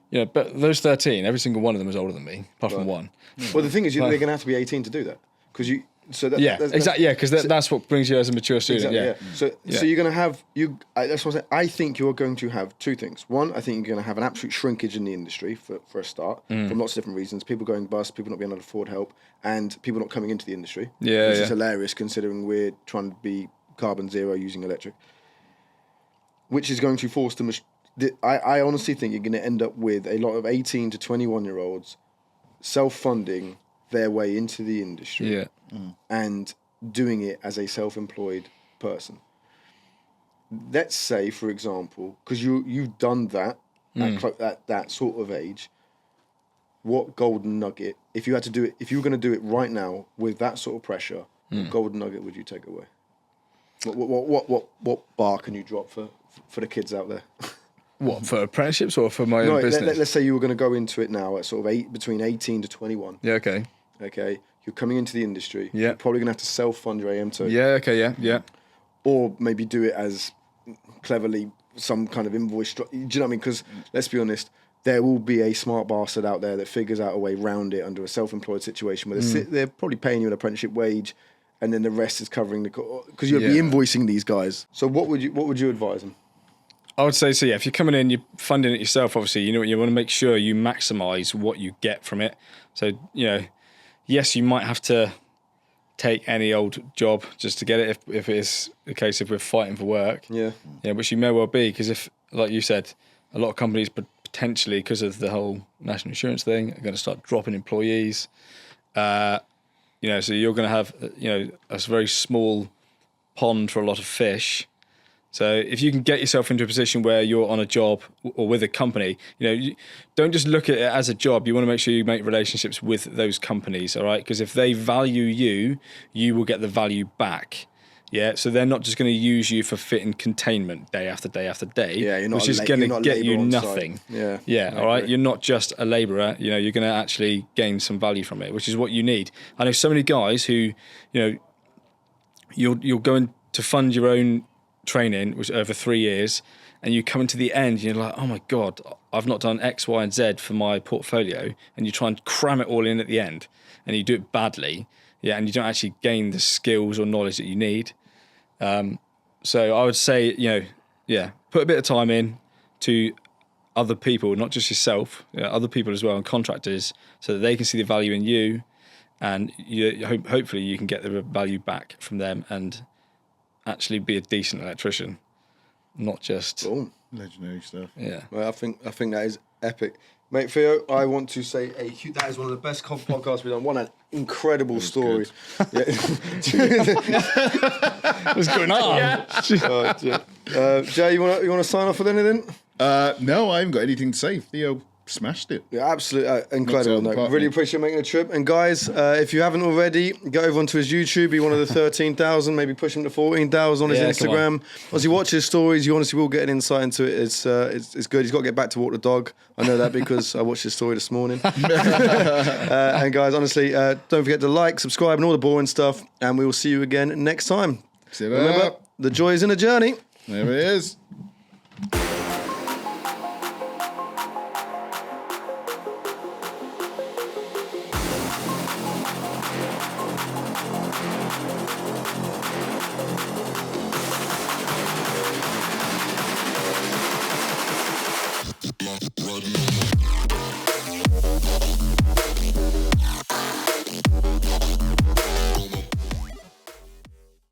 you know, but those 13, every single one of them was older than me, apart from one. Well, the thing is, they're going to have to be 18 to do that, because you. So exactly. Because that's what brings you as a mature student. So you're going to have that's what I'm saying. I think you're going to have 2 things. One, I think you're going to have an absolute shrinkage in the industry for a start, from lots of different reasons. People going bust, people not being able to afford help, and people not coming into the industry. Which is hilarious, considering we're trying to be carbon zero using electric. Which is going to force them. I honestly think you're going to end up with a lot of 18 to 21-year-olds self-funding their way into the industry and doing it as a self-employed person. Let's say, for example, because you've done that at that sort of age, what golden nugget, if you had to do it, if you were going to do it right now with that sort of pressure, what golden nugget would you take away? What bar can you drop for the kids out there? What, for apprenticeships or for my own business? Let's say you were going to go into it now at sort of between 18 to 21. Okay, you're coming into the industry. You're probably going to have to self-fund your AM2. Yeah. Or maybe do it as cleverly some kind of invoice. Do you know what I mean? Because let's be honest, there will be a smart bastard out there that figures out a way around it under a self-employed situation where they're probably paying you an apprenticeship wage, and then the rest is covering because you'll be invoicing these guys. So what would you advise them? I would say so. Yeah, if you're coming in, you're funding it yourself. Obviously, you want to make sure you maximise what you get from it. So yes, you might have to take any old job just to get it if it is the case if we're fighting for work. Yeah, which you may well be, because if, like you said, a lot of companies potentially, because of the whole national insurance thing, are going to start dropping employees. So you're going to have a very small pond for a lot of fish. So if you can get yourself into a position where you're on a job or with a company, you don't just look at it as a job. You want to make sure you make relationships with those companies, all right? Because if they value you, you will get the value back. Yeah, so they're not just going to use you for fit and containment day after day after day, which is going to get you nothing. Yeah, all right? You're not just a labourer. You're going to actually gain some value from it, which is what you need. I know so many guys who, you're going to fund your own training, which over 3 years, and you come into the end and you're like, oh my God, I've not done X, Y, and Z for my portfolio, and you try and cram it all in at the end, and you do it badly, and you don't actually gain the skills or knowledge that you need. So I would say, put a bit of time in to other people, not just yourself, other people as well, and contractors, so that they can see the value in you, and hopefully you can get the value back from them and actually be a decent electrician, not just legendary stuff. Yeah, well, I think that is epic, mate. Theo, I want to say that is one of the best podcasts we've done. What an incredible story! What's going on? Jay, you want to sign off with anything? No, I haven't got anything to say. Theo smashed it. Yeah, absolutely incredible. No, really appreciate making a trip. And guys, if you haven't already, go over onto his YouTube. Be one of the 13,000, maybe push him to 14,000 on his Instagram. As you watch his stories, you honestly will get an insight into it. It's good. He's got to get back to walk the dog. I know that because I watched his story this morning. And guys, honestly, don't forget to like, subscribe, and all the boring stuff. And we will see you again next time. See you Remember, the joy is in the journey. There it is. Run.